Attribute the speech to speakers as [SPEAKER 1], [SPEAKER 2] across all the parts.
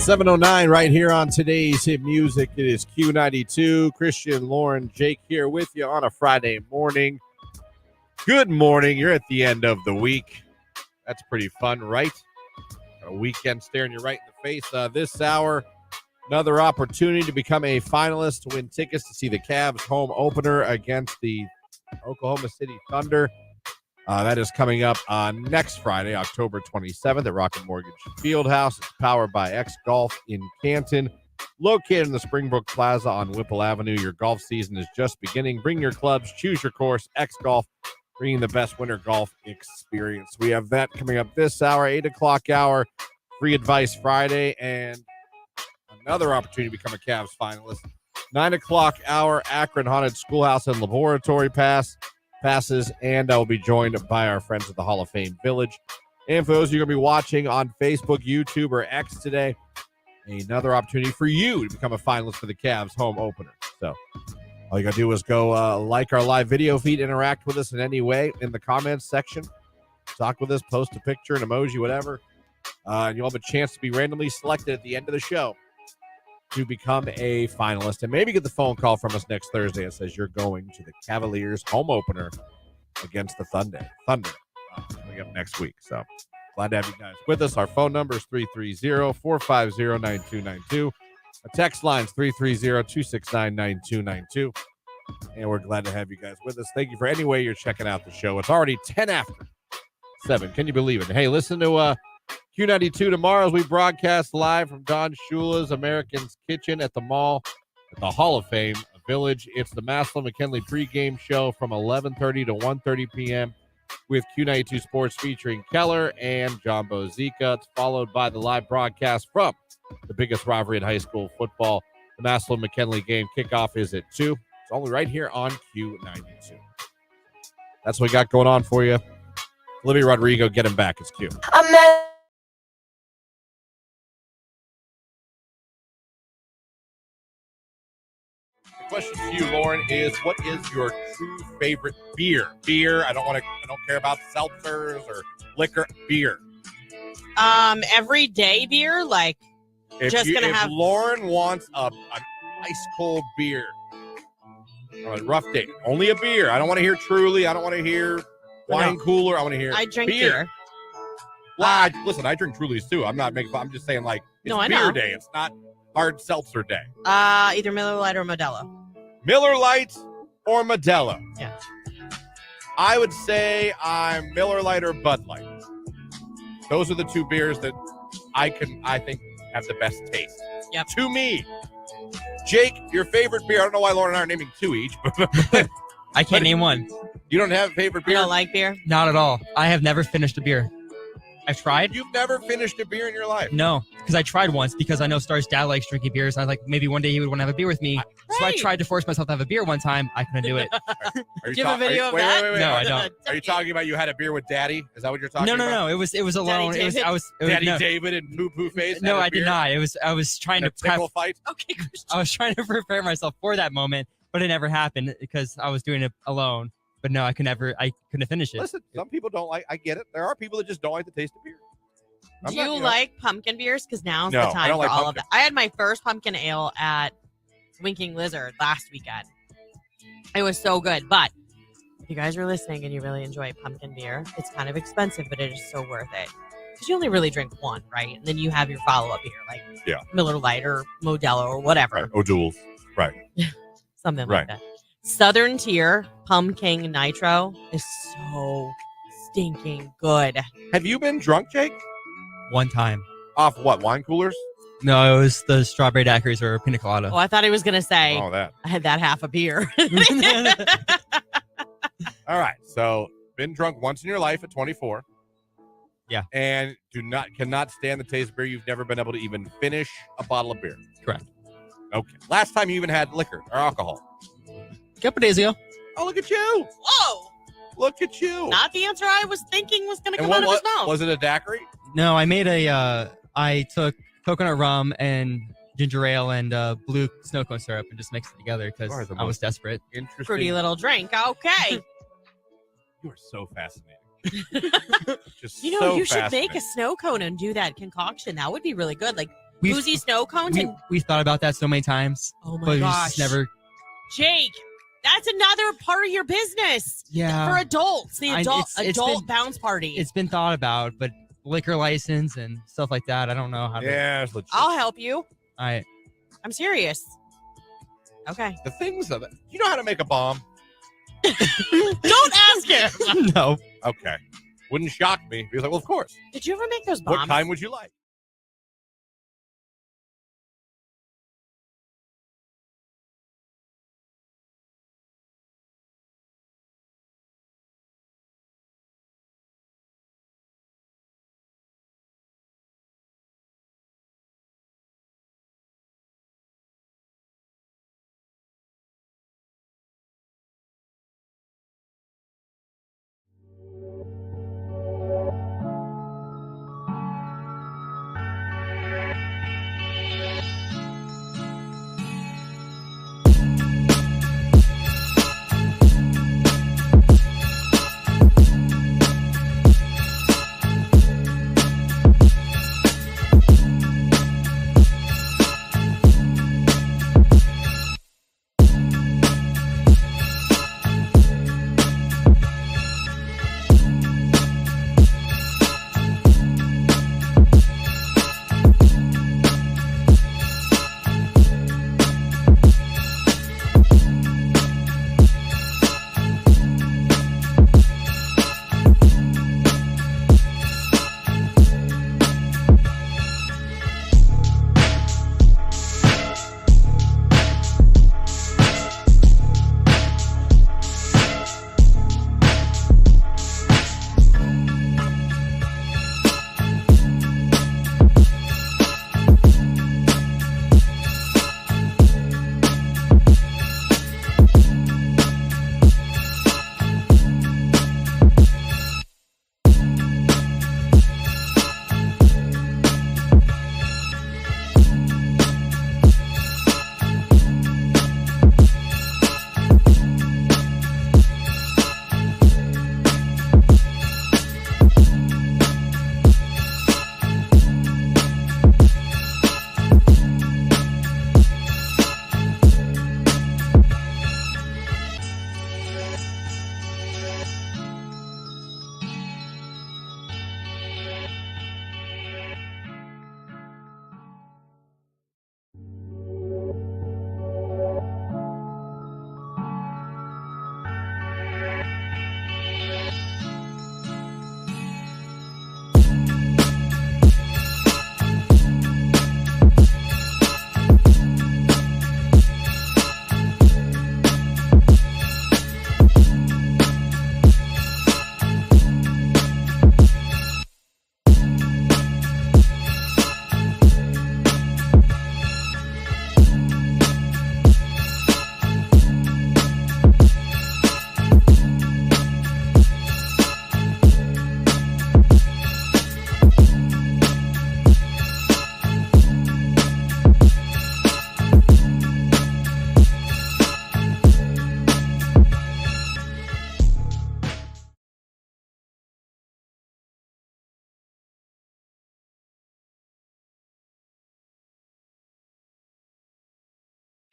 [SPEAKER 1] 7:09 right here on today's hit music. It is Q92. Christian, Lauren, Jake here with you on a Friday morning. Good morning. You're at the end of the week. That's pretty fun, right? A weekend staring you right in the face. This hour, another opportunity to become a finalist to win tickets to see the Cavs home opener against the Oklahoma City Thunder. That is coming up on next Friday, October 27th at Rocket Mortgage Fieldhouse. It's powered by X Golf in Canton, located in the Springbrook Plaza on Whipple Avenue. Your golf season is just beginning. Bring your clubs, choose your course. X Golf, bringing the best winter golf experience. We have that coming up this hour, 8 o'clock hour, Free Advice Friday, and another opportunity to become a Cavs finalist. 9 o'clock hour, Akron Haunted Schoolhouse and Laboratory passes, and I will be joined by our friends at the Hall of Fame Village. And for those of you going to be watching on Facebook, YouTube, or X today, another opportunity for you to become a finalist for the Cavs home opener. So all you got to do is go like our live video feed, interact with us in any way in the comments section, talk with us, post a picture, an emoji, whatever, and you'll have a chance to be randomly selected at the end of the show to become a finalist and maybe get the phone call from us next Thursday that says you're going to the Cavaliers home opener against the Thunder coming up next week. So glad to have you guys with us. Our phone number is 330-450-9292. Our text line is 330-269-9292. And we're glad to have you guys with us. Thank you for any way you're checking out the show. It's already 10 after 7. Can you believe it? Hey, listen to Q92 tomorrow as we broadcast live from Don Shula's American's Kitchen at the mall at the Hall of Fame Village. It's the Maslin McKinley pregame show from 11:30 to 1:30 p.m. with Q92 Sports featuring Keller and John Bozica. It's followed by the live broadcast from the biggest rivalry in high school football. The Maslin McKinley game kickoff is at 2. It's only right here on Q92. That's what we got going on for you. Olivia Rodrigo, get him back. It's Q. Question to you, Lauren, is what is your true favorite beer? I don't care about seltzers or liquor. Beer.
[SPEAKER 2] Everyday beer, like
[SPEAKER 1] If Lauren wants an ice cold beer on a rough day, only a beer. I don't want to hear Truly. I don't want to hear wine cooler. I want to hear.
[SPEAKER 2] I drink beer.
[SPEAKER 1] Well, listen, I drink Trulies too. I'm not making fun. I'm just saying, like, it's beer day. It's not hard seltzer day.
[SPEAKER 2] Either Miller Lite or Modelo.
[SPEAKER 1] Miller Lite or Modelo?
[SPEAKER 2] Yeah.
[SPEAKER 1] I would say I'm Miller Lite or Bud Light. Those are the two beers that I think have the best taste.
[SPEAKER 2] Yep.
[SPEAKER 1] To me. Jake, your favorite beer? I don't know why Lauren and I are naming two each, but
[SPEAKER 3] I can't name one.
[SPEAKER 1] You don't have a favorite beer?
[SPEAKER 2] You don't like beer?
[SPEAKER 3] Not at all. I have never finished a beer. I've tried.
[SPEAKER 1] You've never finished a beer in your life?
[SPEAKER 3] No, because I tried once because I know Star's dad likes drinking beers. And I was like, maybe one day he would want to have a beer with me. So I tried to force myself to have a beer one time. I couldn't do it.
[SPEAKER 1] Do
[SPEAKER 2] you have a video of that?
[SPEAKER 1] Wait,
[SPEAKER 3] no, I don't.
[SPEAKER 1] Are you talking about you had a beer with Daddy? Is that what you're talking about?
[SPEAKER 3] No. It was alone.
[SPEAKER 1] David and Poo Poo Face?
[SPEAKER 3] No, I did not. I was trying to
[SPEAKER 1] tickle fight?
[SPEAKER 2] Okay, Christian.
[SPEAKER 3] I was trying to prepare myself for that moment, but it never happened because I was doing it alone. But no, I couldn't finish it.
[SPEAKER 1] Listen, some people don't like, I get it. There are people that just don't like the taste of beer.
[SPEAKER 2] Do you like pumpkin beers? Because now's
[SPEAKER 1] No,
[SPEAKER 2] the time
[SPEAKER 1] I don't
[SPEAKER 2] for
[SPEAKER 1] like
[SPEAKER 2] all
[SPEAKER 1] pumpkin.
[SPEAKER 2] of that. I had my first pumpkin ale at Winking Lizard last weekend. It was so good. But if you guys are listening and you really enjoy pumpkin beer, it's kind of expensive, but it is so worth it. Because you only really drink one, right? And then you have your follow-up beer, like Miller Lite or Modelo or whatever.
[SPEAKER 1] Right. O'Doul's. Right.
[SPEAKER 2] Something like that. Southern Tier Pumpkin Nitro is so stinking good.
[SPEAKER 1] Have you been drunk, Jake?
[SPEAKER 3] One time.
[SPEAKER 1] Off what, wine coolers?
[SPEAKER 3] No, it was the strawberry daiquiris or pina colada.
[SPEAKER 2] Oh, I thought he was going to say,
[SPEAKER 1] that.
[SPEAKER 2] I had that half a beer.
[SPEAKER 1] All right. So, been drunk once in your life at 24.
[SPEAKER 3] Yeah.
[SPEAKER 1] And cannot stand the taste of beer. You've never been able to even finish a bottle of beer.
[SPEAKER 3] Correct.
[SPEAKER 1] Okay. Last time you even had liquor or alcohol?
[SPEAKER 3] A couple days ago.
[SPEAKER 1] Oh, look at you.
[SPEAKER 2] Whoa.
[SPEAKER 1] Look at you.
[SPEAKER 2] Not the answer I was thinking was going to come out of his mouth.
[SPEAKER 1] Was it a daiquiri?
[SPEAKER 3] No, I made I took coconut rum and ginger ale and blue snow cone syrup and just mixed it together because I was desperate.
[SPEAKER 1] Interesting.
[SPEAKER 2] Pretty little drink. Okay.
[SPEAKER 1] You are so fascinating. Just
[SPEAKER 2] you should make a snow cone and do that concoction. That would be really good. Like Boozy snow cones and
[SPEAKER 3] we thought about that so many times.
[SPEAKER 2] oh my
[SPEAKER 3] but we
[SPEAKER 2] gosh,
[SPEAKER 3] just never.
[SPEAKER 2] Jake, that's another part of your business.
[SPEAKER 3] Yeah.
[SPEAKER 2] For adults, the adult
[SPEAKER 3] it's been,
[SPEAKER 2] bounce party.
[SPEAKER 3] It's been thought about, but liquor license and stuff like that, I don't know how to.
[SPEAKER 1] Yeah, it's legit.
[SPEAKER 2] I'll help you.
[SPEAKER 3] I'm
[SPEAKER 2] serious. Okay.
[SPEAKER 1] The things of it. You know how to make a bomb?
[SPEAKER 2] Don't ask him.
[SPEAKER 3] No.
[SPEAKER 1] Okay. Wouldn't shock me. He was like, well, of course.
[SPEAKER 2] Did you ever make those bombs?
[SPEAKER 1] What kind would you like?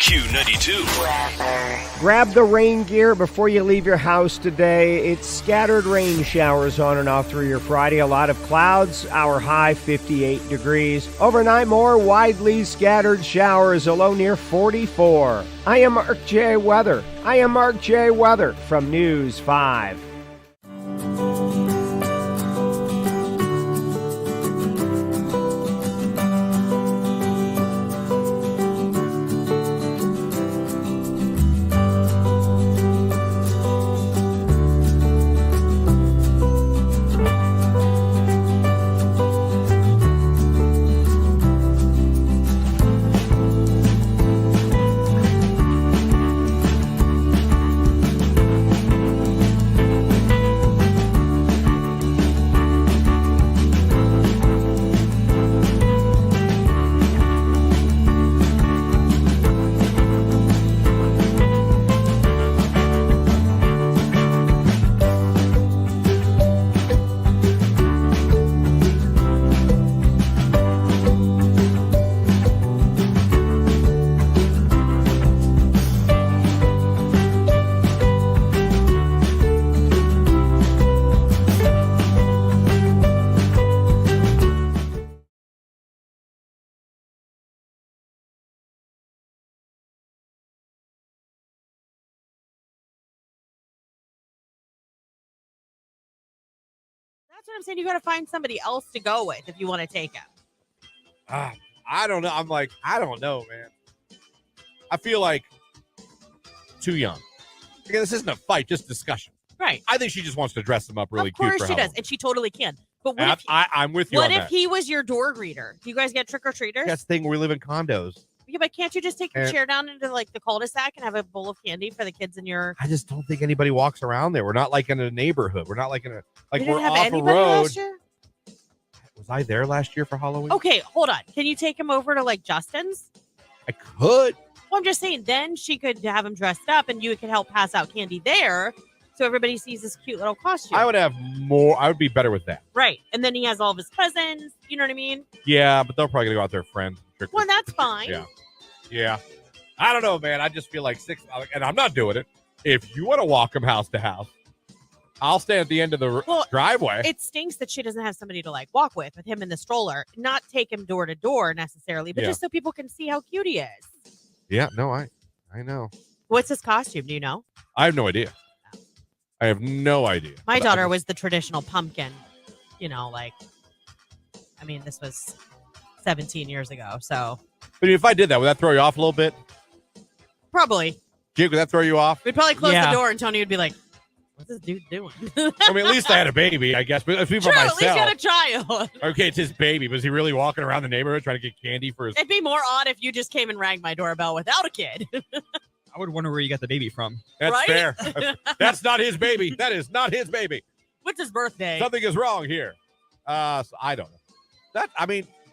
[SPEAKER 4] Q92. Grab the rain gear before you leave your house today. It's scattered rain showers on and off through your Friday. A lot of clouds. Our high 58 degrees. Overnight, more widely scattered showers. A low near 44. I am Mark J. Weather. From News 5.
[SPEAKER 2] That's what I'm saying. You got to find somebody else to go with if you want to take him.
[SPEAKER 1] I don't know. I'm like, I don't know, man. I feel like too young. Again, this isn't a fight, just discussion.
[SPEAKER 2] Right.
[SPEAKER 1] I think she just wants to dress him up really cute.
[SPEAKER 2] Of course she does, and she totally can. But what if
[SPEAKER 1] I'm with you on that.
[SPEAKER 2] What if he was your door greeter? Do you guys get trick-or-treaters?
[SPEAKER 1] That's the thing. We live in condos.
[SPEAKER 2] Yeah, but can't you just take your chair down into like the cul-de-sac and have a bowl of candy for the kids in your...
[SPEAKER 1] I just don't think anybody walks around there. We're not like in a neighborhood. We're not like in a... Like
[SPEAKER 2] You
[SPEAKER 1] we're
[SPEAKER 2] didn't have
[SPEAKER 1] off a
[SPEAKER 2] anybody
[SPEAKER 1] road.
[SPEAKER 2] last year?
[SPEAKER 1] Was I there last year for Halloween?
[SPEAKER 2] Okay, hold on. Can you take him over to like Justin's?
[SPEAKER 1] I could.
[SPEAKER 2] Well, I'm just saying then she could have him dressed up and you could help pass out candy there so everybody sees this cute little costume.
[SPEAKER 1] I would be better with that.
[SPEAKER 2] Right. And then he has all of his cousins. You know what I mean?
[SPEAKER 1] Yeah, but they're probably going to go out there friends.
[SPEAKER 2] Well, that's fine.
[SPEAKER 1] Yeah. I don't know, man. I just feel like and I'm not doing it. If you want to walk him house to house, I'll stand at the end of the driveway.
[SPEAKER 2] It stinks that she doesn't have somebody to like walk with him in the stroller, not take him door to door necessarily, but just so people can see how cute he is.
[SPEAKER 1] Yeah, no, I know.
[SPEAKER 2] What's his costume? Do you know?
[SPEAKER 1] I have no idea. I have no idea.
[SPEAKER 2] My daughter was the traditional pumpkin, this was 17 years ago. So,
[SPEAKER 1] but if I did that, would that throw you off a little bit?
[SPEAKER 2] Probably.
[SPEAKER 1] Jake, would that throw you off?
[SPEAKER 2] We'd probably close the door and Tony would be like, what's this dude doing?
[SPEAKER 1] I mean, at least I had a baby, I guess. But if for myself,
[SPEAKER 2] at least you had a child.
[SPEAKER 1] Okay, it's his baby. Was he really walking around the neighborhood trying to get candy for his...
[SPEAKER 2] It'd be more odd if you just came and rang my doorbell without a kid.
[SPEAKER 3] I would wonder where you got the baby from.
[SPEAKER 1] That's fair. That's not his baby. That is not his baby.
[SPEAKER 2] What's his birthday?
[SPEAKER 1] Something is wrong here. So I don't know.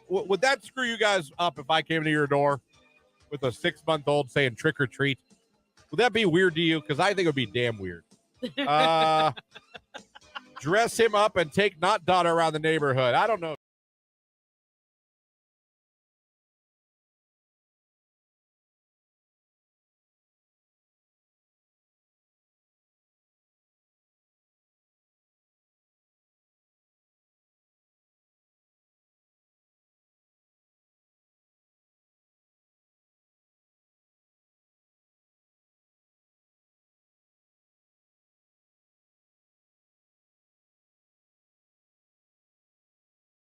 [SPEAKER 1] Would that screw you guys up if I came to your door with a 6-month-old saying trick or treat? Would that be weird to you? Because I think it would be damn weird. Dress him up and take not daughter around the neighborhood. I don't know.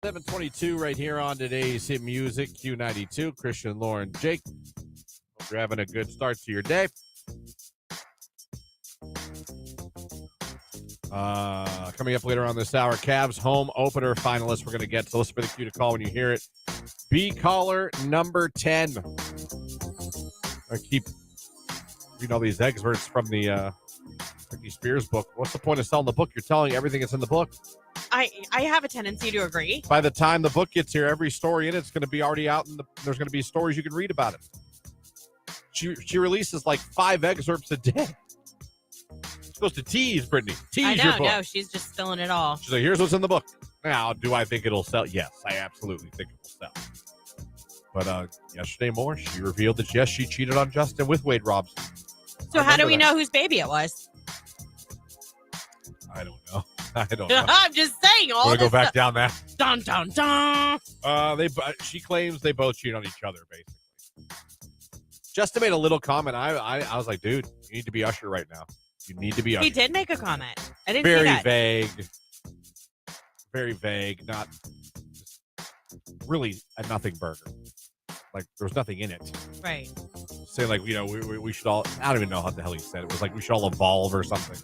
[SPEAKER 1] $7:22 right here on today's Hit Music, Q92. Christian, Lauren, Jake. Hope you're having a good start to your day. Coming up later on this hour, Cavs home opener finalists we're going to get. So listen for the cue to call when you hear it. Be caller number 10. I keep reading all these excerpts from the Britney Spears book. What's the point of selling the book? You're telling everything that's in the book.
[SPEAKER 2] I have a tendency to agree.
[SPEAKER 1] By the time the book gets here, every story in it's going to be already out, and there's going to be stories you can read about it. She releases like 5 excerpts a day. She's supposed to tease, Brittany. Tease your book.
[SPEAKER 2] No, she's just spilling it all.
[SPEAKER 1] She's like, here's what's in the book. Now, do I think it'll sell? Yes, I absolutely think it will sell. But yesterday morning, she revealed that, yes, she cheated on Justin with Wade Robson.
[SPEAKER 2] So how do we know whose baby it was?
[SPEAKER 1] I don't know. I don't know.
[SPEAKER 2] I'm just saying all
[SPEAKER 1] Want to
[SPEAKER 2] this
[SPEAKER 1] go back
[SPEAKER 2] stuff.
[SPEAKER 1] down that?
[SPEAKER 2] Dun, dun, dun.
[SPEAKER 1] She claims they both cheat on each other, basically. Justin made a little comment. I was like, dude, you need to be Usher right now. You need to be Usher.
[SPEAKER 2] He did make a comment. I didn't
[SPEAKER 1] Very
[SPEAKER 2] see that.
[SPEAKER 1] vague. Very vague. Not really a nothing burger. Like, there was nothing in it.
[SPEAKER 2] Right.
[SPEAKER 1] Saying, like, we should all, I don't even know how the hell he said it. It was like, we should all evolve or something.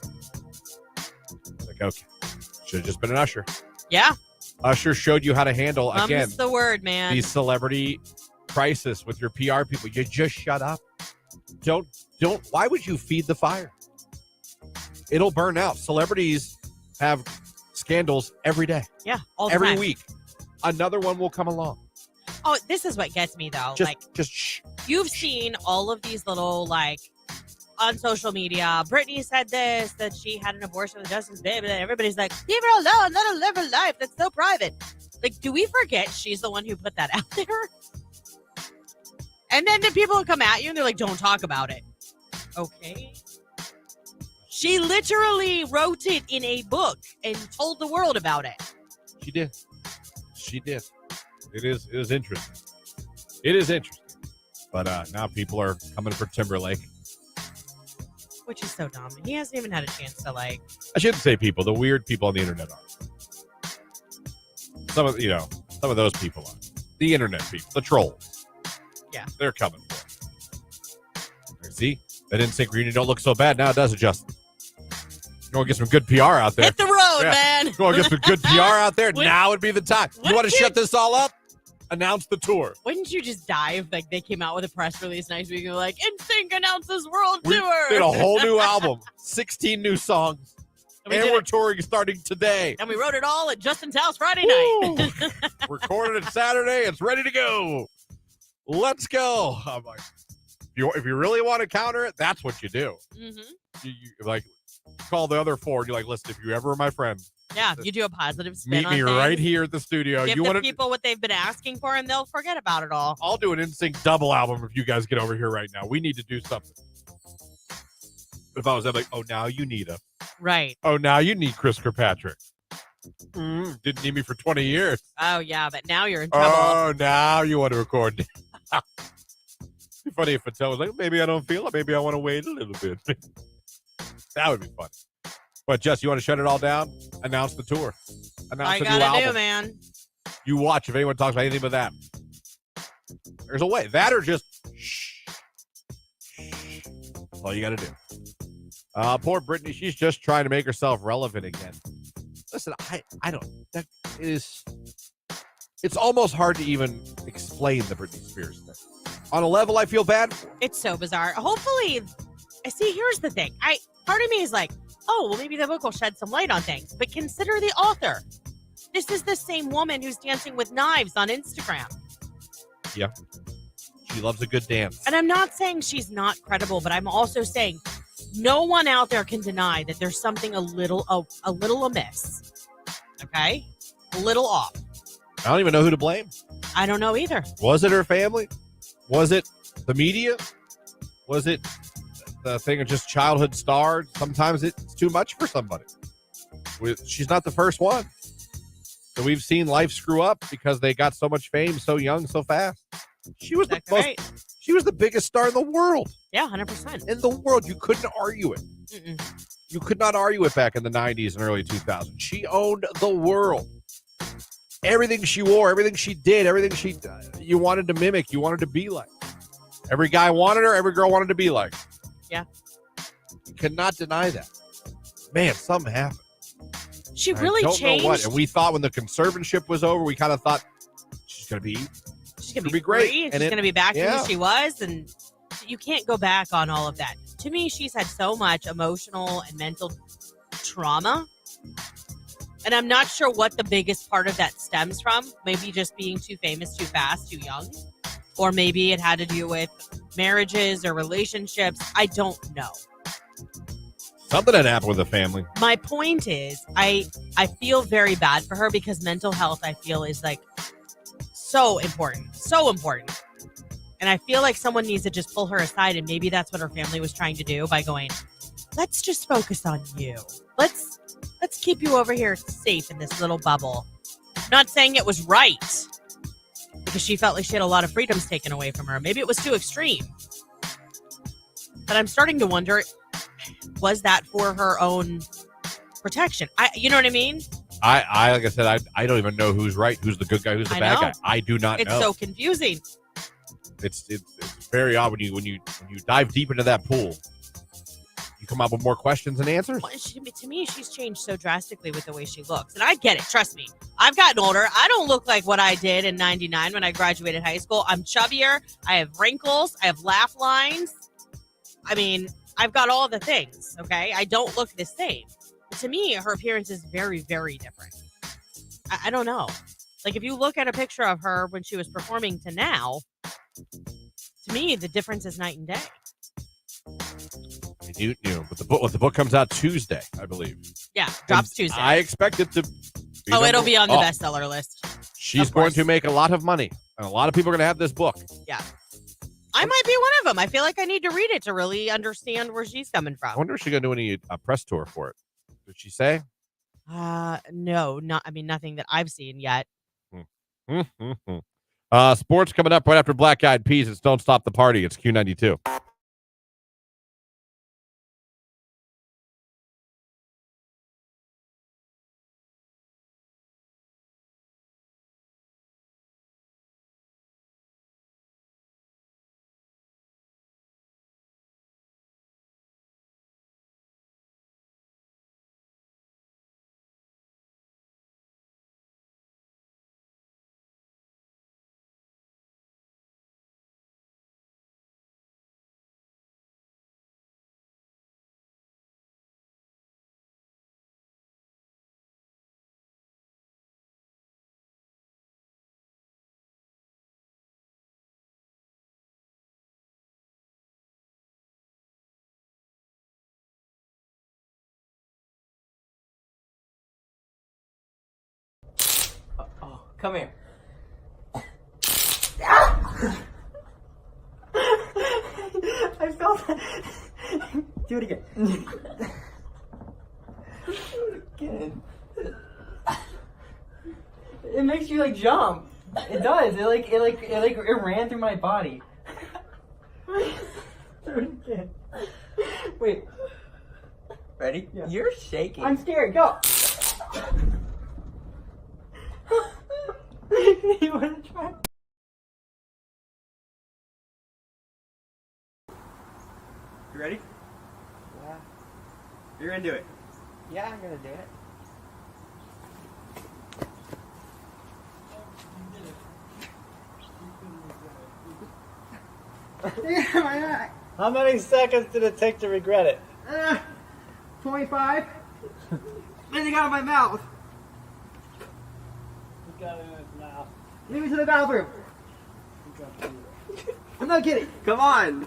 [SPEAKER 1] Like, okay. Should have just been an Usher.
[SPEAKER 2] Yeah.
[SPEAKER 1] Usher showed you how to handle, again,
[SPEAKER 2] That's the word, man.
[SPEAKER 1] these celebrity crisis with your PR people. You just shut up. Don't. Why would you feed the fire? It'll burn out. Celebrities have scandals every day.
[SPEAKER 2] Yeah, all the
[SPEAKER 1] every
[SPEAKER 2] time.
[SPEAKER 1] week. Another one will come along.
[SPEAKER 2] Oh, this is what gets me, though.
[SPEAKER 1] Just shh.
[SPEAKER 2] You've seen all of these little, on social media, Britney said this, that she had an abortion with Justin's baby, and everybody's like, leave her alone, let her live her life. That's so private. Like, do we forget she's the one who put that out there? And then the people will come at you and they're like, don't talk about it. Okay. She literally wrote it in a book and told the world about it.
[SPEAKER 1] She did. It is interesting. It is interesting. But now people are coming for Timberlake.
[SPEAKER 2] Which is so dumb. He hasn't even had a chance to
[SPEAKER 1] I shouldn't say people. The weird people on the internet are. some of those people are. The internet people, the trolls.
[SPEAKER 2] Yeah.
[SPEAKER 1] They're coming for it. See? That NSYNC reunion don't look so bad now, does it, Justin? Go and get some good PR out there.
[SPEAKER 2] Hit the road, man.
[SPEAKER 1] Go and get some good PR out there.
[SPEAKER 2] When-
[SPEAKER 1] now would be the time. You want to shut this all up? Announce the tour.
[SPEAKER 2] Wouldn't you just die if like they came out with a press release next week and were like, NSYNC announces world
[SPEAKER 1] We
[SPEAKER 2] tour?
[SPEAKER 1] did a whole new album, 16 new songs, and we're touring starting today.
[SPEAKER 2] And we wrote it all at Justin's house Friday night.
[SPEAKER 1] Recorded it Saturday. It's ready to go. Let's go. I'm like, if you really want to counter it, that's what you do.
[SPEAKER 2] Mm-hmm.
[SPEAKER 1] You like call the other four. And you're like, listen, if you ever are my friend,
[SPEAKER 2] Yeah, you do a positive spin
[SPEAKER 1] meet
[SPEAKER 2] on
[SPEAKER 1] me
[SPEAKER 2] things.
[SPEAKER 1] right here at the studio.
[SPEAKER 2] Give
[SPEAKER 1] You
[SPEAKER 2] the
[SPEAKER 1] want
[SPEAKER 2] people what they've been asking for, and they'll forget about it all.
[SPEAKER 1] I'll do an NSYNC double album if you guys get over here right now. We need to do something. If I was like, oh, now you need a.
[SPEAKER 2] Right.
[SPEAKER 1] Oh, now you need Chris Kirkpatrick. Didn't need me for 20 years.
[SPEAKER 2] Oh, yeah, but now you're in trouble.
[SPEAKER 1] Oh, now you want to record. It'd be funny if Fattel was like, maybe I don't feel it. Maybe I want to wait a little bit. That would be fun. But, Jess, you want to shut it all down? Announce the tour. Announce the new album.
[SPEAKER 2] I gotta do, man.
[SPEAKER 1] You watch if anyone talks about anything but that. There's a way. That or just shh. That's all you got to do. Poor Britney. She's just trying to make herself relevant again. Listen, I don't. That is. It's almost hard to even explain the Britney Spears thing. On a level, I feel bad.
[SPEAKER 2] It's so bizarre. Hopefully, see, here's the thing. Part of me is like, oh, well, maybe the book will shed some light on things. But consider the author. This is the same woman who's dancing with knives on Instagram.
[SPEAKER 1] Yeah. She loves a good dance.
[SPEAKER 2] And I'm not saying she's not credible, but I'm also saying no one out there can deny that there's something a little amiss. Okay? A little off.
[SPEAKER 1] I don't even know who to blame.
[SPEAKER 2] I don't know either.
[SPEAKER 1] Was it her family? Was it the media? Was it the thing of just childhood stars? Sometimes it's too much for somebody. She's not the first one. So we've seen life screw up because they got so much fame so young, so fast. She was she was the biggest star in the world.
[SPEAKER 2] Yeah, 100%.
[SPEAKER 1] In the world. You couldn't argue it.
[SPEAKER 2] Mm-mm.
[SPEAKER 1] You could not argue it back in the 90s and early 2000s. She owned the world. Everything she wore, everything she did, everything you wanted to mimic, you wanted to be like. Every guy wanted her, every girl wanted to be like.
[SPEAKER 2] Yeah.
[SPEAKER 1] You cannot deny that. Man, something happened.
[SPEAKER 2] She really changed.
[SPEAKER 1] I don't know what. And we thought when the conservatorship was over, we kind of thought she's going to be great.
[SPEAKER 2] Free, and she's going to be back to
[SPEAKER 1] yeah.
[SPEAKER 2] who she was. And you can't go back on all of that. To me, she's had so much emotional and mental trauma. And I'm not sure what the biggest part of that stems from. Maybe just being too famous, too fast, too young. Or maybe it had to do with marriages or relationships. I don't know.
[SPEAKER 1] Something had happened with the family.
[SPEAKER 2] My point is, I feel very bad for her because mental health, I feel, is like so important. So important. And I feel like someone needs to just pull her aside, and maybe that's what her family was trying to do by going, let's just focus on you. Let's keep you over here safe in this little bubble. I'm not saying it was right because she felt like she had a lot of freedoms taken away from her. Maybe it was too extreme. But I'm starting to wonder, was that for her own protection? You know what I mean?
[SPEAKER 1] I like I said, I don't even know who's right, who's the good guy, who's the bad guy. I do not know.
[SPEAKER 2] It's so confusing.
[SPEAKER 1] It's very odd when you dive deep into that pool. You come up with more questions and answers.
[SPEAKER 2] Well, to me, she's changed so drastically with the way she looks. And I get it. Trust me. I've gotten older. I don't look like what I did in 99 when I graduated high school. I'm chubbier. I have wrinkles. I have laugh lines. I mean, I've got all the things, okay? I don't look the same. But to me, her appearance is very, very different. I don't know. Like, if you look at a picture of her when she was performing to now, to me, the difference is night and day.
[SPEAKER 1] But the book comes out Tuesday, I believe.
[SPEAKER 2] Yeah, drops Tuesday.
[SPEAKER 1] I expect it to be
[SPEAKER 2] it'll be on the bestseller list.
[SPEAKER 1] She's going to make a lot of money, and a lot of people are going to have this book.
[SPEAKER 2] Yeah. I might be one of them. I feel like I need to read it to really understand where she's coming from.
[SPEAKER 1] I wonder if she's going to do any press tour for it. Did she say?
[SPEAKER 2] No, nothing that I've seen yet.
[SPEAKER 1] Sports coming up right after Black Eyed Peas. It's Don't Stop the Party. It's Q92.
[SPEAKER 5] Come here. I felt that. Do it again. Again. It makes you like jump. It does. It ran through my body. Do it again. Wait. Ready? Yeah. You're shaking. I'm scared. Go. You want to try? You ready? Yeah. You're gonna do it. Yeah, I'm gonna do it. Yeah, why not?
[SPEAKER 6] How many seconds did it take to regret it?
[SPEAKER 5] 25. Then it got in my mouth.
[SPEAKER 6] He got it in his mouth.
[SPEAKER 5] Leave me to the bathroom. I'm not kidding. Come on.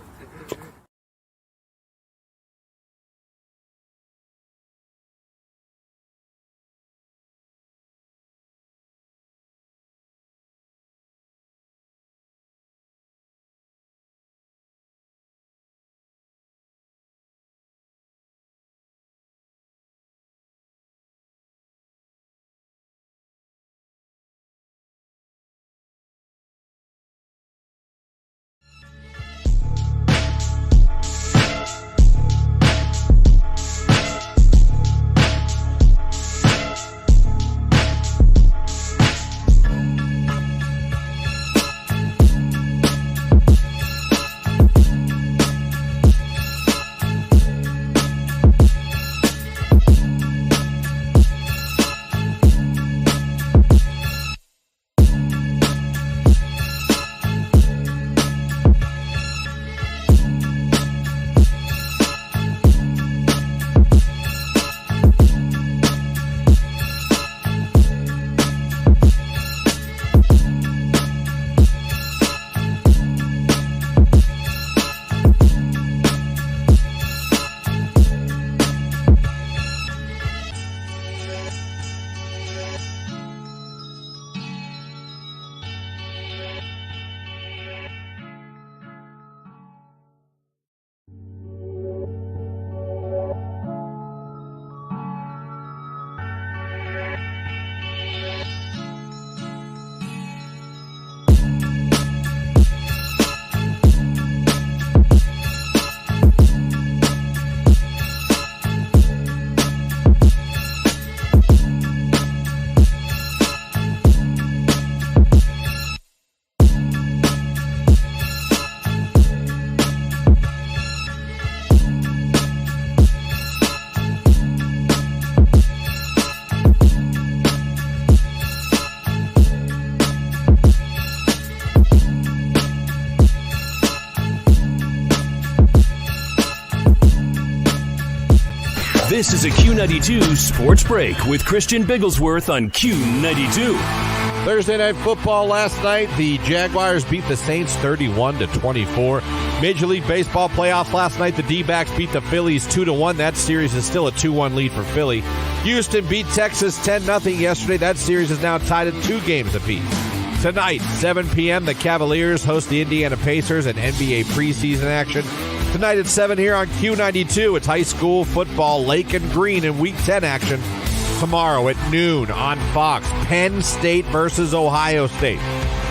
[SPEAKER 7] This is a Q92 Sports Break with Christian Bigglesworth on Q92.
[SPEAKER 1] Thursday Night Football last night. The Jaguars beat the Saints 31-24. Major League Baseball playoffs last night. The D-backs beat the Phillies 2-1. That series is still a 2-1 lead for Philly. Houston beat Texas 10-0 yesterday. That series is now tied at 2 games apiece. Tonight, 7 p.m., the Cavaliers host the Indiana Pacers in NBA preseason action. Tonight at 7 here on Q92, it's high school football, Lake and Green in Week 10 action. Tomorrow at noon on Fox, Penn State versus Ohio State.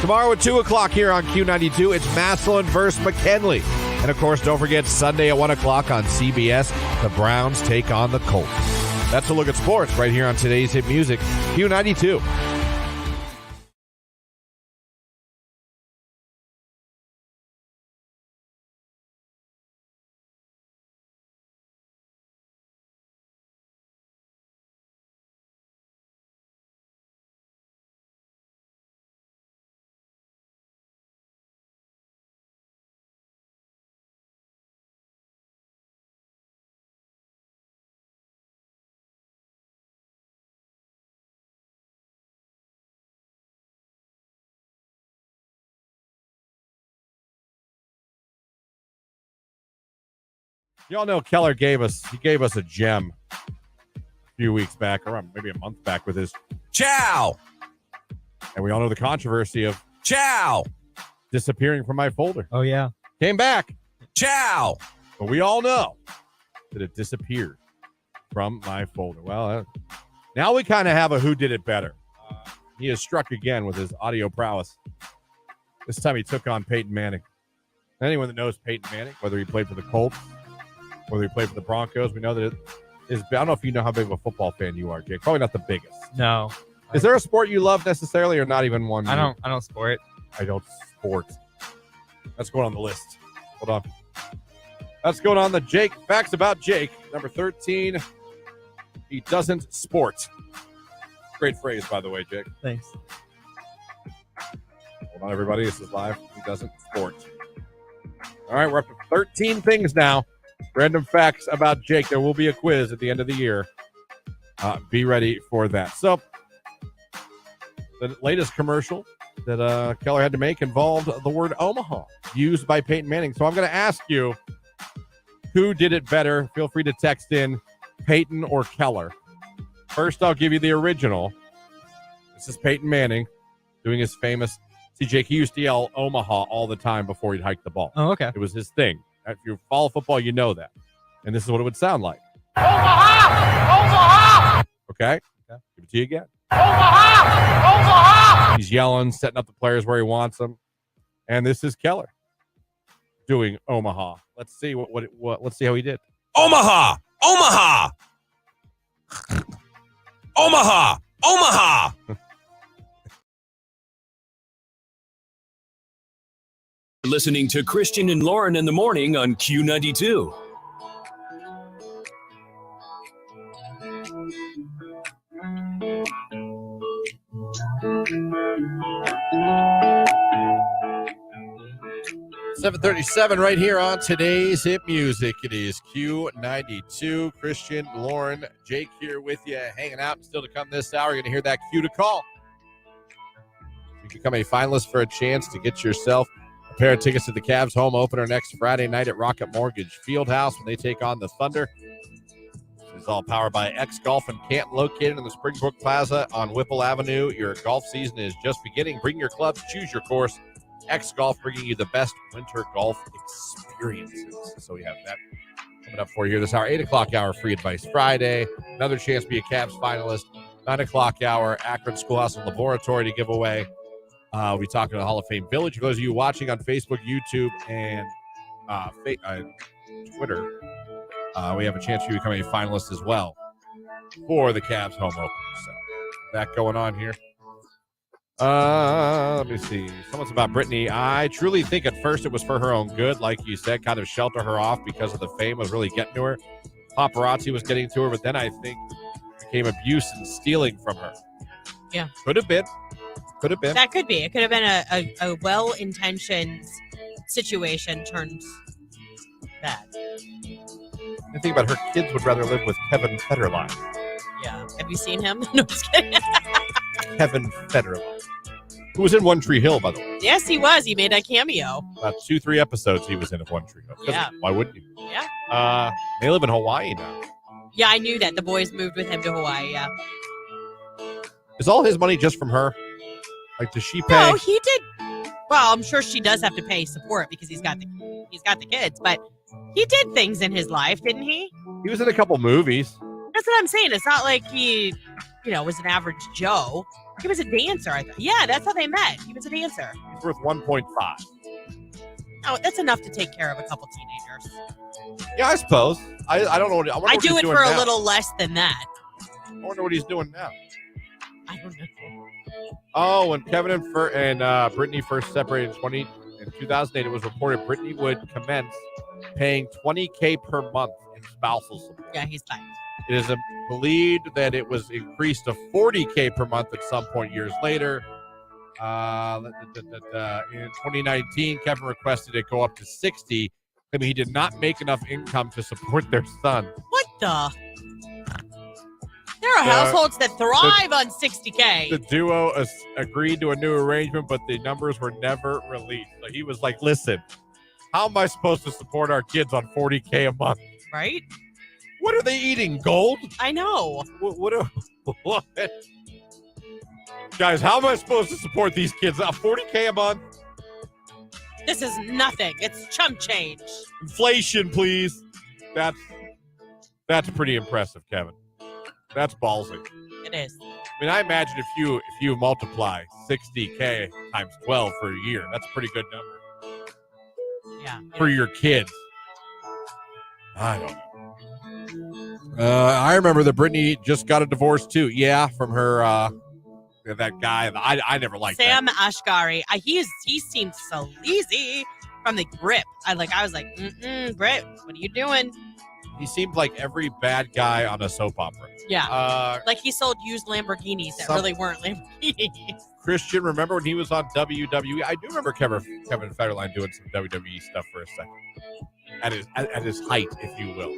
[SPEAKER 1] Tomorrow at 2 o'clock here on Q92, it's Massillon versus McKinley. And, of course, don't forget Sunday at 1 o'clock on CBS, the Browns take on the Colts. That's a look at sports right here on today's Hit Music, Q92. Y'all know Keller gave us a gem a few weeks back, or maybe a month back, with his ciao. And we all know the controversy of Chow disappearing from my folder.
[SPEAKER 3] Oh, yeah.
[SPEAKER 1] Came back. Chow. But we all know that it disappeared from my folder. Well, now we kind of have a who did it better. He has struck again with his audio prowess. This time he took on Peyton Manning. Anyone that knows Peyton Manning, whether he played for the Colts, whether he played for the Broncos, we know that it is. I don't know if you know how big of a football fan you are, Jake. Probably not the biggest.
[SPEAKER 3] No.
[SPEAKER 1] Is there a sport you love necessarily, or not even one?
[SPEAKER 3] I don't sport.
[SPEAKER 1] I don't sport. That's going on the list. Hold on. That's going on the Jake. Facts about Jake. Number 13. He doesn't sport. Great phrase, by the way, Jake.
[SPEAKER 3] Thanks.
[SPEAKER 1] Hold on, everybody. This is live. He doesn't sport. All right, we're up to 13 things now. Random facts about Jake. There will be a quiz at the end of the year. Be ready for that. So, the latest commercial that Keller had to make involved the word Omaha, used by Peyton Manning. So I'm going to ask you, who did it better? Feel free to text in Peyton or Keller. First, I'll give you the original. This is Peyton Manning doing his famous. See, Jake, he used to yell Omaha all the time before he'd hike the ball.
[SPEAKER 3] Oh, okay.
[SPEAKER 1] It was his thing. If you follow football, you know that. And this is what it would sound like.
[SPEAKER 8] Omaha! Omaha!
[SPEAKER 1] Okay? Give it to you again.
[SPEAKER 8] Omaha! Omaha!
[SPEAKER 1] He's yelling, setting up the players where he wants them. And this is Keller doing Omaha. Let's see let's see how he did. Omaha! Omaha! Omaha! Omaha!
[SPEAKER 7] Listening to Christian and Lauren in the morning on Q92.
[SPEAKER 1] $7:37 right here on today's Hit Music. It is Q92. Christian, Lauren, Jake here with you, hanging out. Still to come this hour, you're going to hear that cue to call. You become a finalist for a chance to get yourself a pair of tickets to the Cavs home opener next Friday night at Rocket Mortgage Fieldhouse when they take on the Thunder. This is all powered by X Golf in Canton, located in the Springbrook Plaza on Whipple Avenue. Your golf season is just beginning. Bring your clubs, choose your course. X Golf bringing you the best winter golf experiences. So we have that coming up for you here this hour. 8 o'clock hour, Free Advice Friday. Another chance to be a Cavs finalist. 9 o'clock hour, Akron Schoolhouse and Laboratory to give away. We'll be talking to the Hall of Fame Village. For those of you watching on Facebook, YouTube, and Twitter, we have a chance for you to become a finalist as well for the Cavs home opener. So that going on here. Let me see. Someone's about Brittany. I truly think at first it was for her own good, like you said, kind of shelter her off because of the fame was really getting to her. Paparazzi was getting to her, but then I think it became abuse and stealing from her.
[SPEAKER 2] Yeah.
[SPEAKER 1] Could have been.
[SPEAKER 2] That could be. It could have been a well-intentioned situation turned bad.
[SPEAKER 1] I think about her kids would rather live with Kevin Federline.
[SPEAKER 2] Yeah. Have you seen him? No, just kidding.
[SPEAKER 1] Kevin Federline. Who was in One Tree Hill, by the way.
[SPEAKER 2] Yes, he was. He made a cameo.
[SPEAKER 1] About 2-3 episodes he was in of One Tree Hill.
[SPEAKER 2] Yeah.
[SPEAKER 1] Why wouldn't you?
[SPEAKER 2] Yeah.
[SPEAKER 1] They live in Hawaii now.
[SPEAKER 2] Yeah, I knew that. The boys moved with him to Hawaii, yeah.
[SPEAKER 1] Is all his money just from her? Like, does she pay?
[SPEAKER 2] No, he did. Well, I'm sure she does have to pay support because he's got the kids, but he did things in his life, didn't he?
[SPEAKER 1] He was in a couple movies.
[SPEAKER 2] That's what I'm saying. It's not like he, was an average Joe. He was a dancer, I think. Yeah, that's how they met. He was a dancer.
[SPEAKER 1] He's worth 1.5.
[SPEAKER 2] Oh, that's enough to take care of a couple teenagers.
[SPEAKER 1] Yeah, I suppose. I don't know.
[SPEAKER 2] I do it for a little less than that.
[SPEAKER 1] I wonder what he's doing now.
[SPEAKER 2] I don't know.
[SPEAKER 1] Oh, when Kevin and Brittany first separated in 2008, it was reported Brittany would commence paying $20,000 per month in spousal support.
[SPEAKER 2] Yeah, he's fine.
[SPEAKER 1] It is believed that it was increased to $40,000 per month at some point years later. In 2019, Kevin requested it go up to $60,000. I mean, he did not make enough income to support their son.
[SPEAKER 2] What the? There are households that thrive on $60,000.
[SPEAKER 1] The duo agreed to a new arrangement, but the numbers were never released. So he was like, listen, how am I supposed to support our kids on $40,000 a month?
[SPEAKER 2] Right?
[SPEAKER 1] What are they eating? Gold?
[SPEAKER 2] I know.
[SPEAKER 1] What? Guys, how am I supposed to support these kids? $40K a month?
[SPEAKER 2] This is nothing. It's chump change.
[SPEAKER 1] Inflation, please. That's pretty impressive, Kevin. That's ballsy.
[SPEAKER 2] It is.
[SPEAKER 1] I mean, I imagine if you multiply 60K times 12 for a year, that's a pretty good number.
[SPEAKER 2] Yeah.
[SPEAKER 1] For your kids. I don't know. I remember that Brittany just got a divorce too. Yeah, from her that guy. I never liked
[SPEAKER 2] Sam
[SPEAKER 1] that.
[SPEAKER 2] Ashgari. He seemed so lazy from the grip. I was like, Britt, what are you doing?
[SPEAKER 1] He seemed like every bad guy on a soap opera.
[SPEAKER 2] Yeah. Like he sold used Lamborghinis that really weren't Lamborghinis.
[SPEAKER 1] Christian, remember when he was on WWE? I do remember Kevin Federline doing some WWE stuff for a second. At his height, if you will.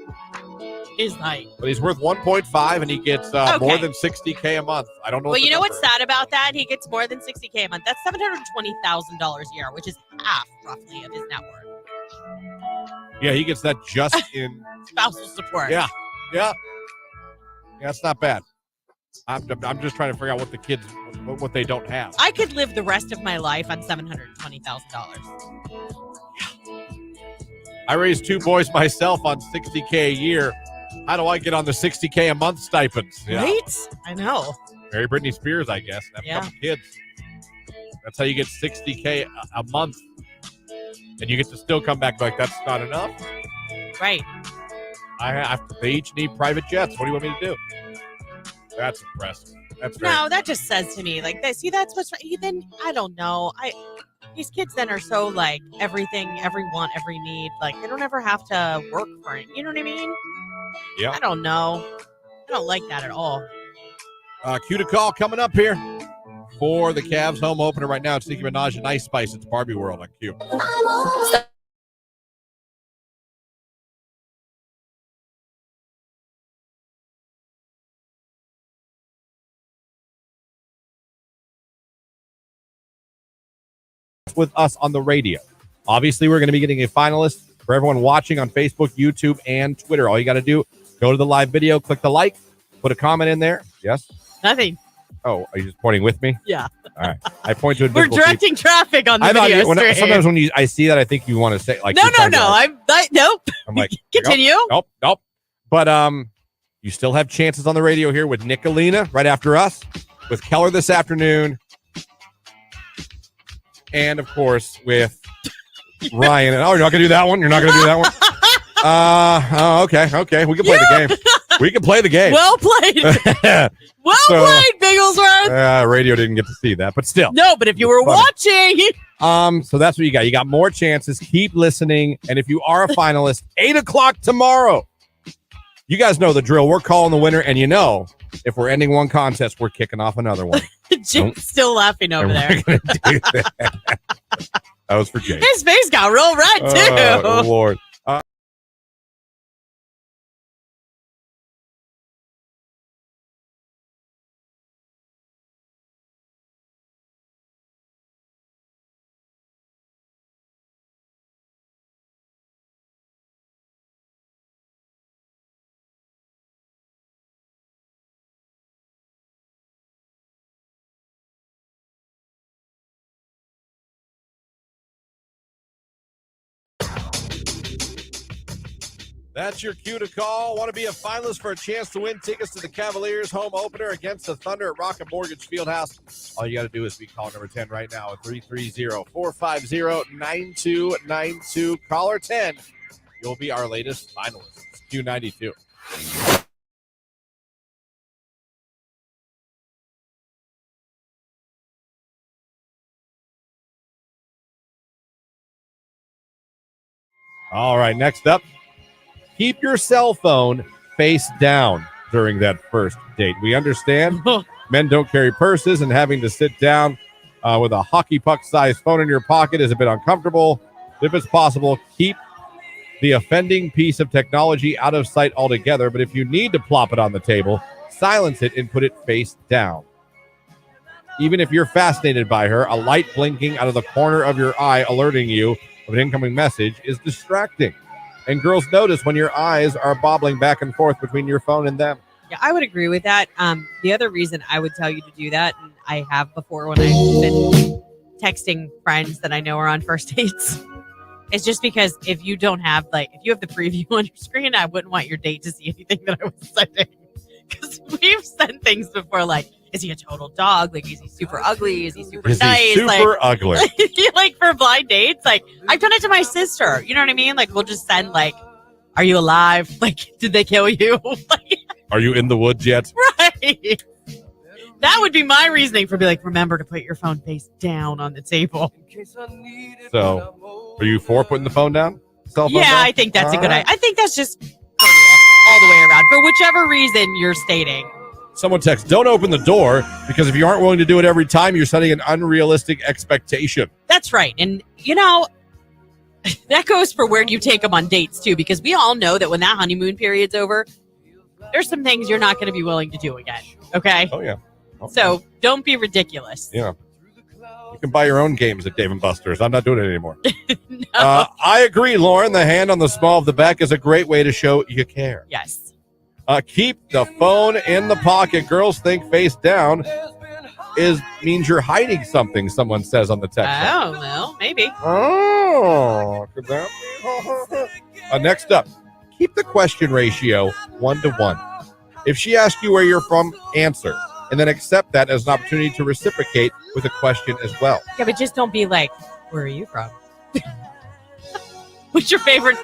[SPEAKER 2] His height.
[SPEAKER 1] But he's worth 1.5 and he gets more than 60K a month. I don't know.
[SPEAKER 2] Well, you know what's sad about that? He gets more than 60K a month. That's $720,000 a year, which is half roughly of his net worth.
[SPEAKER 1] Yeah, he gets that just in
[SPEAKER 2] spousal support.
[SPEAKER 1] Yeah, it's not bad. I'm just trying to figure out what the kids what they don't have.
[SPEAKER 2] I could live the rest of my life on $720,000.
[SPEAKER 1] I raised 2 boys myself on 60K a year. How do I get on the 60K a month stipends? Yeah.
[SPEAKER 2] Right? I know.
[SPEAKER 1] Marry Britney Spears, I guess. Have a couple kids. That's how you get 60K a month. And you get to still come back like that's not enough.
[SPEAKER 2] Right.
[SPEAKER 1] They each need private jets. What do you want me to do? That's impressive.
[SPEAKER 2] That just says to me like this. See, that's what's right. Then I don't know. These kids then are so like everything, every want, every need. Like they don't ever have to work for it. You know what I mean?
[SPEAKER 1] Yeah.
[SPEAKER 2] I don't know. I don't like that at all.
[SPEAKER 1] Cue to call coming up here for the Cavs home opener right now. It's Nicki Minaj and Ice Spice. It's Barbie World on Q. With us on the radio. Obviously, we're going to be getting a finalist for everyone watching on Facebook, YouTube, and Twitter. All you got to do, go to the live video, click the like, put a comment in there. Yes?
[SPEAKER 2] Nothing.
[SPEAKER 1] Oh, are you just pointing with me?
[SPEAKER 2] Yeah.
[SPEAKER 1] All right. I point to
[SPEAKER 2] We're directing traffic on the video stream.
[SPEAKER 1] Sometimes when I see that, I think you want to say like
[SPEAKER 2] no. Nope.
[SPEAKER 1] I'm like
[SPEAKER 2] continue.
[SPEAKER 1] Nope. But you still have chances on the radio here with Nicolina right after us, with Keller this afternoon. And, of course, with Ryan. Oh, you're not going to do that one? You're not going to do that one? Okay. We can play the game. We can play the game.
[SPEAKER 2] Well played. Played, Bigglesworth.
[SPEAKER 1] Radio didn't get to see that, but still.
[SPEAKER 2] No, but if you were watching.
[SPEAKER 1] So that's what you got. You got more chances. Keep listening. And if you are a finalist, 8 o'clock tomorrow. You guys know the drill. We're calling the winner. And if we're ending one contest, we're kicking off another one.
[SPEAKER 2] Jake's still laughing over there.
[SPEAKER 1] That was for Jake.
[SPEAKER 2] His face got real red, too.
[SPEAKER 1] Oh, Lord. That's your cue to call. Want to be a finalist for a chance to win tickets to the Cavaliers home opener against the Thunder at Rocket Mortgage Fieldhouse. All you got to do is be call number 10 right now at 330-450-9292. Caller 10. You'll be our latest finalist. It's Q92. All right, next up. Keep your cell phone face down during that first date. We understand men don't carry purses, and having to sit down with a hockey puck-sized phone in your pocket is a bit uncomfortable. If it's possible, keep the offending piece of technology out of sight altogether. But if you need to plop it on the table, silence it and put it face down. Even if you're fascinated by her, a light blinking out of the corner of your eye alerting you of an incoming message is distracting. And girls notice when your eyes are bobbling back and forth between your phone and them.
[SPEAKER 2] Yeah, I would agree with that. The other reason I would tell you to do that, and I have before when I've been texting friends that I know are on first dates, is just because if you don't have if you have the preview on your screen, I wouldn't want your date to see anything that I was sending. Because we've sent things before, like, is he a total dog? Like, is he super ugly? Is he super nice?
[SPEAKER 1] He super ugly?
[SPEAKER 2] Like for blind dates, like I've done it to my sister. You know what I mean? Like we'll just send are you alive? Like, did they kill you?
[SPEAKER 1] Are you in the woods yet?
[SPEAKER 2] Right. That would be my reasoning for remember to put your phone face down on the table.
[SPEAKER 1] So, are you for putting the phone down? Cell phone
[SPEAKER 2] Yeah,
[SPEAKER 1] down?
[SPEAKER 2] I think that's a good idea. I think that's just courteous all the way around for whichever reason you're stating.
[SPEAKER 1] Someone texts, don't open the door because if you aren't willing to do it every time, you're setting an unrealistic expectation.
[SPEAKER 2] That's right. And, that goes for where you take them on dates, too, because we all know that when that honeymoon period's over, there's some things you're not going to be willing to do again. Okay?
[SPEAKER 1] Oh, yeah. Okay.
[SPEAKER 2] So don't be ridiculous.
[SPEAKER 1] Yeah. You can buy your own games at Dave & Buster's. I'm not doing it anymore.
[SPEAKER 2] No.
[SPEAKER 1] I agree, Lauren. The hand on the small of the back is a great way to show you care.
[SPEAKER 2] Yes.
[SPEAKER 1] Keep the phone in the pocket. Girls think face down means you're hiding something, someone says on the text.
[SPEAKER 2] Oh, well, maybe.
[SPEAKER 1] Oh, could that be? Next up, keep the question ratio 1-to-1. If she asks you where you're from, answer. And then accept that as an opportunity to reciprocate with a question as well.
[SPEAKER 2] Yeah, but just don't be like, where are you from? What's your favorite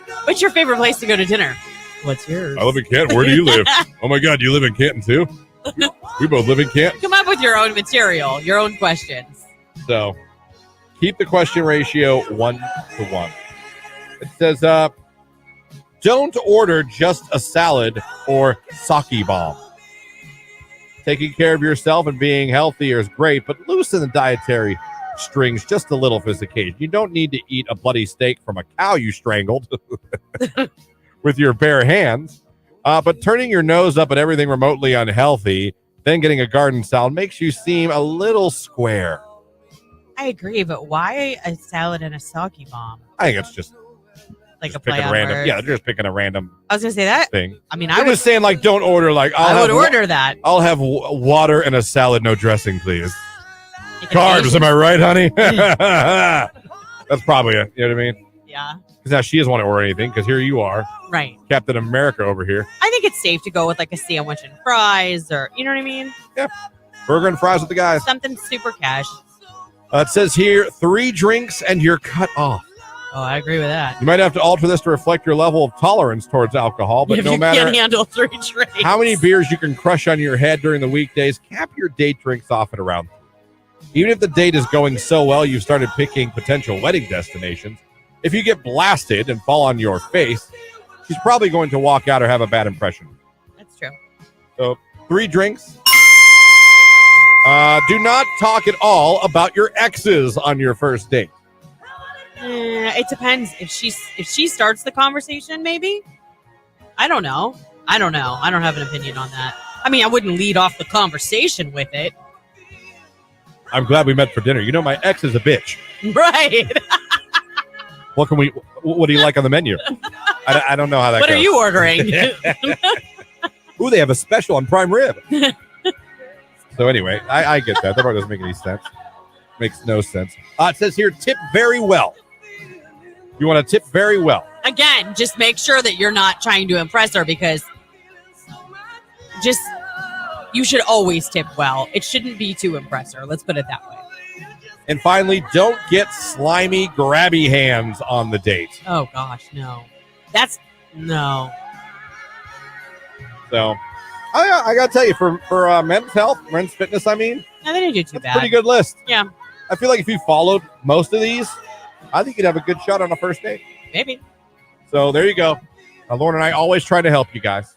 [SPEAKER 2] place to go to dinner? What's yours?
[SPEAKER 1] I live in Canton. Where do you live? Oh, my God. You live in Canton, too? We both live in Canton.
[SPEAKER 2] Come up with your own material, your own questions.
[SPEAKER 1] So, keep the question ratio 1-to-1. It says, don't order just a salad or sake bomb. Taking care of yourself and being healthier is great, but loosen the dietary strings just a little for this occasion. You don't need to eat a bloody steak from a cow you strangled with your bare hands. But turning your nose up at everything remotely unhealthy, then getting a garden salad makes you seem a little square.
[SPEAKER 2] I agree, but why a salad and a sake bomb?
[SPEAKER 1] I think it's just
[SPEAKER 2] a play
[SPEAKER 1] picking
[SPEAKER 2] on
[SPEAKER 1] random.
[SPEAKER 2] words.
[SPEAKER 1] Yeah, they're just picking a random
[SPEAKER 2] I was going to say that.
[SPEAKER 1] thing.
[SPEAKER 2] I mean,
[SPEAKER 1] I was saying, don't order,
[SPEAKER 2] I would order that.
[SPEAKER 1] I'll have water and a salad, no dressing, please. Carbs, am I right, honey? That's probably it. You know what I mean?
[SPEAKER 2] Yeah.
[SPEAKER 1] Because now she doesn't want to order anything because here you are.
[SPEAKER 2] Right.
[SPEAKER 1] Captain America over here.
[SPEAKER 2] I think it's safe to go with a sandwich and fries or, you know what I mean?
[SPEAKER 1] Yeah. Burger and fries with the guys.
[SPEAKER 2] Something super cash.
[SPEAKER 1] It says here, 3 drinks and you're cut off.
[SPEAKER 2] Oh, I agree with that.
[SPEAKER 1] You might have to alter this to reflect your level of tolerance towards alcohol, but
[SPEAKER 2] if
[SPEAKER 1] no
[SPEAKER 2] you
[SPEAKER 1] matter
[SPEAKER 2] can't handle 3 drinks.
[SPEAKER 1] how many beers you can crush on your head during the weekdays, cap your date drinks off at around 3. Even if the date is going so well you've started picking potential wedding destinations, if you get blasted and fall on your face, she's probably going to walk out or have a bad impression.
[SPEAKER 2] That's true.
[SPEAKER 1] So 3 drinks. Do not talk at all about your exes on your first date.
[SPEAKER 2] It depends. If she starts the conversation, maybe. I don't know. I don't have an opinion on that. I mean, I wouldn't lead off the conversation with it.
[SPEAKER 1] I'm glad we met for dinner. You know, my ex is a bitch.
[SPEAKER 2] Right.
[SPEAKER 1] What do you like on the menu? I don't know how that
[SPEAKER 2] What
[SPEAKER 1] goes.
[SPEAKER 2] are you ordering?
[SPEAKER 1] Ooh, they have a special on prime rib. So anyway, I get that. That part doesn't make any sense. Makes no sense. It says here, tip very well. You want to tip very well.
[SPEAKER 2] Again, just make sure that you're not trying to impress her because you should always tip well. It shouldn't be to impress her. Let's put it that way.
[SPEAKER 1] And finally, don't get slimy, grabby hands on the date.
[SPEAKER 2] Oh, gosh, no. No.
[SPEAKER 1] So, I got to tell you, for men's health, men's fitness, I mean.
[SPEAKER 2] No, they didn't do too bad.
[SPEAKER 1] Pretty good list.
[SPEAKER 2] Yeah.
[SPEAKER 1] I feel like if you followed most of these, I think you'd have a good shot on a first date.
[SPEAKER 2] Maybe.
[SPEAKER 1] So there you go. Lauren and I always try to help you guys.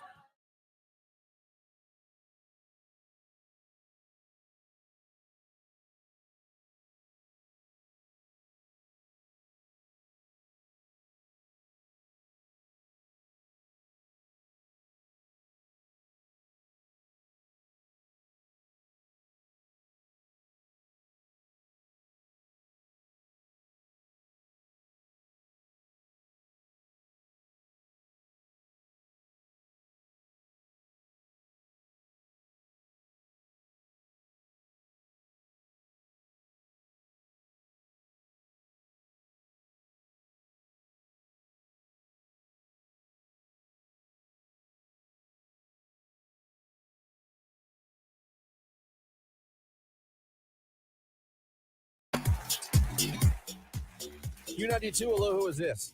[SPEAKER 1] Q92, hello, who is this?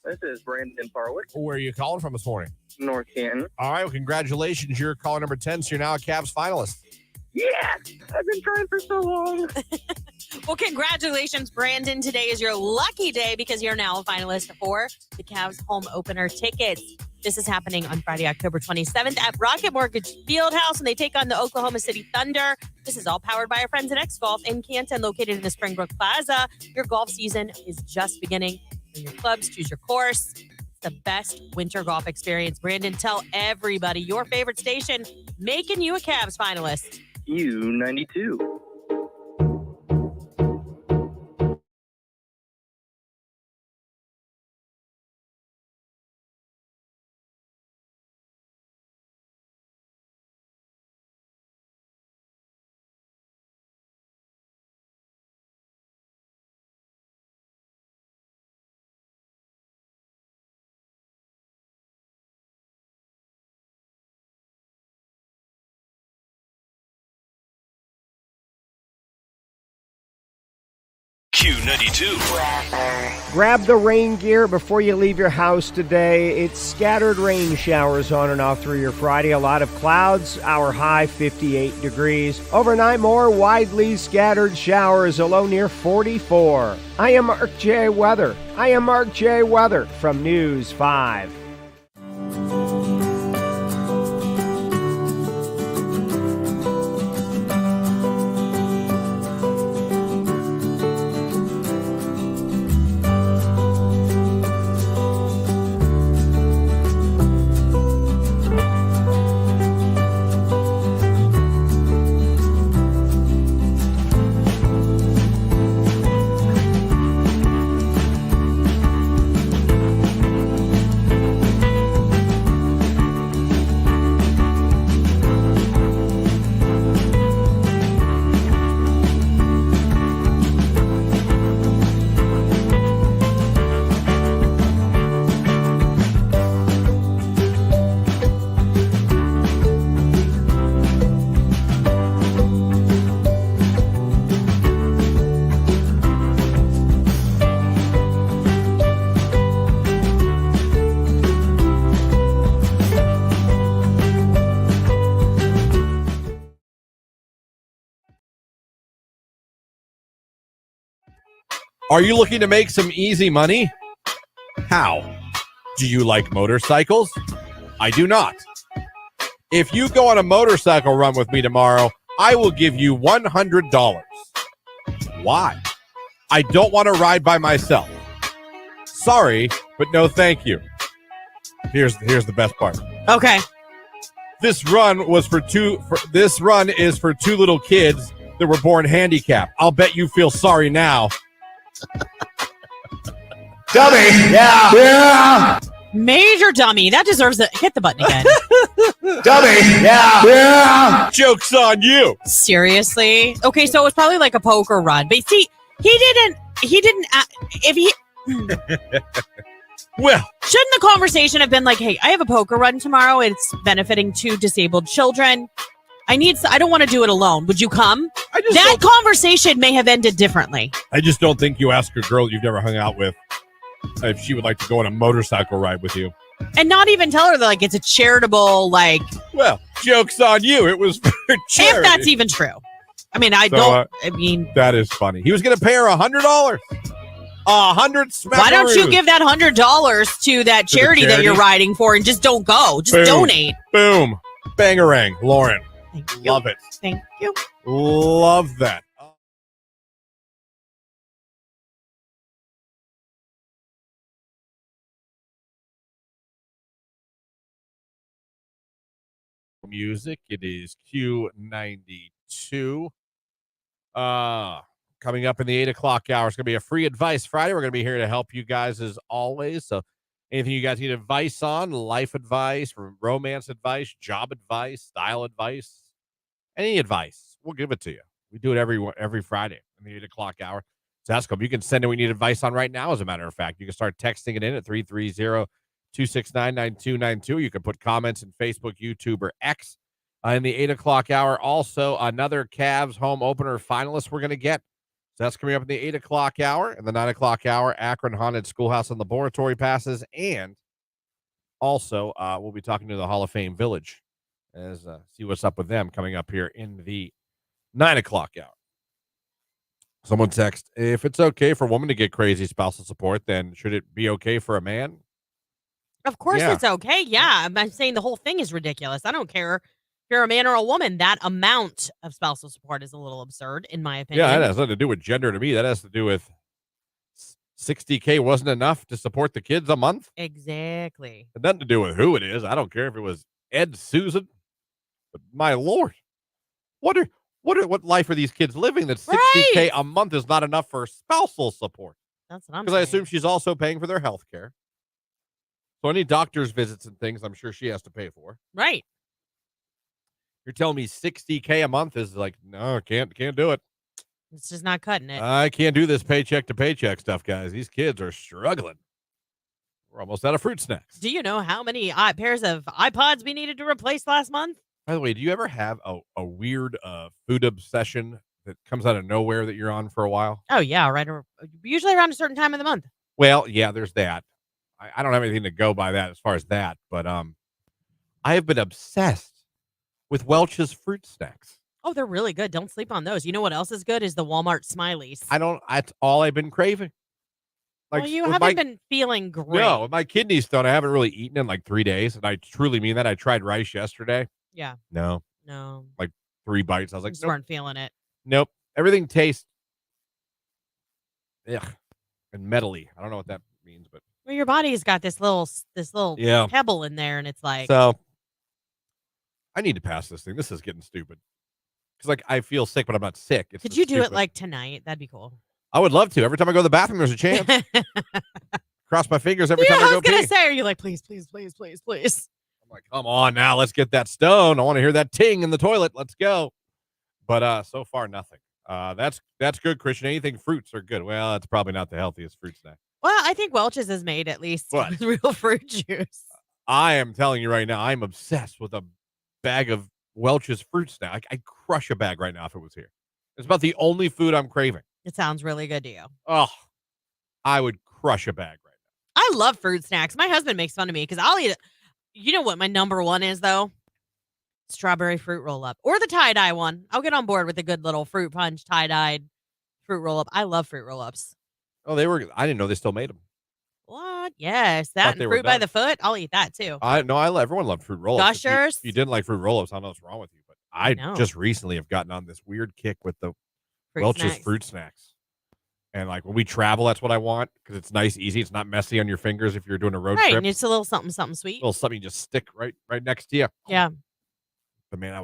[SPEAKER 9] This is Brandon Farwick,
[SPEAKER 1] Where are you calling from this morning?
[SPEAKER 9] North Canton.
[SPEAKER 1] All right, well, congratulations. You're caller number 10, so you're now a Cavs finalist.
[SPEAKER 9] Yes! I've been trying for so long.
[SPEAKER 2] Well, congratulations, Brandon. Today is your lucky day because you're now a finalist for the Cavs home opener tickets. This is happening on Friday, October 27th at Rocket Mortgage Fieldhouse, and they take on the Oklahoma City Thunder. This is all powered by our friends at X Golf in Canton, located in the Springbrook Plaza. Your golf season is just beginning. Bring your clubs, choose your course. It's the best winter golf experience. Brandon, tell everybody your favorite station making you a Cavs finalist.
[SPEAKER 9] Q92.
[SPEAKER 7] Q92.
[SPEAKER 4] Grab the rain gear before you leave your house today. It's scattered rain showers on and off through your Friday. A lot of clouds. Our high 58 degrees. Overnight, more widely scattered showers. A low near 44. I am Mark J. Weather from News 5.
[SPEAKER 1] Are you looking to make some easy money? How? Do you like motorcycles? I do not. If you go on a motorcycle run with me tomorrow, I will give you $100. Why? I don't want to ride by myself. Sorry, but no thank you. Here's the best part.
[SPEAKER 2] Okay.
[SPEAKER 1] This run is for two little kids that were born handicapped. I'll bet you feel sorry now.
[SPEAKER 8] Dummy! Yeah!
[SPEAKER 2] Major dummy. That deserves it. Hit the button again.
[SPEAKER 8] Dummy! Yeah!
[SPEAKER 1] Joke's on you.
[SPEAKER 2] Seriously? Okay, so it was probably like a poker run. But see, he didn't, if he,
[SPEAKER 1] well,
[SPEAKER 2] shouldn't the conversation have been like, hey, I have a poker run tomorrow. It's benefiting 2 disabled children. I don't want to do it alone. Would you come? That conversation may have ended differently.
[SPEAKER 1] I just don't think you ask a girl you've never hung out with if she would like to go on a motorcycle ride with you.
[SPEAKER 2] And not even tell her that, like, it's a charitable, like...
[SPEAKER 1] Well, joke's on you. It was for charity.
[SPEAKER 2] If that's even true. I mean,
[SPEAKER 1] that is funny. He was going to pay her $100.
[SPEAKER 2] Why don't you give that $100 to that charity that you're riding for and just don't go? Just donate.
[SPEAKER 1] Boom. Bangarang. Lauren.
[SPEAKER 2] Thank you.
[SPEAKER 1] Love it.
[SPEAKER 2] Thank you.
[SPEAKER 1] Love that. Music. It is Q92. Coming up in the 8 o'clock hour, it's going to be a free advice Friday. We're going to be here to help you guys as always. So anything you guys need advice on, life advice, romance advice, job advice, style advice, any advice, we'll give it to you. We do it every Friday in the 8 o'clock hour. So ask them. You can send in what you need advice on right now, as a matter of fact. You can start texting it in at 330-269-9292. You can put comments in Facebook, YouTube, or X in the 8 o'clock hour. Also, another Cavs home opener finalist we're going to get. So that's coming up in the 8 o'clock hour. And the 9 o'clock hour, Akron Haunted Schoolhouse and Laboratory passes. And also, we'll be talking to the Hall of Fame Village as see what's up with them coming up here in the 9 o'clock hour. Someone text, if it's okay for a woman to get crazy spousal support, then should it be okay for a man?
[SPEAKER 2] Of course
[SPEAKER 1] Yeah.
[SPEAKER 2] it's okay. Yeah. I'm saying the whole thing is ridiculous. I don't care if you're a man or a woman. That amount of spousal support is a little absurd, in my opinion.
[SPEAKER 1] Yeah, that has nothing to do with gender to me. That has to do with $60K wasn't enough to support the kids a month.
[SPEAKER 2] Exactly.
[SPEAKER 1] It had nothing to do with who it is. I don't care if it was Ed, Susan, but my Lord, what life are these kids living that $60K a month is not enough for spousal support?
[SPEAKER 2] That's what I'm saying.
[SPEAKER 1] Because I assume she's also paying for their health care. So any doctor's visits and things, I'm sure she has to pay for.
[SPEAKER 2] Right.
[SPEAKER 1] You're telling me $60K a month is like, no, can't do it.
[SPEAKER 2] It's just not cutting it.
[SPEAKER 1] I can't do this paycheck to paycheck stuff, guys. These kids are struggling. We're almost out of fruit snacks.
[SPEAKER 2] Do you know how many pairs of iPods we needed to replace last month?
[SPEAKER 1] By the way, do you ever have a weird food obsession that comes out of nowhere that you're on for a while?
[SPEAKER 2] Oh, yeah. Right. Usually around a certain time of the month.
[SPEAKER 1] Well, yeah, there's that. I don't have anything to go by that as far as that, but I have been obsessed with Welch's fruit snacks.
[SPEAKER 2] Oh, they're really good. Don't sleep on those. You know what else is good is the Walmart Smileys.
[SPEAKER 1] That's all I've been craving.
[SPEAKER 2] Well, you haven't been feeling great.
[SPEAKER 1] No, with my kidney stone, I haven't really eaten in like 3 days, and I truly mean that. I tried rice yesterday.
[SPEAKER 2] Yeah.
[SPEAKER 1] No. Like 3 bites. I was like,
[SPEAKER 2] just
[SPEAKER 1] nope.
[SPEAKER 2] weren't feeling it.
[SPEAKER 1] Nope. Everything tastes and metally. I don't know what that means, but
[SPEAKER 2] Well, your body's got this little pebble in there, and it's like,
[SPEAKER 1] so I need to pass this thing. This is getting stupid. Because like I feel sick, but I'm not sick.
[SPEAKER 2] Could you do it like tonight? That'd be cool.
[SPEAKER 1] I would love to. Every time I go to the bathroom, there's a chance. Cross my fingers every time I go
[SPEAKER 2] I was gonna
[SPEAKER 1] pee.
[SPEAKER 2] say, are you like, please, please, please, please, please?
[SPEAKER 1] I'm like, come on now, let's get that stone. I want to hear that ting in the toilet. Let's go. But so far, nothing. That's good, Christian. Anything fruits are good. Well, that's probably not the healthiest fruit snack.
[SPEAKER 2] Well, I think Welch's is made at least with real fruit juice.
[SPEAKER 1] I am telling you right now, I'm obsessed with a bag of Welch's fruit snack. I'd crush a bag right now if it was here. It's about the only food I'm craving.
[SPEAKER 2] It sounds really good to you.
[SPEAKER 1] Oh, I would crush a bag right now.
[SPEAKER 2] I love fruit snacks. My husband makes fun of me because I'll eat it. You know what my number one is, though? Strawberry fruit roll-up. Or the tie-dye one. I'll get on board with a good little fruit punch, tie-dyed fruit roll-up. I love fruit roll-ups.
[SPEAKER 1] Oh, I didn't know they still made them.
[SPEAKER 2] What? Yes. That and fruit by the foot. I'll eat that, too.
[SPEAKER 1] Everyone loved fruit roll-ups.
[SPEAKER 2] Gushers.
[SPEAKER 1] If you didn't like fruit roll-ups, I don't know what's wrong with you. But I just recently have gotten on this weird kick with the Welch's fruit snacks. And like when we travel, that's what I want because it's nice, easy. It's not messy on your fingers if you're doing a road trip.
[SPEAKER 2] Right, and it's a little something sweet.
[SPEAKER 1] A little something you just stick right next to you.
[SPEAKER 2] Yeah.
[SPEAKER 1] But man,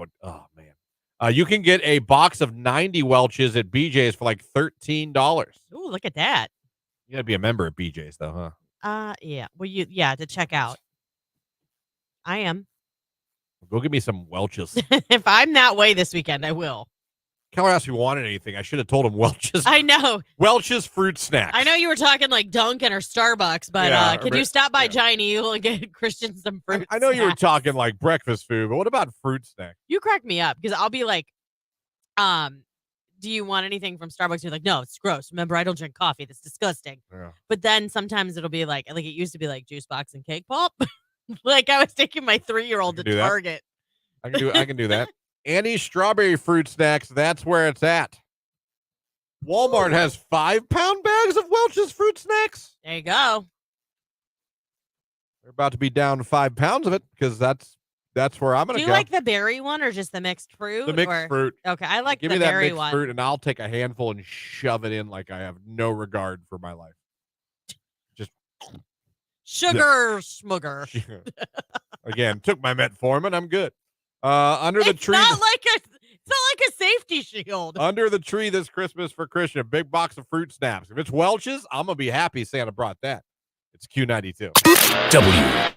[SPEAKER 1] you can get a box of 90 Welch's at BJ's for like $13.
[SPEAKER 2] Ooh, look at that.
[SPEAKER 1] You gotta be a member at BJ's though, huh?
[SPEAKER 2] Yeah. Well, to check out. I am.
[SPEAKER 1] Go get me some Welch's.
[SPEAKER 2] If I'm that way this weekend, I will.
[SPEAKER 1] Keller asked if he wanted anything. I should have told him Welch's.
[SPEAKER 2] I know.
[SPEAKER 1] Welch's fruit snacks.
[SPEAKER 2] I know you were talking like Dunkin' or Starbucks, but could you stop by Giant Eagle and get Christian some fruit
[SPEAKER 1] I know
[SPEAKER 2] snacks?
[SPEAKER 1] you were talking like breakfast food, but what about fruit snacks?
[SPEAKER 2] You crack me up because I'll be like, do you want anything from Starbucks? You're like, no, it's gross. Remember, I don't drink coffee. That's disgusting.
[SPEAKER 1] Yeah.
[SPEAKER 2] But then sometimes it'll be like it used to be like juice box and cake pop. Like I was taking my 3-year-old to Target.
[SPEAKER 1] I can do that. Annie's strawberry fruit snacks, that's where it's at. Walmart has 5-pound bags of Welch's fruit snacks.
[SPEAKER 2] There you go.
[SPEAKER 1] They're about to be down 5 pounds of it because that's where I'm going to go.
[SPEAKER 2] Do you like the berry one or just the mixed fruit?
[SPEAKER 1] The mixed fruit.
[SPEAKER 2] Okay, I like
[SPEAKER 1] Give
[SPEAKER 2] the
[SPEAKER 1] me that
[SPEAKER 2] berry
[SPEAKER 1] mixed
[SPEAKER 2] one.
[SPEAKER 1] fruit, and I'll take a handful and shove it in like I have no regard for my life. Just
[SPEAKER 2] sugar smugger.
[SPEAKER 1] Again, took my metformin. I'm good. Under the tree.
[SPEAKER 2] It's not like a safety shield.
[SPEAKER 1] Under the tree this Christmas for Christian, a big box of fruit snaps. If it's Welch's, I'm gonna be happy Santa brought that. It's Q92.
[SPEAKER 7] W.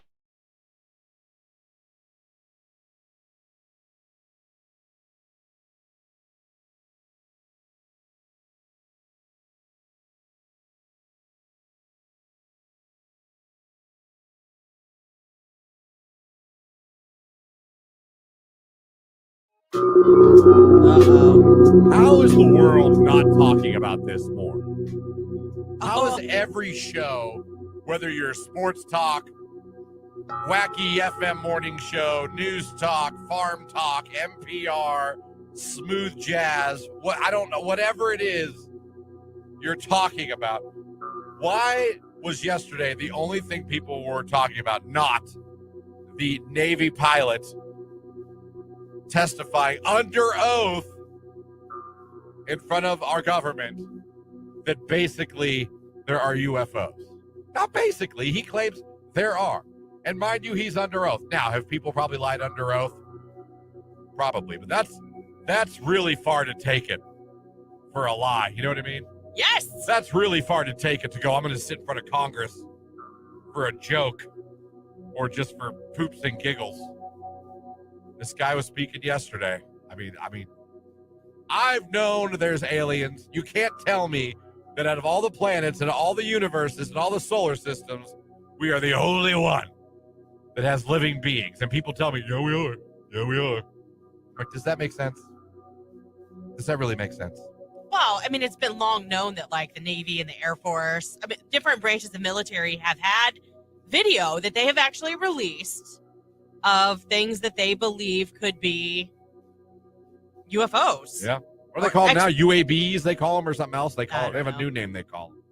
[SPEAKER 1] How is the world not talking about this more? How is every show, whether you're sports talk, wacky FM morning show, news talk, farm talk, NPR, smooth jazz, I don't know, whatever it is you're talking about, why was yesterday the only thing people were talking about not the Navy pilot testifying under oath in front of our government that basically there are UFOs? Not basically, he claims there are. And mind you, he's under oath. Now, have people probably lied under oath? Probably, but that's really far to take it for a lie. You know what I mean?
[SPEAKER 2] Yes.
[SPEAKER 1] That's really far to take it to go, I'm going to sit in front of Congress for a joke or just for poops and giggles. This guy was speaking yesterday. I mean, I've known there's aliens. You can't tell me that out of all the planets and all the universes and all the solar systems, we are the only one that has living beings. And people tell me, yeah, we are. Yeah, we are. Like, does that make sense? Does that really make sense?
[SPEAKER 2] Well, I mean, it's been long known that, like, the Navy and the Air Force, I mean, different branches of military have had video that they have actually released of things that they believe could be UFOs.
[SPEAKER 1] Yeah. What do they call them now? UABs, they call them, or something else? They have a new name they call them.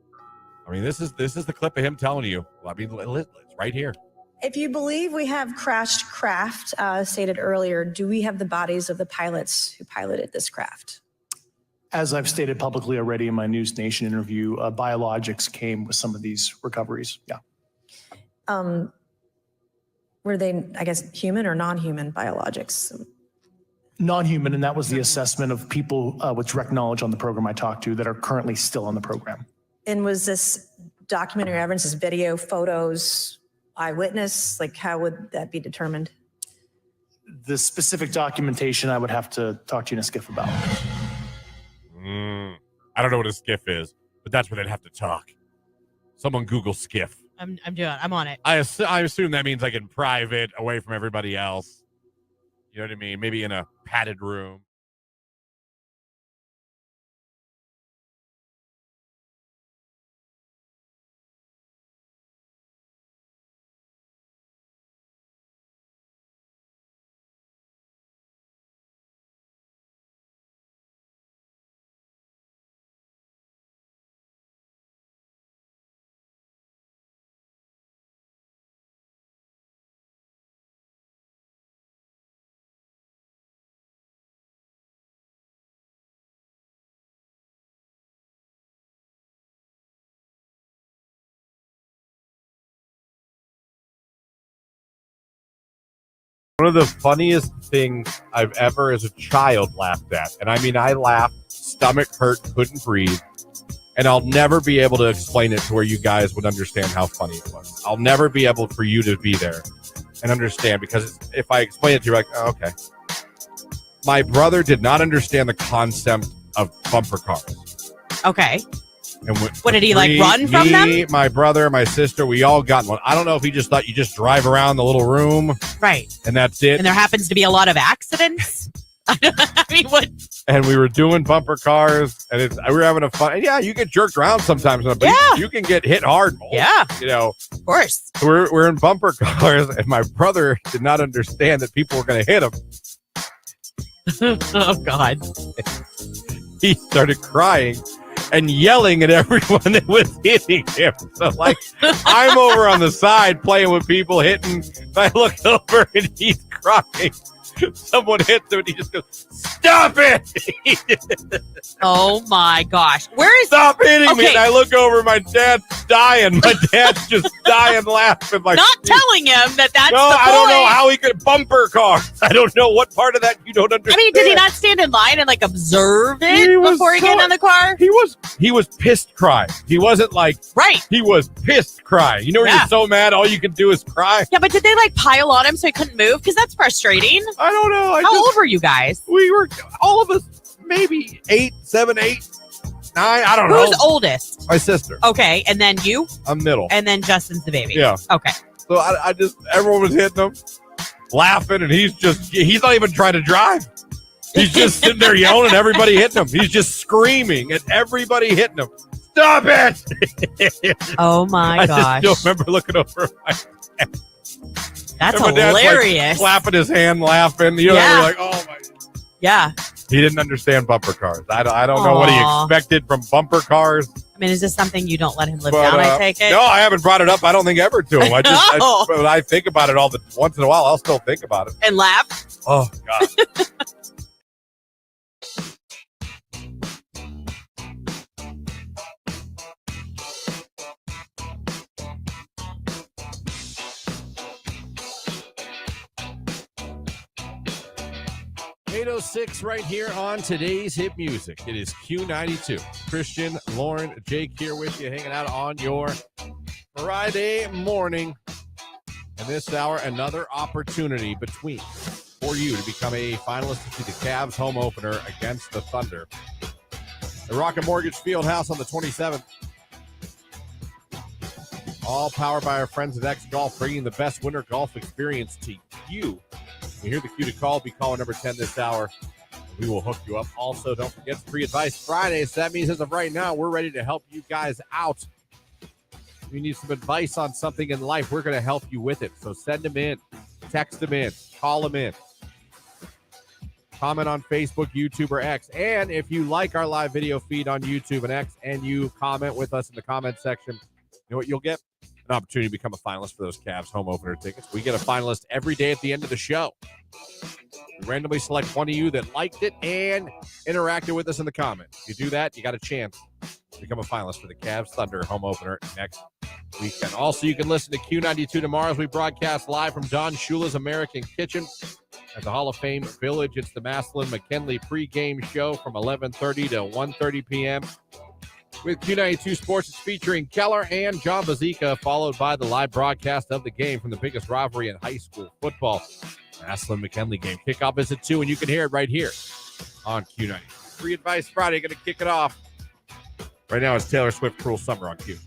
[SPEAKER 1] I mean, this is the clip of him telling you. I mean, it's right here.
[SPEAKER 10] If you believe we have crashed craft, stated earlier, do we have the bodies of the pilots who piloted this craft?
[SPEAKER 11] As I've stated publicly already in my News Nation interview, biologics came with some of these recoveries. Yeah.
[SPEAKER 10] Were they, I guess, human or non-human biologics?
[SPEAKER 11] Non-human, and that was the assessment of people with direct knowledge on the program I talked to that are currently still on the program.
[SPEAKER 10] And was this documentary evidence, this video, photos, eyewitness? Like, how would that be determined?
[SPEAKER 11] The specific documentation I would have to talk to you in a skiff about.
[SPEAKER 1] I don't know what a skiff is, but that's where they'd have to talk. Someone Google skiff.
[SPEAKER 2] I'm on it.
[SPEAKER 1] I assume that means like in private, away from everybody else. You know what I mean? Maybe in a padded room. One of the funniest things I've ever as a child laughed at, and I mean, I laughed, stomach hurt, couldn't breathe, and I'll never be able to explain it to where you guys would understand how funny it was. I'll never be able for you to be there and understand, because if I explain it to you, like, oh, okay. My brother did not understand the concept of bumper cars.
[SPEAKER 2] Okay.
[SPEAKER 1] And
[SPEAKER 2] what did he run from them?
[SPEAKER 1] Me, my brother, my sister, we all got one. I don't know if he just thought you just drive around the little room.
[SPEAKER 2] Right.
[SPEAKER 1] And that's it.
[SPEAKER 2] And there happens to be a lot of accidents. I mean, what?
[SPEAKER 1] And we were doing bumper cars, and we were having a fun. And yeah, you get jerked around sometimes, but you can get hit hard.
[SPEAKER 2] Yeah.
[SPEAKER 1] You know.
[SPEAKER 2] Of course.
[SPEAKER 1] So we're in bumper cars, and my brother did not understand that people were going to hit him.
[SPEAKER 2] Oh, God.
[SPEAKER 1] He started crying and yelling at everyone that was hitting him. So, like, I'm over on the side playing with people hitting. And I look over and he's crying. Someone hits him and he just goes, "Stop it!"
[SPEAKER 2] Oh my gosh. Where is
[SPEAKER 1] Stop hitting me. And I look over, my dad's dying. My dad's just dying laughing. Like,
[SPEAKER 2] not telling him that's the point.
[SPEAKER 1] I don't know how he could bumper cars. I don't know what part of that you don't understand.
[SPEAKER 2] I mean, did he not stand in line and observe it before he got in the car?
[SPEAKER 1] He was pissed crying. He wasn't like,
[SPEAKER 2] right.
[SPEAKER 1] He was pissed crying. You know when you're so mad all you can do is cry?
[SPEAKER 2] Yeah, but did they pile on him so he couldn't move? Because that's frustrating.
[SPEAKER 1] I don't know.
[SPEAKER 2] How old were you guys?
[SPEAKER 1] We were, all of us, maybe 7, 8, 9. I don't know.
[SPEAKER 2] Who's oldest?
[SPEAKER 1] My sister.
[SPEAKER 2] Okay, and then you?
[SPEAKER 1] I'm middle.
[SPEAKER 2] And then Justin's the baby.
[SPEAKER 1] Yeah.
[SPEAKER 2] Okay.
[SPEAKER 1] So I just, everyone was hitting him, laughing, and he's not even trying to drive. He's just sitting there yelling at everybody hitting him. He's just screaming at everybody hitting him. Stop it!
[SPEAKER 2] Oh my gosh.
[SPEAKER 1] I just still remember looking over at my dad.
[SPEAKER 2] That's
[SPEAKER 1] and my dad's
[SPEAKER 2] hilarious.
[SPEAKER 1] like clapping his hand, laughing. You know,
[SPEAKER 2] Yeah.
[SPEAKER 1] we're like, oh my.
[SPEAKER 2] Yeah.
[SPEAKER 1] He didn't understand bumper cars. I don't know what he expected from bumper cars.
[SPEAKER 2] I mean, is this something you don't let him live down, I take it?
[SPEAKER 1] No, I haven't brought it up. I don't think ever to him.
[SPEAKER 2] No.
[SPEAKER 1] When I think about it once in a while, I'll still think about it.
[SPEAKER 2] And laugh?
[SPEAKER 1] Oh, God. 8:06 right here on today's hit music. It is Q92. Christian, Lauren, Jake here with you, hanging out on your Friday morning. And this hour, another opportunity for you to become a finalist to the Cavs home opener against the Thunder. The Rocket Mortgage Fieldhouse on the 27th. All powered by our friends at X Golf, bringing the best winter golf experience to you. You hear the cue to call. Be caller number 10 this hour. We will hook you up. Also, don't forget Free Advice Fridays. So that means as of right now, we're ready to help you guys out. If you need some advice on something in life, we're going to help you with it. So send them in, text them in, call them in. Comment on Facebook, YouTube, or X. And if you like our live video feed on YouTube and X and you comment with us in the comment section, you know what you'll get? An opportunity to become a finalist for those Cavs home opener tickets. We get a finalist every day at the end of the show. We randomly select one of you that liked it and interacted with us in the comments. If you do that, you got a chance to become a finalist for the Cavs Thunder home opener next weekend. Also, you can listen to Q92 tomorrow as we broadcast live from Don Shula's American Kitchen at the Hall of Fame Village. It's the Maslin McKinley pregame show from 11:30 to 1:30 p.m. With Q92 Sports, it's featuring Keller and John Bazika, followed by the live broadcast of the game from the biggest rivalry in high school football. Maslin McKinley game. Kickoff is at 2, and you can hear it right here on Q90. Free Advice Friday, going to kick it off. Right now it's Taylor Swift, Cruel Summer on Q.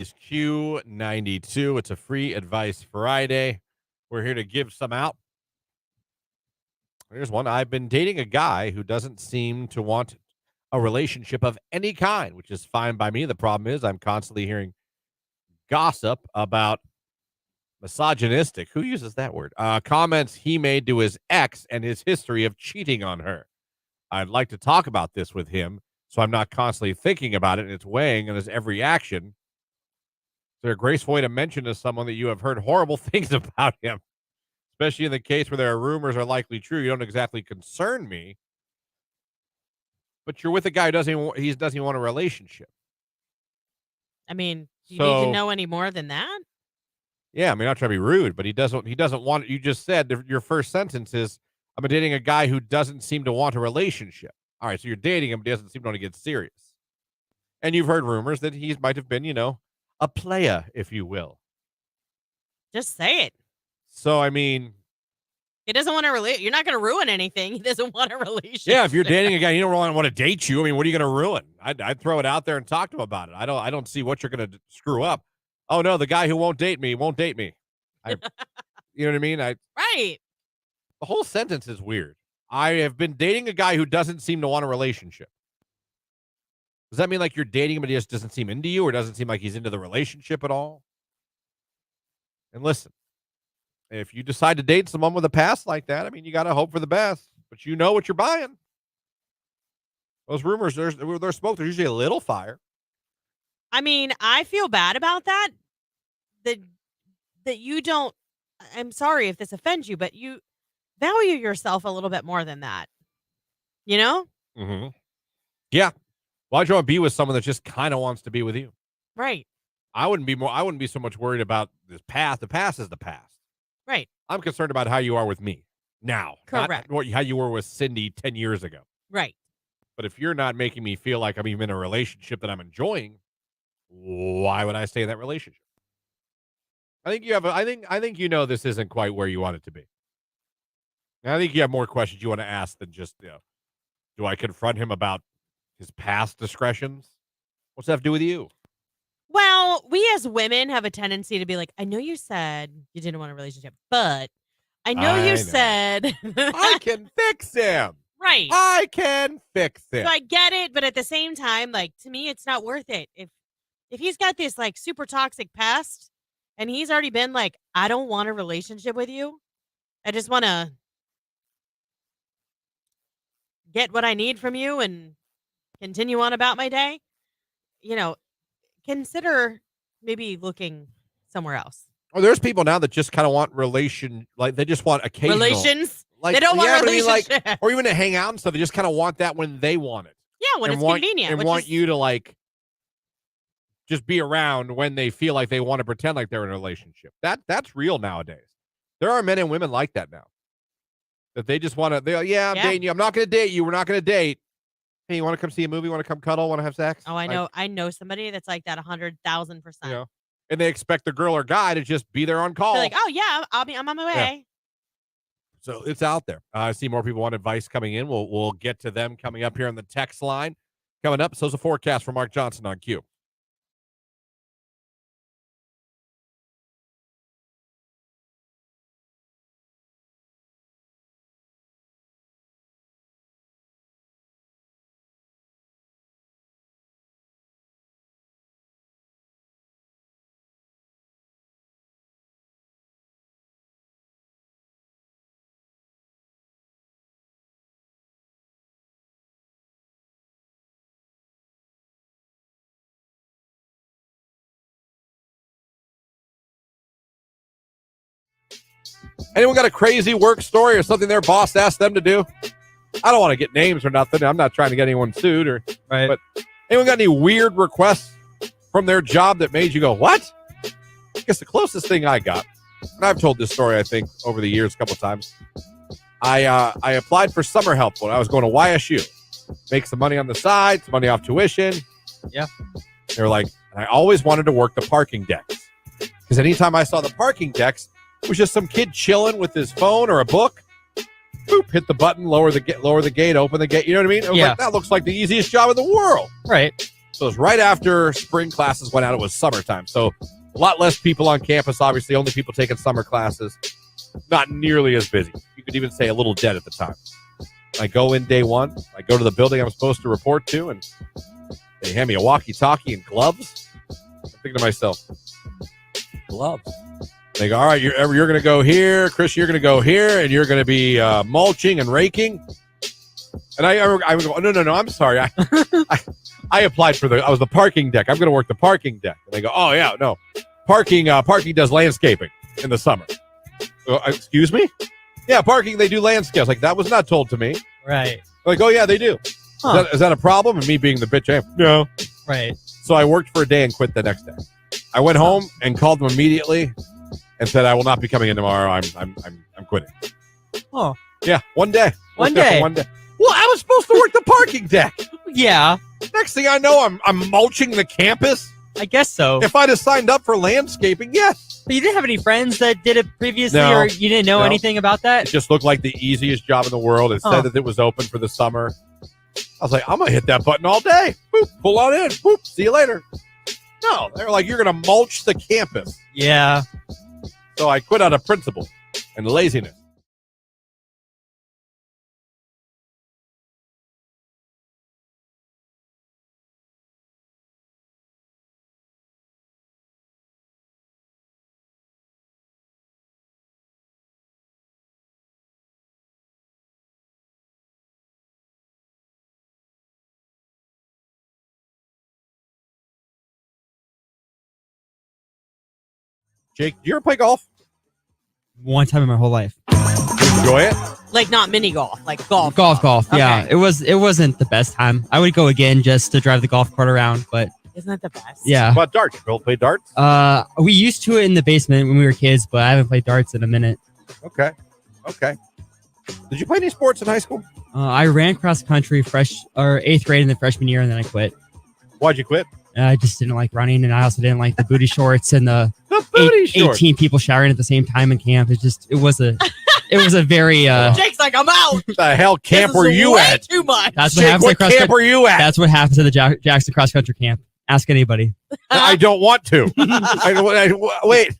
[SPEAKER 1] It's Q92. It's a free advice Friday. We're here to give some out. Here's one. I've been dating a guy who doesn't seem to want a relationship of any kind, which is fine by me. The problem is I'm constantly hearing gossip about misogynistic, who uses that word, comments he made to his ex and his history of cheating on her. I'd like to talk about this with him so I'm not constantly thinking about it and it's weighing on his every action. Is there a graceful way to mention to someone that you have heard horrible things about him? Especially in the case where there are rumors are likely true. You don't exactly concern me, but you're with a guy who doesn't want a relationship.
[SPEAKER 2] I mean, do you need to know any more than that?
[SPEAKER 1] Yeah, I mean, not trying to be rude, but he doesn't want it. You just said your first sentence is, I'm dating a guy who doesn't seem to want a relationship. All right, so you're dating him, but he doesn't seem to want to get serious. And you've heard rumors that he might have been, a player, if you will.
[SPEAKER 2] Just say it.
[SPEAKER 1] So, I mean,
[SPEAKER 2] he doesn't want to you're not going to ruin anything. He doesn't want a relationship.
[SPEAKER 1] Yeah, if you're dating a guy, you don't really want to date you. I mean, what are you going to ruin? I'd throw it out there and talk to him about it. I don't see what you're going to screw up. Oh no, the guy who won't date me. You know what I mean?
[SPEAKER 2] Right.
[SPEAKER 1] The whole sentence is weird. I have been dating a guy who doesn't seem to want a relationship. Does that mean like you're dating him and he just doesn't seem into you, or doesn't seem like he's into the relationship at all? And listen, if you decide to date someone with a past like that, I mean, you got to hope for the best, but you know what you're buying. Those rumors, there's smoke. There's usually a little fire.
[SPEAKER 2] I mean, I feel bad about that. That you don't. I'm sorry if this offends you, but you value yourself a little bit more than that. You know?
[SPEAKER 1] Mm-hmm. Yeah. Why'd you want to be with someone that just kind of wants to be with you?
[SPEAKER 2] Right.
[SPEAKER 1] I wouldn't be so much worried about this past. The past is the past.
[SPEAKER 2] Right.
[SPEAKER 1] I'm concerned about how you are with me now.
[SPEAKER 2] Correct.
[SPEAKER 1] Not how you were with Cindy 10 years ago.
[SPEAKER 2] Right.
[SPEAKER 1] But if you're not making me feel like I'm even in a relationship that I'm enjoying, why would I stay in that relationship? I think this isn't quite where you want it to be. And I think you have more questions you want to ask than just, do I confront him about his past discretions? What's that have to do with you?
[SPEAKER 2] Well, we as women have a tendency to be like, I know you said you didn't want a relationship, but I know said
[SPEAKER 1] I can fix him.
[SPEAKER 2] Right.
[SPEAKER 1] I can fix it.
[SPEAKER 2] So I get it, but at the same time, like, to me, it's not worth it. If he's got this like super toxic past and he's already been like, I don't want a relationship with you. I just want to get what I need from you and continue on about my day. Consider maybe looking somewhere else.
[SPEAKER 1] Oh, there's people now that just kind of want they just want occasional
[SPEAKER 2] relations. Like, they don't want relationship,
[SPEAKER 1] or even to hang out and stuff. They just kind of want that when they want it.
[SPEAKER 2] Yeah, when it's convenient,
[SPEAKER 1] and want you to like just be around when they feel like they want to pretend like they're in a relationship. That's real nowadays. There are men and women like that now. That they just want to. I'm dating you. I'm not going to date you. We're not going to date. Hey, you want to come see a movie? Want to come cuddle? Want to have sex?
[SPEAKER 2] Oh, I know. I know somebody that's like that 100,000%.
[SPEAKER 1] And they expect the girl or guy to just be there on call.
[SPEAKER 2] They're like, oh yeah, I'm on my way.
[SPEAKER 1] Yeah. So it's out there. I see more people want advice coming in. We'll get to them coming up here on the text line. Coming up, so's a forecast for Mark Johnson on Q. Anyone got a crazy work story or something their boss asked them to do? I don't want to get names or nothing. I'm not trying to get anyone sued
[SPEAKER 3] right.
[SPEAKER 1] But anyone got any weird requests from their job that made you go, what? I guess the closest thing I got, and I've told this story, I think, over the years a couple times. I applied for summer help when I was going to YSU. Make some money on the side, some money off tuition.
[SPEAKER 3] Yeah.
[SPEAKER 1] They were like, and I always wanted to work the parking decks. Because anytime I saw the parking decks, it was just some kid chilling with his phone or a book. Boop, hit the button, lower the gate, open the gate. You know what I mean? It was like, that looks like the easiest job in the world.
[SPEAKER 3] Right.
[SPEAKER 1] So it was right after spring classes went out. It was summertime. So a lot less people on campus, obviously. Only people taking summer classes. Not nearly as busy. You could even say a little dead at the time. I go in day one. I go to the building I'm supposed to report to, and they hand me a walkie-talkie and gloves. I'm thinking to myself, gloves. They go, all right, you're going to go here. Chris, you're going to go here, and you're going to be mulching and raking. And I go, no, I'm sorry. I applied for I was the parking deck. I'm going to work the parking deck. And they go, oh, yeah, no. Parking does landscaping in the summer. Excuse me? Yeah, parking, they do landscape. I was like, that was not told to me.
[SPEAKER 3] Right.
[SPEAKER 1] Like, oh, yeah, they do.
[SPEAKER 3] Huh.
[SPEAKER 1] Is that a problem? And me being the bitch I am? No.
[SPEAKER 3] Right.
[SPEAKER 1] So I worked for a day and quit the next day. I went home and called them immediately and said, I will not be coming in tomorrow. I'm quitting.
[SPEAKER 3] Oh.
[SPEAKER 1] Yeah, one day.
[SPEAKER 3] One day.
[SPEAKER 1] Well, I was supposed to work the parking deck.
[SPEAKER 3] Yeah.
[SPEAKER 1] Next thing I know, I'm mulching the campus.
[SPEAKER 3] I guess so.
[SPEAKER 1] If I'd have signed up for landscaping, yes.
[SPEAKER 3] But you didn't have any friends that did it previously,
[SPEAKER 1] No.
[SPEAKER 3] or you didn't know anything about that?
[SPEAKER 1] It just looked like the easiest job in the world. It said that it was open for the summer. I was like, I'm going to hit that button all day. Boop, pull on in. Boop, see you later. No, they're like, you're going to mulch the campus.
[SPEAKER 3] Yeah.
[SPEAKER 1] So I quit out of principle and laziness. Jake, do you ever play golf?
[SPEAKER 3] One time in my whole life.
[SPEAKER 1] Enjoy it?
[SPEAKER 2] Like not mini golf, like golf.
[SPEAKER 3] Golf. Yeah,
[SPEAKER 2] Okay.
[SPEAKER 3] it wasn't the best time. I would go again just to drive the golf cart around, but
[SPEAKER 2] Isn't that the best?
[SPEAKER 3] yeah.
[SPEAKER 1] How about darts? Bill, play darts?
[SPEAKER 3] We used to it in the basement when we were kids, but I haven't played darts in a minute.
[SPEAKER 1] Okay. Did you play any sports in high school?
[SPEAKER 3] I ran cross country 8th grade in the freshman year, and then I quit.
[SPEAKER 1] Why'd you quit?
[SPEAKER 3] I just didn't like running, and I also didn't like the booty shorts and the
[SPEAKER 1] booty shorts.
[SPEAKER 3] 18 people showering at the same time in camp. It was a very
[SPEAKER 2] Jake's like, I'm out.
[SPEAKER 1] What the hell camp
[SPEAKER 2] This
[SPEAKER 1] were
[SPEAKER 2] is
[SPEAKER 1] you
[SPEAKER 2] way
[SPEAKER 1] at?
[SPEAKER 2] Too much.
[SPEAKER 3] That's what
[SPEAKER 1] Jake,
[SPEAKER 3] happens
[SPEAKER 1] what
[SPEAKER 3] at cross
[SPEAKER 1] camp
[SPEAKER 3] country.
[SPEAKER 1] were you at?
[SPEAKER 3] That's what happens at the Jackson cross country camp. Ask anybody.
[SPEAKER 1] I don't want to. Wait.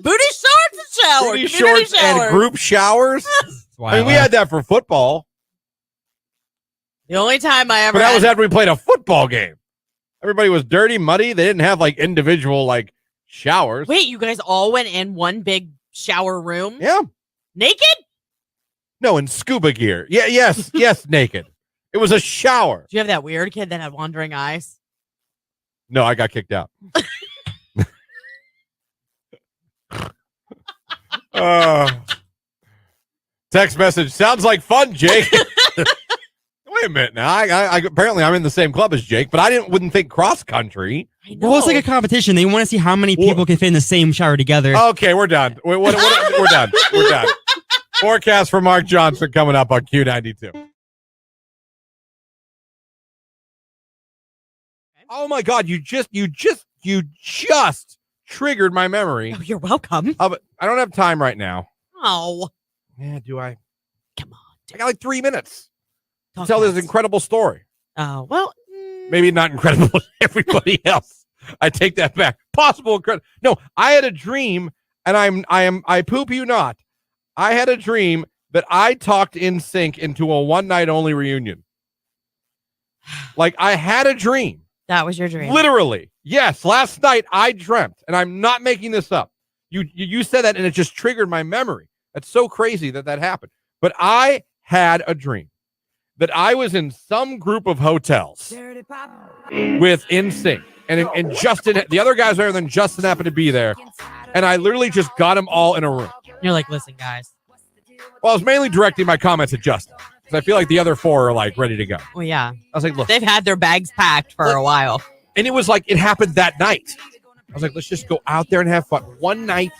[SPEAKER 2] Booty shorts and shower.
[SPEAKER 1] Booty
[SPEAKER 2] community
[SPEAKER 1] shorts
[SPEAKER 2] shower.
[SPEAKER 1] and group showers? I mean, we had that for football.
[SPEAKER 2] The only time I ever
[SPEAKER 1] But that
[SPEAKER 2] had-
[SPEAKER 1] was after we played a football game. Everybody was dirty, muddy. They didn't have like individual like showers.
[SPEAKER 2] Wait, you guys all went in one big shower room?
[SPEAKER 1] Yeah.
[SPEAKER 2] Naked?
[SPEAKER 1] No, in scuba gear. Yeah, yes, naked. It was a shower.
[SPEAKER 2] Do you have that weird kid that had wandering eyes?
[SPEAKER 1] No, I got kicked out. Text message. Sounds like fun, Jake. Wait a minute now. I apparently I'm in the same club as Jake, but wouldn't think cross country.
[SPEAKER 3] Well, it's like a competition. They want to see how many people can fit in the same shower together.
[SPEAKER 1] Okay, we're done. We're done. We're done. Forecast for Mark Johnson coming up on Q92. Oh my God! You just triggered my memory.
[SPEAKER 2] Oh, you're welcome.
[SPEAKER 1] I don't have time right now.
[SPEAKER 2] Oh.
[SPEAKER 1] Yeah, do I?
[SPEAKER 2] Come on.
[SPEAKER 1] I got like 3 minutes to
[SPEAKER 2] Talk
[SPEAKER 1] tell this
[SPEAKER 2] fast.
[SPEAKER 1] incredible story.
[SPEAKER 2] Oh, well.
[SPEAKER 1] Maybe not incredible to everybody else. I take that back. Possible incredible. No, I had a dream, and I poop you not. I had a dream that I talked in sync into a one night only reunion. Like I had a dream.
[SPEAKER 2] That was your dream.
[SPEAKER 1] Literally. Yes. Last night I dreamt, and I'm not making this up. You said that, and it just triggered my memory. That's so crazy that happened. But I had a dream that I was in some group of hotels with NSYNC, and Justin, the other guys there, then Justin happened to be there, and I literally just got them all in a room.
[SPEAKER 2] You're like, listen, guys.
[SPEAKER 1] Well, I was mainly directing my comments at Justin because I feel like the other four are like ready to go.
[SPEAKER 2] Well, yeah.
[SPEAKER 1] I was like, look,
[SPEAKER 2] They've had their bags packed for a while.
[SPEAKER 1] and it was like it happened that night. I was like, let's just go out there and have fun. One night,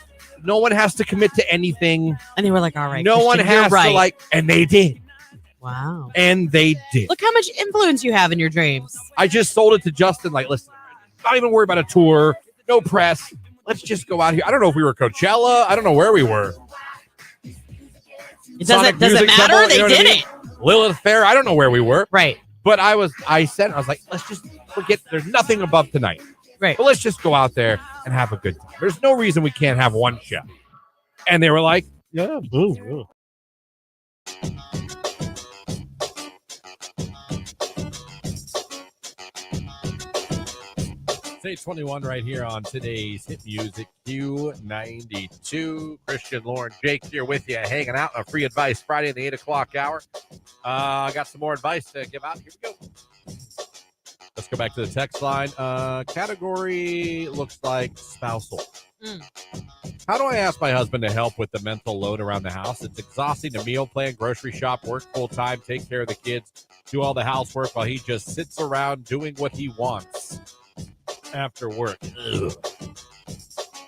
[SPEAKER 1] no one has to commit to anything.
[SPEAKER 2] And they were like, all right.
[SPEAKER 1] No one
[SPEAKER 2] Christian,
[SPEAKER 1] has
[SPEAKER 2] you're right.
[SPEAKER 1] to like, and they did.
[SPEAKER 2] Wow.
[SPEAKER 1] And they did.
[SPEAKER 2] Look how much influence you have in your dreams.
[SPEAKER 1] I just sold it to Justin. Like, listen, not even worry about a tour, no press. Let's just go out here. I don't know if we were Coachella. I don't know where we were.
[SPEAKER 2] Does it matter?
[SPEAKER 1] Temple,
[SPEAKER 2] They
[SPEAKER 1] you know
[SPEAKER 2] did
[SPEAKER 1] what I mean? Lilith Fair. I don't know where we were.
[SPEAKER 2] Right.
[SPEAKER 1] But I said, I was like, let's just forget. There's nothing above tonight.
[SPEAKER 2] Right.
[SPEAKER 1] But let's just go out there and have a good time. There's no reason we can't have one show. And they were like, yeah. Ooh. It's 8:21 right here on today's Hit Music Q92. Christian, Lauren, Jake here with you, hanging out on a free advice Friday in the 8 o'clock hour. I got some more advice to give out. Here we go. Let's go back to the text line. Category looks like spousal. How do I ask my husband to help with the mental load around the house? It's exhausting to meal plan, grocery shop, work full time, take care of the kids, do all the housework while he just sits around doing what he wants after work. Ugh.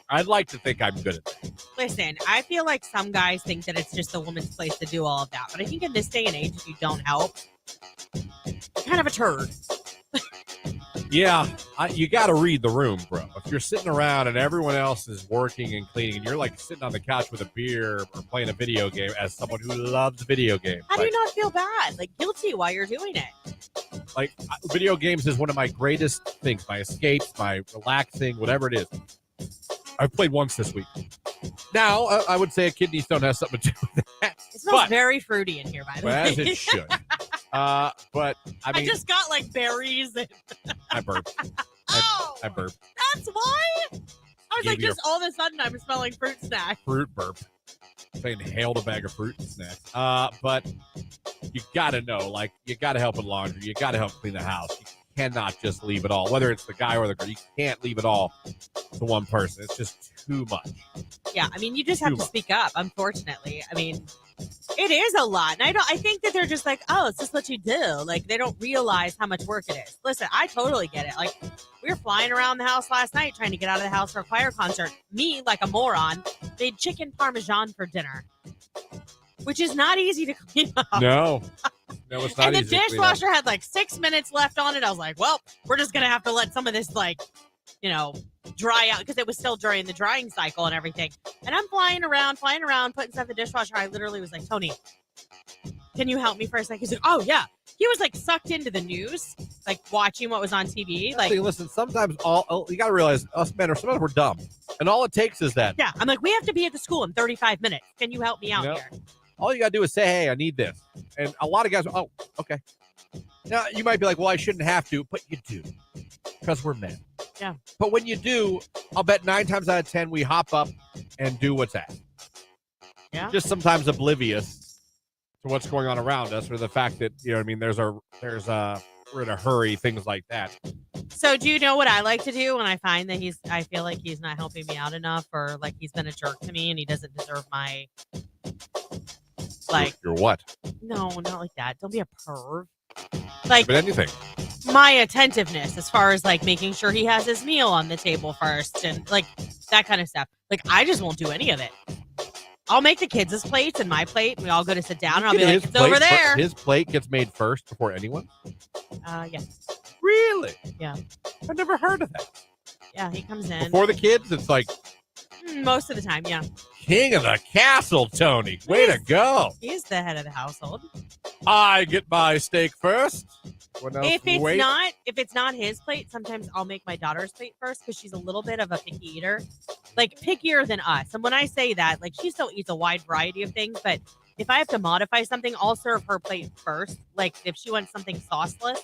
[SPEAKER 1] I'd like to think I'm good at that.
[SPEAKER 2] Listen, I feel like some guys think that it's just the woman's place to do all of that. But I think in this day and age, if you don't help, you're kind of a turd.
[SPEAKER 1] Yeah, you got to read the room, bro. If you're sitting around and everyone else is working and cleaning, and you're like sitting on the couch with a beer or playing a video game, as someone who loves video games.
[SPEAKER 2] How do you not feel bad? Like guilty while you're doing it?
[SPEAKER 1] Like video games is one of my greatest things, my escapes, my relaxing, whatever it is. I've played once this week. Now, I would say a kidney stone has something to do with that.
[SPEAKER 2] It smells very fruity in here, by the way.
[SPEAKER 1] As it should. But I mean,
[SPEAKER 2] I just got like berries. And
[SPEAKER 1] I burped. I burped.
[SPEAKER 2] That's why? I was like, just all of a sudden I'm smelling fruit snacks.
[SPEAKER 1] Fruit burp. I inhaled a bag of fruit and snacks. But you got to know, like, you got to help with laundry. You got to help clean the house. You cannot just leave it all, whether it's the guy or the girl. You can't leave it all to one person. It's just too much.
[SPEAKER 2] Yeah, I mean, you just have to speak up, unfortunately. I mean, it is a lot. And I think that they're just like, oh, it's just what you do. Like, they don't realize how much work it is. Listen, I totally get it. Like, we were flying around the house last night trying to get out of the house for a choir concert. Me, like a moron, made chicken parmesan for dinner, which is not easy to clean up.
[SPEAKER 1] No, it's not
[SPEAKER 2] easy. And the dishwasher had like 6 minutes left on it. I was like, well, we're just going to have to let some of this, like, dry out, because it was still during the drying cycle and everything. And I'm flying around, putting stuff in the dishwasher. I literally was like, Tony, can you help me for a second? He's like, oh, yeah. He was like sucked into the news, like watching what was on TV. Like,
[SPEAKER 1] listen, sometimes you got to realize us men sometimes we're dumb. And all it takes is that.
[SPEAKER 2] Yeah. I'm like, we have to be at the school in 35 minutes. Can you help me out here?
[SPEAKER 1] All you got to do is say, hey, I need this. And a lot of guys, oh, okay. Now, you might be like, well, I shouldn't have to, but you do. Because we're men.
[SPEAKER 2] Yeah.
[SPEAKER 1] But when you do, I'll bet 9 times out of 10, we hop up and do what's asked.
[SPEAKER 2] Yeah.
[SPEAKER 1] Just sometimes oblivious to what's going on around us, or the fact that, we're in a hurry, things like that.
[SPEAKER 2] So do you know what I like to do when I find that I feel like he's not helping me out enough, or like he's been a jerk to me and he doesn't deserve my, like.
[SPEAKER 1] You're what?
[SPEAKER 2] No, not like that. Don't be a perv. Like.
[SPEAKER 1] But anything.
[SPEAKER 2] My attentiveness, as far as like making sure he has his meal on the table first and like that kind of stuff. Like, I just won't do any of it. I'll make the kids' plates and my plate, and we all go to sit down, and I'll be like, it's over there.
[SPEAKER 1] His plate gets made first before anyone?
[SPEAKER 2] Yeah.
[SPEAKER 1] Really?
[SPEAKER 2] Yeah.
[SPEAKER 1] I've never heard of that.
[SPEAKER 2] Yeah, he comes in.
[SPEAKER 1] Before the kids, it's like...
[SPEAKER 2] Most of the time, yeah.
[SPEAKER 1] King of the castle, Tony. Way to go.
[SPEAKER 2] He's the head of the household.
[SPEAKER 1] I get my steak first.
[SPEAKER 2] If it's not his plate, sometimes I'll make my daughter's plate first, because she's a little bit of a picky eater, like pickier than us. And when I say that, like, she still eats a wide variety of things, but if I have to modify something, I'll serve her plate first. Like, if she wants something sauceless,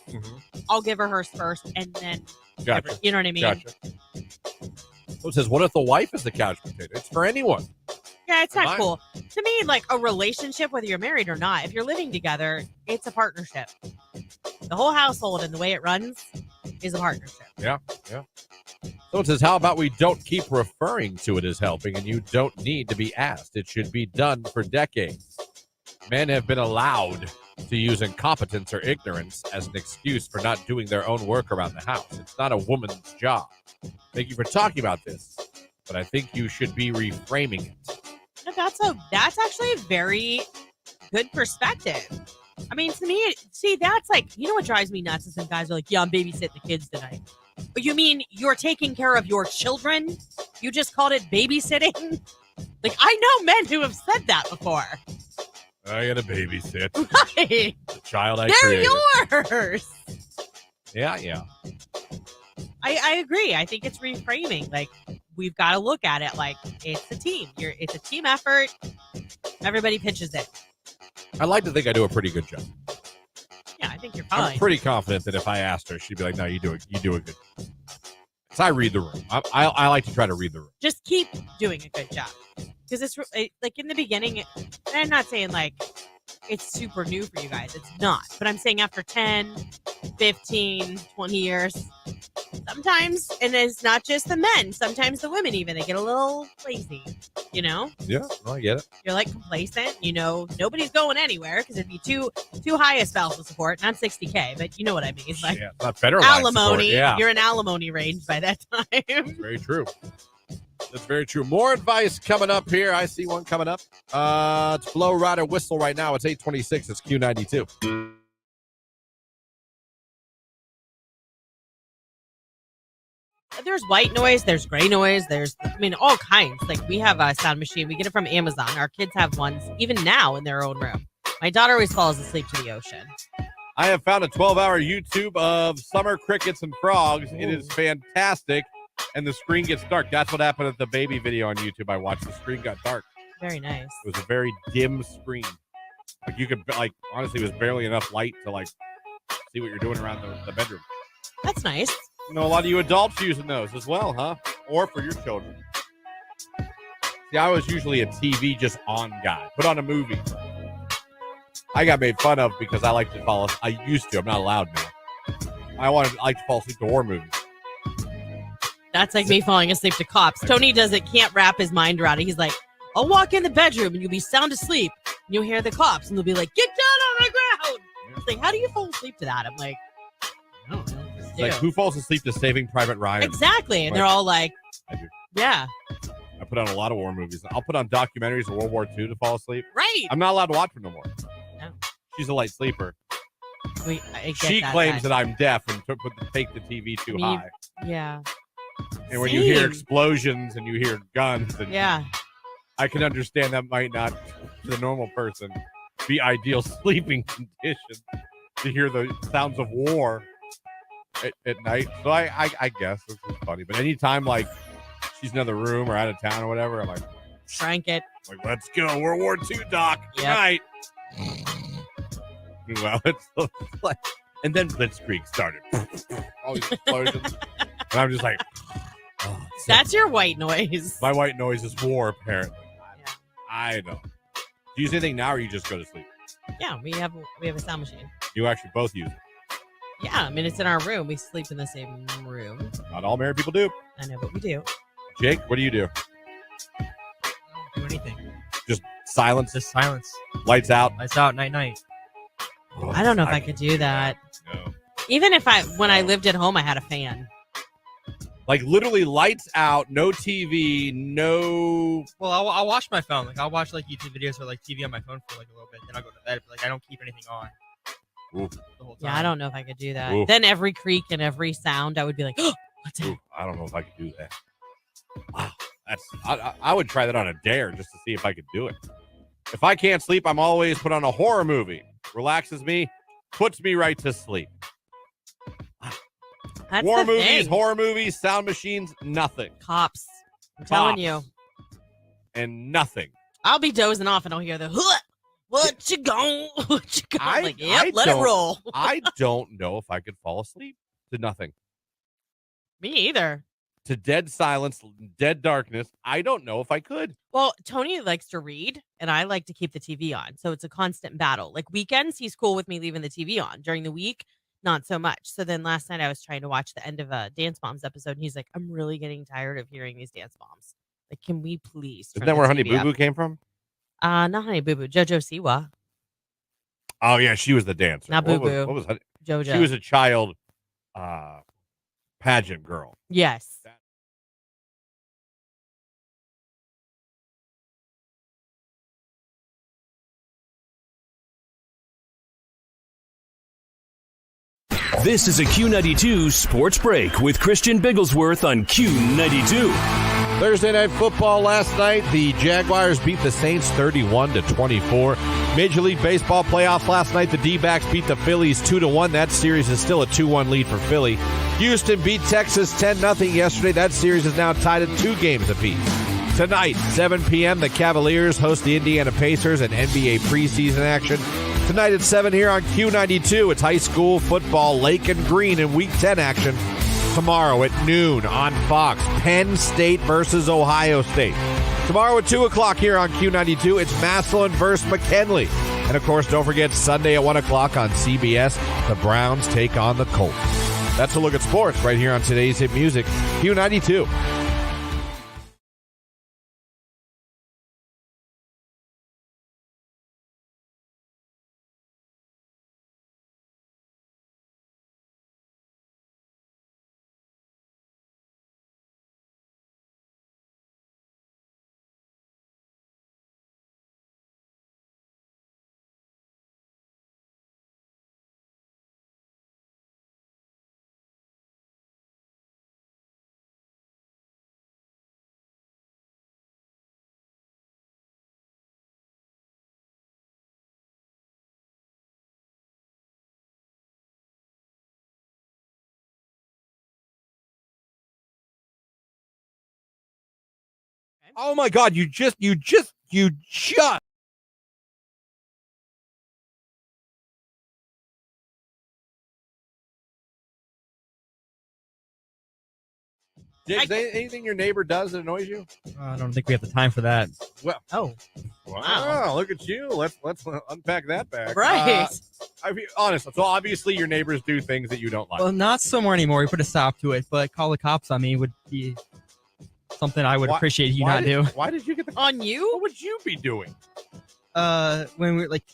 [SPEAKER 2] I'll give her hers first, and then
[SPEAKER 1] gotcha.
[SPEAKER 2] You know what I mean?
[SPEAKER 1] Gotcha. So it says, what if the wife is the couch potato? It's for anyone.
[SPEAKER 2] Yeah, it's not cool. To me, like, a relationship, whether you're married or not, if you're living together, it's a partnership. The whole household and the way it runs is a partnership.
[SPEAKER 1] Yeah. So it says, how about we don't keep referring to it as helping, and you don't need to be asked. It should be done for decades. Men have been allowed to use incompetence or ignorance as an excuse for not doing their own work around the house. It's not a woman's job. Thank you for talking about this, but I think you should be reframing it.
[SPEAKER 2] That's actually a very good perspective. I mean, to me, that's like, what drives me nuts is when guys are like, yeah, I'm babysitting the kids tonight. But you mean you're taking care of your children? You just called it babysitting? Like, I know men who have said that before.
[SPEAKER 1] I got to babysit.
[SPEAKER 2] Right.
[SPEAKER 1] The child I
[SPEAKER 2] They're
[SPEAKER 1] created.
[SPEAKER 2] yours.
[SPEAKER 1] Yeah.
[SPEAKER 2] I agree. I think it's reframing. Like, we've got to look at it like it's a team. It's a team effort. Everybody pitches it.
[SPEAKER 1] I like to think I do a pretty good job.
[SPEAKER 2] Yeah, I think you're fine.
[SPEAKER 1] I'm pretty confident that if I asked her, she'd be like, "No, you do a good." Because I read the room. I like to try to read the room.
[SPEAKER 2] Just keep doing a good job. Because it's like in the beginning, and I'm not saying like it's super new for you guys. It's not. But I'm saying after 10, 15, 20 years, sometimes, and it's not just the men, sometimes the women even, they get a little lazy, you know?
[SPEAKER 1] Yeah, I get it.
[SPEAKER 2] You're like complacent, you know, nobody's going anywhere because it'd be too high a spousal support, not $60K, but you know what I mean. It's like
[SPEAKER 1] not federal
[SPEAKER 2] alimony.
[SPEAKER 1] Support, yeah.
[SPEAKER 2] You're in alimony range by that time.
[SPEAKER 1] Very true. That's very true. More advice coming up here. I see one coming up. It's Blow, Ride, or Whistle right now. It's 8:26. It's Q92.
[SPEAKER 2] There's white noise, there's gray noise, there's, all kinds. Like, we have a sound machine. We get it from Amazon. Our kids have ones even now in their own room. My daughter always falls asleep to the ocean.
[SPEAKER 1] I have found a 12-hour YouTube of summer crickets and frogs. Ooh. It is fantastic. And the screen gets dark. That's what happened at the baby video on YouTube I watched. The screen got dark.
[SPEAKER 2] Very nice.
[SPEAKER 1] It was a very dim screen. Like, you could, honestly, it was barely enough light to, see what you're doing around the bedroom.
[SPEAKER 2] That's nice.
[SPEAKER 1] You know, a lot of you adults using those as well, huh? Or for your children. See, I was usually a TV just on guy. Put on a movie. I got made fun of because I like to fall asleep. I used to. I'm not allowed now. I like to fall asleep to horror movies.
[SPEAKER 2] That's like me falling asleep to Cops. Tony can't wrap his mind around it. He's like, I'll walk in the bedroom and you'll be sound asleep. And you'll hear the cops and they'll be like, get down on the ground. It's like, how do you fall asleep to that? I'm like, I don't know.
[SPEAKER 1] It's like, who falls asleep to Saving Private Ryan?
[SPEAKER 2] Exactly. And they're all like,
[SPEAKER 1] I do.
[SPEAKER 2] Yeah.
[SPEAKER 1] I put on a lot of war movies. I'll put on documentaries of World War II to fall asleep.
[SPEAKER 2] Right.
[SPEAKER 1] I'm not allowed to watch them no more.
[SPEAKER 2] No.
[SPEAKER 1] She's a light sleeper.
[SPEAKER 2] She
[SPEAKER 1] claims that I'm deaf and take the TV too high.
[SPEAKER 2] Yeah.
[SPEAKER 1] And when you hear explosions and you hear guns, and
[SPEAKER 2] yeah,
[SPEAKER 1] I can understand that might not, to the normal person, be ideal sleeping conditions to hear the sounds of war at night. So I guess this is funny. But anytime she's in another room or out of town or whatever, I'm like,
[SPEAKER 2] crank it.
[SPEAKER 1] Like, let's go, World War II, Doc. Good night. Well, it's like, and then Blitzkrieg started. All these explosions. And I'm just like,
[SPEAKER 2] that's your white noise.
[SPEAKER 1] My white noise is war, apparently.
[SPEAKER 2] Yeah.
[SPEAKER 1] I know. Do you use anything now or you just go to sleep?
[SPEAKER 2] Yeah, we have a sound machine.
[SPEAKER 1] You actually both use it?
[SPEAKER 2] Yeah, it's in our room. We sleep in the same room.
[SPEAKER 1] Not all married people do.
[SPEAKER 2] I know, but we do.
[SPEAKER 1] Jake, what do you do?
[SPEAKER 3] I don't do anything.
[SPEAKER 1] Just silence?
[SPEAKER 3] Just silence.
[SPEAKER 1] Lights out?
[SPEAKER 3] Lights out, night.
[SPEAKER 1] Oh,
[SPEAKER 2] I don't know if I could do that.
[SPEAKER 1] No.
[SPEAKER 2] Even when I lived at home, I had a fan.
[SPEAKER 1] Like, literally lights out, no TV, no...
[SPEAKER 3] Well, I'll watch my phone. I'll watch, YouTube videos or, TV on my phone for, a little bit. Then I'll go to bed. But, I don't keep anything on.
[SPEAKER 1] Oof.
[SPEAKER 3] The whole time.
[SPEAKER 2] Yeah, I don't know if I could do that.
[SPEAKER 1] Oof.
[SPEAKER 2] Then every creak and every sound, I would be like, oh, what's that?
[SPEAKER 1] I don't know if I could do that. Wow. I would try that on a dare just to see if I could do it. If I can't sleep, I'm always put on a horror movie. Relaxes me, puts me right to sleep.
[SPEAKER 2] That's
[SPEAKER 1] War
[SPEAKER 2] the
[SPEAKER 1] movies,
[SPEAKER 2] thing.
[SPEAKER 1] horror movies, sound machines, nothing.
[SPEAKER 2] Cops. I'm telling you.
[SPEAKER 1] And nothing.
[SPEAKER 2] I'll be dozing off and I'll hear the, what you gon'? Let it roll.
[SPEAKER 1] I don't know if I could fall asleep to nothing.
[SPEAKER 2] Me either.
[SPEAKER 1] To dead silence, dead darkness. I don't know if I could.
[SPEAKER 2] Well, Tony likes to read, and I like to keep the TV on. So it's a constant battle. Weekends, he's cool with me leaving the TV on. During the week, not so much. So then last night I was trying to watch the end of a Dance Moms episode, and he's like, I'm really getting tired of hearing these Dance Moms. Can we please?
[SPEAKER 1] Isn't that where Honey Boo Boo came from?
[SPEAKER 2] Not Honey Boo Boo. JoJo Siwa.
[SPEAKER 1] Oh, yeah, she was the dancer.
[SPEAKER 2] Not Boo Boo.
[SPEAKER 1] What was Honey?
[SPEAKER 2] JoJo.
[SPEAKER 1] She was a child pageant girl.
[SPEAKER 2] Yes.
[SPEAKER 7] This is a Q92 Sports Break with Christian Bigglesworth on Q92.
[SPEAKER 1] Thursday Night Football last night. The Jaguars beat the Saints 31-24. Major League Baseball playoffs last night. The D-backs beat the Phillies 2-1. That series is still a 2-1 lead for Philly. Houston beat Texas 10-0 yesterday. That series is now tied at 2 games apiece. Tonight, 7 p.m., the Cavaliers host the Indiana Pacers in NBA preseason action. Tonight at 7 here on Q92, it's high school football, Lake and Green in Week 10 action. Tomorrow at noon on Fox, Penn State versus Ohio State. Tomorrow at 2 o'clock here on Q92, it's Massillon versus McKinley. And, of course, don't forget Sunday at 1 o'clock on CBS, the Browns take on the Colts. That's a look at sports right here on today's Hit Music, Q92. Oh my God! You just. Diggs, anything your neighbor does that annoys you?
[SPEAKER 3] I don't think we have the time for that.
[SPEAKER 1] Well, wow! Look at you. Let's unpack that back.
[SPEAKER 2] Right.
[SPEAKER 1] I mean, honest. So obviously your neighbors do things that you don't like.
[SPEAKER 3] Well, not so more anymore. We put a stop to it, but call the cops on me would be something I would appreciate you not do.
[SPEAKER 1] Why did you get
[SPEAKER 2] on you?
[SPEAKER 1] What would you be doing?
[SPEAKER 3] When we were like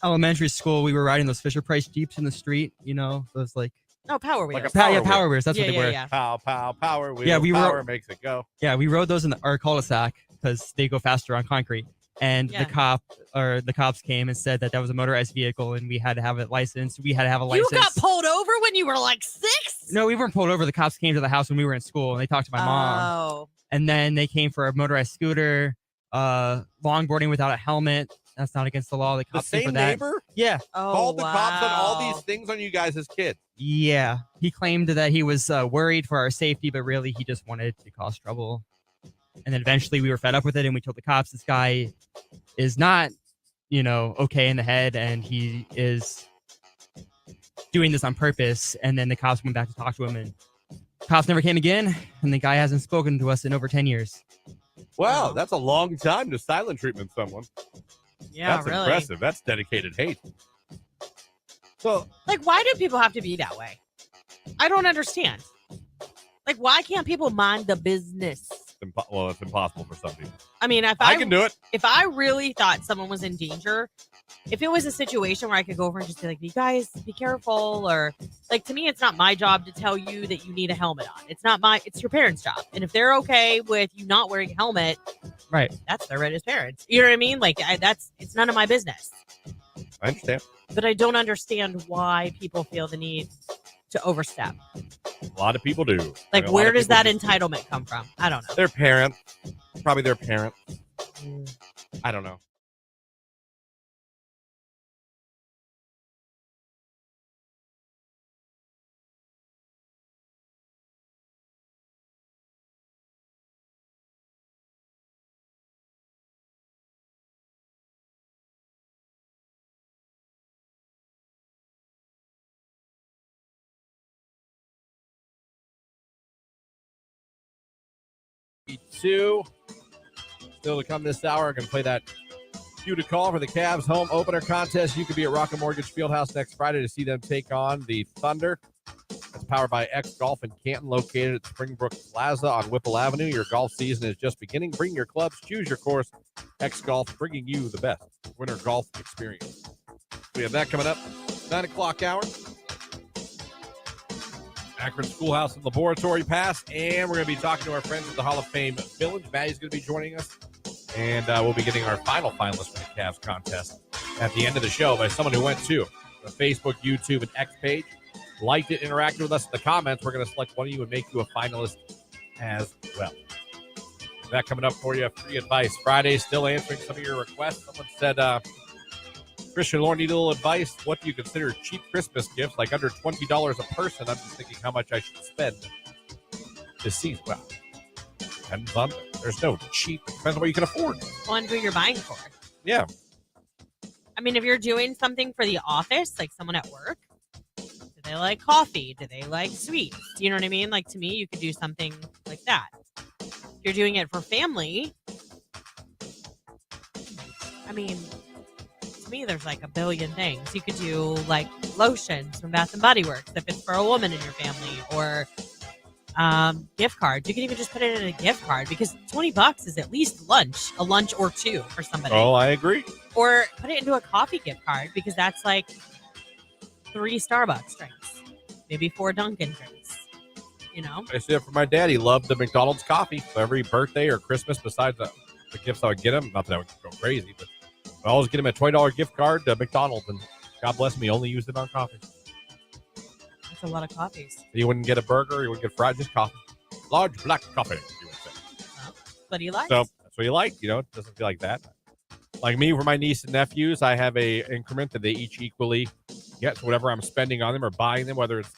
[SPEAKER 3] elementary school, we were riding those Fisher Price Jeeps in the street. You know, those like.
[SPEAKER 2] Oh, Power Wheels.
[SPEAKER 1] Like
[SPEAKER 3] Power Wheels. That's what they were.
[SPEAKER 2] Yeah.
[SPEAKER 1] Power Wheels.
[SPEAKER 3] Yeah,
[SPEAKER 1] Power makes it go.
[SPEAKER 3] Yeah, we rode those in our cul-de-sac because they go faster on concrete. And the cops came and said that was a motorized vehicle and we had to have a license. We had to have a license.
[SPEAKER 2] You got pulled over when you were like 6?
[SPEAKER 3] No, we weren't pulled over. The cops came to the house when we were in school and they talked to my mom.
[SPEAKER 2] Oh.
[SPEAKER 3] And then they came for a motorized scooter, longboarding without a helmet. That's not against the law. The cops came for that.
[SPEAKER 1] Neighbor?
[SPEAKER 3] Yeah.
[SPEAKER 1] Called the cops on all these things on you guys as kids.
[SPEAKER 3] Yeah. He claimed that he was worried for our safety, but really he just wanted to cause trouble. And then eventually we were fed up with it and we told the cops this guy is not, okay in the head and he is doing this on purpose. And then the cops went back to talk to him and cops never came again. And the guy hasn't spoken to us in over 10 years.
[SPEAKER 1] Wow, that's a long time to silent treatment someone.
[SPEAKER 2] Yeah,
[SPEAKER 1] that's
[SPEAKER 2] really
[SPEAKER 1] impressive. That's dedicated hate. So,
[SPEAKER 2] why do people have to be that way? I don't understand. Why can't people mind the business?
[SPEAKER 1] Well, it's impossible for some people.
[SPEAKER 2] I mean, if
[SPEAKER 1] I can do it.
[SPEAKER 2] If I really thought someone was in danger, if it was a situation where I could go over and just be like, you guys be careful, or to me, it's not my job to tell you that you need a helmet on. It's your parents' job. And if they're okay with you not wearing a helmet,
[SPEAKER 3] right,
[SPEAKER 2] that's their right as parents. You know what I mean? It's none of my business.
[SPEAKER 1] I understand.
[SPEAKER 2] But I don't understand why people feel the need to overstep.
[SPEAKER 1] A lot of people do.
[SPEAKER 2] Where does that entitlement come from? I don't know.
[SPEAKER 1] Their parents. Probably their parents. I don't know. Still to come this hour. I'm going to play that cue to call for the Cavs home opener contest. You could be at Rocket Mortgage Fieldhouse next Friday to see them take on the Thunder. That's powered by X Golf in Canton, located at Springbrook Plaza on Whipple Avenue. Your golf season is just beginning. Bring your clubs, choose your course. X Golf, bringing you the best winter golf experience. We have that coming up, 9 o'clock hour. Akron Schoolhouse and Laboratory Pass, and we're going to be talking to our friends at the Hall of Fame Village. Maddie's going to be joining us, and we'll be getting our final finalists for the Cavs contest at the end of the show by someone who went to the Facebook, YouTube, and X page, liked it, interacted with us in the comments. We're going to select one of you and make you a finalist as well. That coming up for you. Free Advice Friday. Still answering some of your requests. Someone said, Christian Lauren, need a little advice. What do you consider cheap Christmas gifts? Like under $20 a person. I'm just thinking how much I should spend this season. Well, depends on. There's no cheap. Depends on what you can afford.
[SPEAKER 2] On who you're buying for.
[SPEAKER 1] Yeah.
[SPEAKER 2] I mean, if you're doing something for the office, like someone at work, do they like coffee? Do they like sweets? You know what I mean? Like, to me, you could do something like that. If you're doing it for family, I mean, to me, there's like a billion things. You could do like lotions from Bath & Body Works if it's for a woman in your family, or gift cards. You can even just put it in a gift card because $20 is at least a lunch or two for somebody.
[SPEAKER 1] Oh, I agree.
[SPEAKER 2] Or put it into a coffee gift card because that's like 3 Starbucks drinks, maybe 4 Dunkin' drinks. You know,
[SPEAKER 1] I see it for my dad. He loved the McDonald's coffee. So every birthday or Christmas, besides the gifts I would get him, not that I would go crazy, but I always get him a $20 gift card to McDonald's, and God bless me, he only used it on coffee.
[SPEAKER 2] That's a lot of coffees.
[SPEAKER 1] He wouldn't get a burger. He wouldn't get fried, just coffee. Large black coffee, he would say.
[SPEAKER 2] But he likes.
[SPEAKER 1] So that's what he liked. You know, it doesn't feel like that. Like me, for my niece and nephews, I have a increment that they each equally get. So whatever I'm spending on them or buying them, whether it's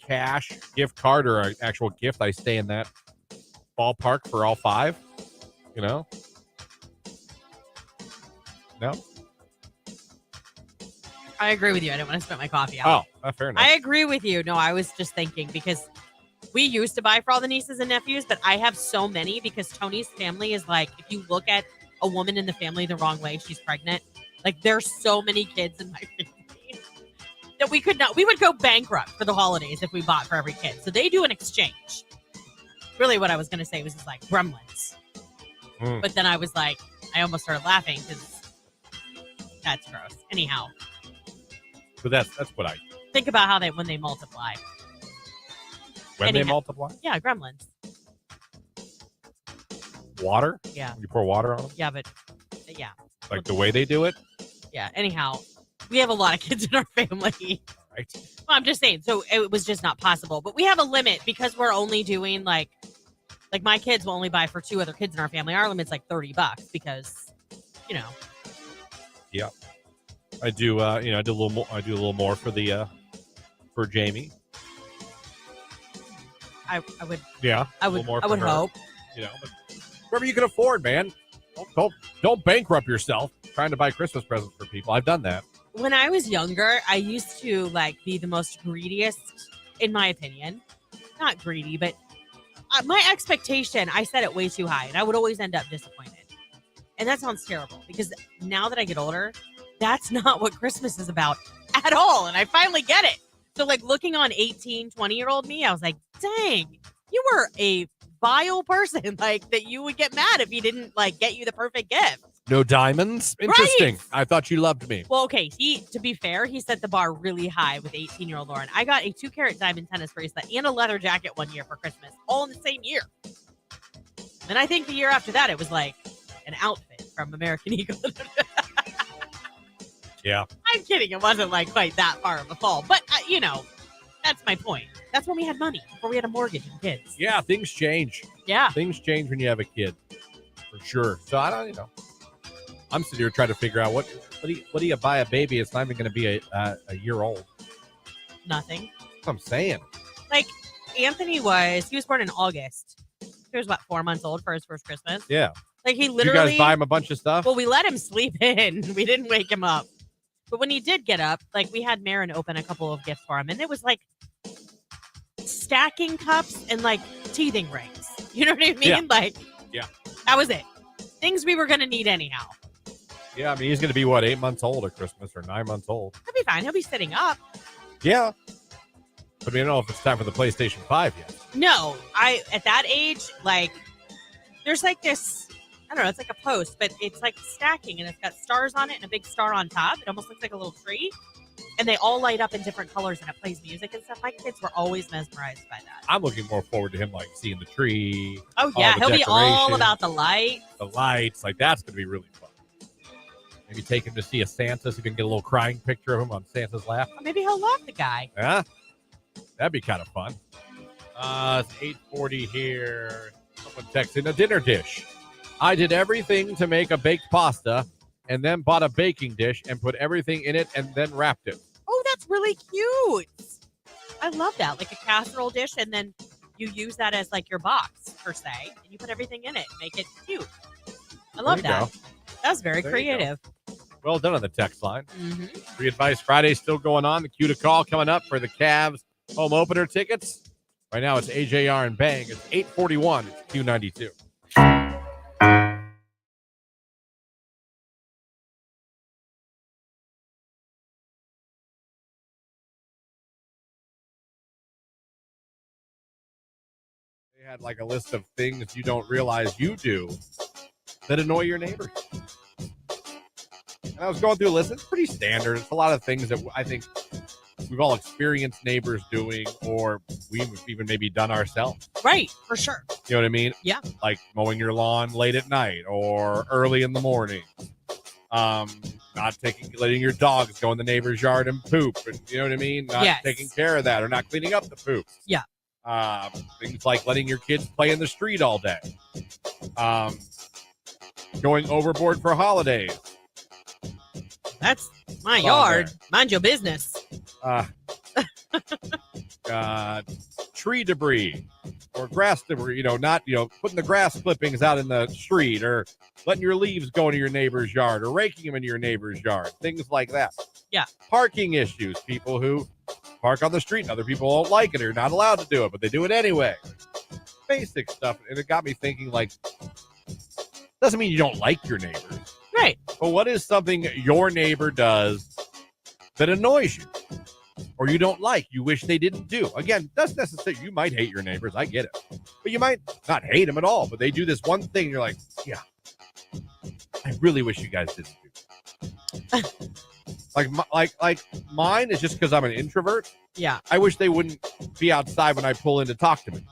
[SPEAKER 1] cash, gift card, or an actual gift, I stay in that ballpark for all 5. You know? No?
[SPEAKER 2] I agree with you. I didn't want to spend my coffee out.
[SPEAKER 1] Oh, fair enough.
[SPEAKER 2] I agree with you. No, I was just thinking because we used to buy for all the nieces and nephews, but I have so many because Tony's family is like, if you look at a woman in the family the wrong way, she's pregnant. Like, there's so many kids in my family that we would go bankrupt for the holidays if we bought for every kid. So they do an exchange. Really what I was going to say was just like gremlins. But then I was like, I almost started laughing because that's gross. Anyhow.
[SPEAKER 1] But that's what I
[SPEAKER 2] think about how when they multiply.
[SPEAKER 1] They multiply?
[SPEAKER 2] Yeah, gremlins.
[SPEAKER 1] Water?
[SPEAKER 2] Yeah.
[SPEAKER 1] You pour water on them?
[SPEAKER 2] Yeah, but yeah.
[SPEAKER 1] Like the way they do it?
[SPEAKER 2] Yeah. Anyhow, we have a lot of kids in our family.
[SPEAKER 1] Right.
[SPEAKER 2] Well, I'm just saying. So it was just not possible. But we have a limit because we're only doing like my kids will only buy for 2 other kids in our family. Our limit's like $30 because, you know.
[SPEAKER 1] Yeah. I do. I do a little more. I do a little more for for Jamie.
[SPEAKER 2] I would.
[SPEAKER 1] Yeah.
[SPEAKER 2] I would hope.
[SPEAKER 1] You know, but whatever you can afford, man. Don't bankrupt yourself trying to buy Christmas presents for people. I've done that.
[SPEAKER 2] When I was younger, I used to be the most greediest, in my opinion. Not greedy, but my expectation, I set it way too high, and I would always end up disappointed. And that sounds terrible because now that I get older, that's not what Christmas is about at all. And I finally get it. So looking on 18, 20-year-old me, I was like, dang, you were a vile person. That you would get mad if he didn't get you the perfect gift.
[SPEAKER 1] No diamonds? Interesting.
[SPEAKER 2] Right.
[SPEAKER 1] I thought you loved me.
[SPEAKER 2] Well, okay. To be fair, he set the bar really high with 18-year-old Lauren. I got a 2-carat diamond tennis bracelet and a leather jacket one year for Christmas, all in the same year. And I think the year after that, it was like an outfit from American Eagle.
[SPEAKER 1] Yeah.
[SPEAKER 2] I'm kidding. It wasn't quite that far of a fall. But, that's my point. That's when we had money, before we had a mortgage and kids.
[SPEAKER 1] Yeah, things change.
[SPEAKER 2] Yeah.
[SPEAKER 1] Things change when you have a kid. For sure. So I don't, I'm sitting here trying to figure out what do you buy a baby? It's not even going to be a year old.
[SPEAKER 2] Nothing.
[SPEAKER 1] That's what I'm saying.
[SPEAKER 2] Anthony was born in August. He was about 4 months old for his first Christmas.
[SPEAKER 1] Yeah.
[SPEAKER 2] He literally.
[SPEAKER 1] You guys buy him a bunch of stuff?
[SPEAKER 2] Well, we let him sleep in. We didn't wake him up. But when he did get up, we had Marin open a couple of gifts for him. And it was stacking cups and teething rings. You know what I mean?
[SPEAKER 1] Yeah. Yeah.
[SPEAKER 2] That was it. Things we were going to need anyhow.
[SPEAKER 1] Yeah, I mean, he's going to be, 8 months old at Christmas or 9 months old?
[SPEAKER 2] He'll be fine. He'll be sitting up.
[SPEAKER 1] Yeah. But I don't know if it's time for the PlayStation 5 yet.
[SPEAKER 2] No. At that age, there's this, I don't know, it's like a post, but it's stacking, and it's got stars on it and a big star on top. It almost looks like a little tree. And they all light up in different colors, and it plays music and stuff. My kids were always mesmerized by that.
[SPEAKER 1] I'm looking more forward to him, seeing the tree.
[SPEAKER 2] Oh, yeah. He'll be all about the light.
[SPEAKER 1] The lights. That's going to be really fun. Maybe take him to see a Santa so you can get a little crying picture of him on Santa's lap.
[SPEAKER 2] Or maybe he'll love the guy.
[SPEAKER 1] Yeah. That'd be kind of fun. It's 8:40 here. Someone texted a dinner dish. I did everything to make a baked pasta and then bought a baking dish and put everything in it and then wrapped it.
[SPEAKER 2] Oh, that's really cute. I love that. Like a casserole dish, and then you use that as like your box, per se, and you put everything in it, make it cute. I love that.
[SPEAKER 1] Go.
[SPEAKER 2] That's very
[SPEAKER 1] There
[SPEAKER 2] creative.
[SPEAKER 1] Well done on the text line.
[SPEAKER 2] Mm-hmm.
[SPEAKER 1] Free Advice Friday still going on. The Q to call coming up for the Cavs home opener tickets. Right now it's AJR and Bang. It's 8:41. It's Q92. They had like a list of things you don't realize you do that annoy your neighbors. And I was going through a list. It's pretty standard. It's a lot of things that I think we've all experienced neighbors doing, or we've even maybe done ourselves.
[SPEAKER 2] Right, for sure.
[SPEAKER 1] You know what I mean?
[SPEAKER 2] Yeah.
[SPEAKER 1] Like mowing your lawn late at night or early in the morning. Letting your dogs go in the neighbor's yard and poop. And, you know what I mean? Not taking care of that or not cleaning up the poop.
[SPEAKER 2] Yeah.
[SPEAKER 1] Things like letting your kids play in the street all day. Going overboard for holidays.
[SPEAKER 2] That's my yard. Mind your business.
[SPEAKER 1] Tree debris or grass debris, not putting the grass clippings out in the street or letting your leaves go into your neighbor's yard or raking them into your neighbor's yard, things like that.
[SPEAKER 2] Yeah.
[SPEAKER 1] Parking issues, people who park on the street and other people don't like it or not allowed to do it, but they do it anyway. Basic stuff. And it got me thinking, like, doesn't mean you don't like your neighbors.
[SPEAKER 2] Right.
[SPEAKER 1] But what is something your neighbor does that annoys you or you don't like, you wish they didn't do? Again, doesn't necessarily, you might hate your neighbors, I get it. But you might not hate them at all, but they do this one thing and you're like, yeah, I really wish you guys didn't do that. like mine is just because I'm an introvert.
[SPEAKER 2] Yeah.
[SPEAKER 1] I wish they wouldn't be outside when I pull in to talk to me.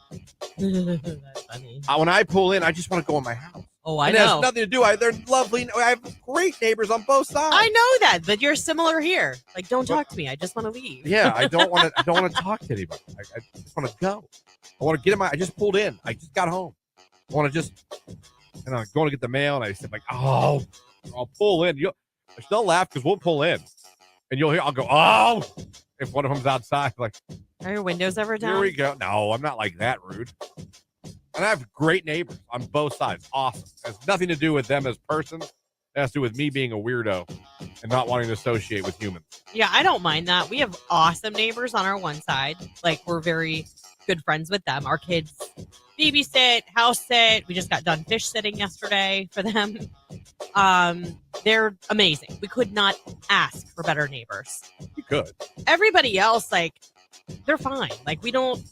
[SPEAKER 2] That's funny.
[SPEAKER 1] When I pull in, I just want to go in my house.
[SPEAKER 2] Oh, I
[SPEAKER 1] know. It has nothing to do. They're lovely. I have great neighbors on both sides.
[SPEAKER 2] I know that, but you're similar here. Like, don't talk to me. I just want to leave.
[SPEAKER 1] Yeah, I don't want to talk to anybody. I just want to go. I want to get in I just pulled in. I just got home. I want to just, I'm going to get the mail, and I said, like, oh, I'll pull in. They'll laugh because we'll pull in, and you'll hear, I'll go, oh, if one of them's outside, like,
[SPEAKER 2] are your windows ever down?
[SPEAKER 1] Here we go. No, I'm not like that rude. And I have great neighbors on both sides. Awesome. It has nothing to do with them as persons. It has to do with me being a weirdo and not wanting to associate with humans.
[SPEAKER 2] Yeah, I don't mind that. We have awesome neighbors on our one side. Like, we're very good friends with them. Our kids babysit, house sit. We just got done fish sitting yesterday for them. They're amazing. We could not ask for better neighbors.
[SPEAKER 1] You could.
[SPEAKER 2] Everybody else, like, they're fine. Like, we don't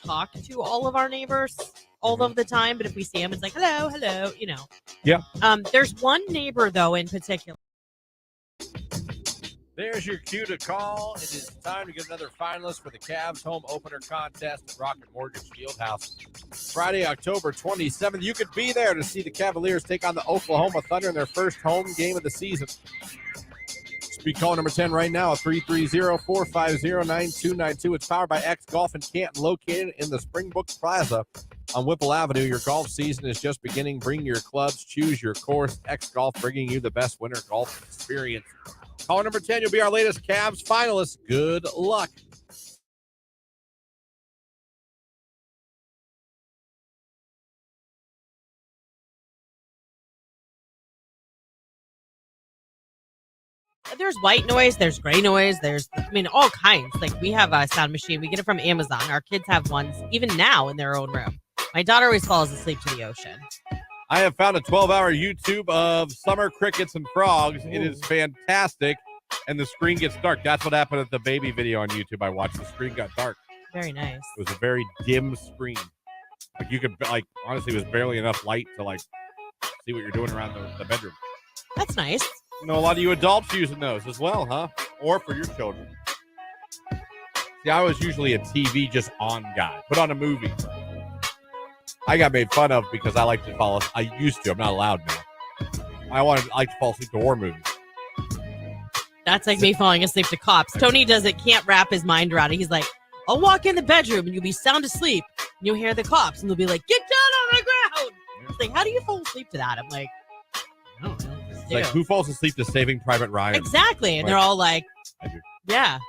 [SPEAKER 2] talk to all of our neighbors all of the time, but if we see them, it's like, hello,
[SPEAKER 1] Yeah.
[SPEAKER 2] There's one neighbor, though, in particular.
[SPEAKER 1] There's your cue to call. It is time to get another finalist for the Cavs home opener contest at Rocket Mortgage Fieldhouse. Friday, October 27th. You could be there to see the Cavaliers take on the Oklahoma Thunder in their first home game of the season. Speak call number 10 right now, 330-450-9292. It's powered by X Golf and Canton, located in the Springbrook Plaza on Whipple Avenue. Your golf season is just beginning. Bring your clubs, choose your course. X Golf bringing you the best winter golf experience. Caller number 10, you'll be our latest Cavs finalist. Good luck.
[SPEAKER 2] There's white noise, there's gray noise, there's, all kinds. Like, we have a sound machine. We get it from Amazon. Our kids have ones even now in their own room. My daughter always falls asleep to the ocean.
[SPEAKER 1] I have found a 12-hour YouTube of summer crickets and frogs. Ooh. It is fantastic, and the screen gets dark. That's what happened at the baby video on YouTube I watched. The screen got dark.
[SPEAKER 2] Very nice.
[SPEAKER 1] It was a very dim screen. Like, you could, honestly, it was barely enough light to, see what you're doing around the bedroom.
[SPEAKER 2] That's nice.
[SPEAKER 1] A lot of you adults using those as well, huh? Or for your children. See, I was usually a TV just on guy. Put on a movie. I got made fun of because I like to fall asleep. I used to. I'm not allowed now. I like to fall asleep to war movies.
[SPEAKER 2] That's like me falling asleep to Cops. Tony can't wrap his mind around it. He's like, I'll walk in the bedroom and you'll be sound asleep. You hear the cops, and they'll be like, "Get down on the ground!" It's like, how do you fall asleep to that? I'm like, I don't know.
[SPEAKER 1] It's like, who falls asleep to Saving Private Ryan?
[SPEAKER 2] Exactly, and they're all like,
[SPEAKER 1] I do.
[SPEAKER 2] yeah.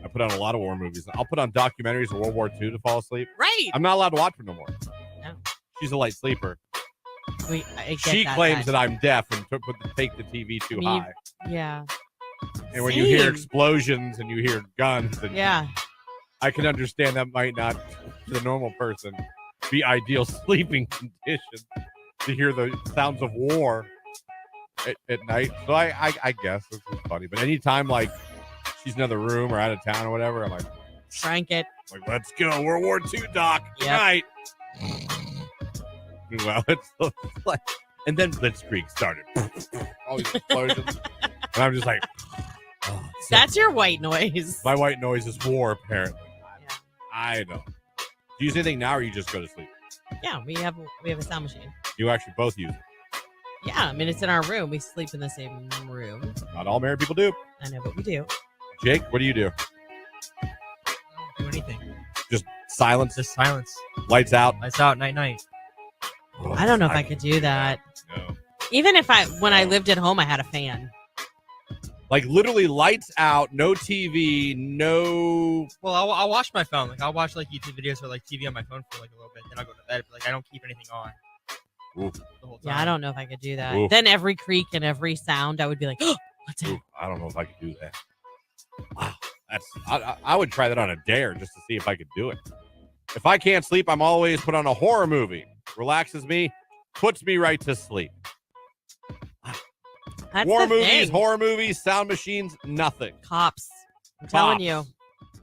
[SPEAKER 1] I put on a lot of war movies. I'll put on documentaries of World War II to fall asleep.
[SPEAKER 2] Right.
[SPEAKER 1] I'm not allowed to watch them no more.
[SPEAKER 2] No.
[SPEAKER 1] She's a light sleeper.
[SPEAKER 2] I get
[SPEAKER 1] She
[SPEAKER 2] that,
[SPEAKER 1] claims
[SPEAKER 2] guys.
[SPEAKER 1] that I'm deaf and take the TV too high.
[SPEAKER 2] Yeah.
[SPEAKER 1] And when you hear
[SPEAKER 2] Same.
[SPEAKER 1] explosions and you hear guns, and
[SPEAKER 2] Yeah.
[SPEAKER 1] I can understand that might not, to the normal person, be ideal sleeping conditions to hear the sounds of war at night. So I guess this is funny. But anytime like she's in another room or out of town or whatever, I'm like,
[SPEAKER 2] crank it.
[SPEAKER 1] Like, let's go, World War II, Doc. Good
[SPEAKER 2] Yep.
[SPEAKER 1] night. Well, it's like, and then Blitzkrieg started. All these explosions. And I'm just like, oh,
[SPEAKER 2] That's your white noise.
[SPEAKER 1] my white noise is war, apparently.
[SPEAKER 2] Yeah.
[SPEAKER 1] I know. Do you use anything now or you just go to sleep?
[SPEAKER 2] Yeah, we have a sound machine.
[SPEAKER 1] You actually both use it.
[SPEAKER 2] Yeah, I mean, it's in our room. We sleep in the same room.
[SPEAKER 1] Not all married people do.
[SPEAKER 2] I know, but we do.
[SPEAKER 1] Jake, what do you do?
[SPEAKER 3] I don't do anything.
[SPEAKER 1] Just silence?
[SPEAKER 3] Just silence.
[SPEAKER 1] Lights out?
[SPEAKER 3] Lights out, night night.
[SPEAKER 2] I don't know if I could do that.
[SPEAKER 1] No.
[SPEAKER 2] Even if when I lived at home, I had a fan.
[SPEAKER 1] Like literally lights out, no TV, no.
[SPEAKER 3] Well, I'll watch my phone. Like I'll watch like YouTube videos or like TV on my phone for like a little bit. Then I'll go to bed. But like I don't keep anything on
[SPEAKER 1] Ooh.
[SPEAKER 3] the whole time.
[SPEAKER 2] Yeah, I don't know if I could do that.
[SPEAKER 1] Ooh.
[SPEAKER 2] Then every creak and every sound, I would be like, oh, what's that?
[SPEAKER 1] Ooh, I don't know if I could do that. Wow, I would try that on a dare just to see if I could do it. If I can't sleep, I'm always put on a horror movie. Relaxes me, puts me right to sleep.
[SPEAKER 2] That's
[SPEAKER 1] War
[SPEAKER 2] the
[SPEAKER 1] movies,
[SPEAKER 2] thing.
[SPEAKER 1] horror movies, sound machines, nothing.
[SPEAKER 2] Cops. I'm telling
[SPEAKER 1] Cops.
[SPEAKER 2] you.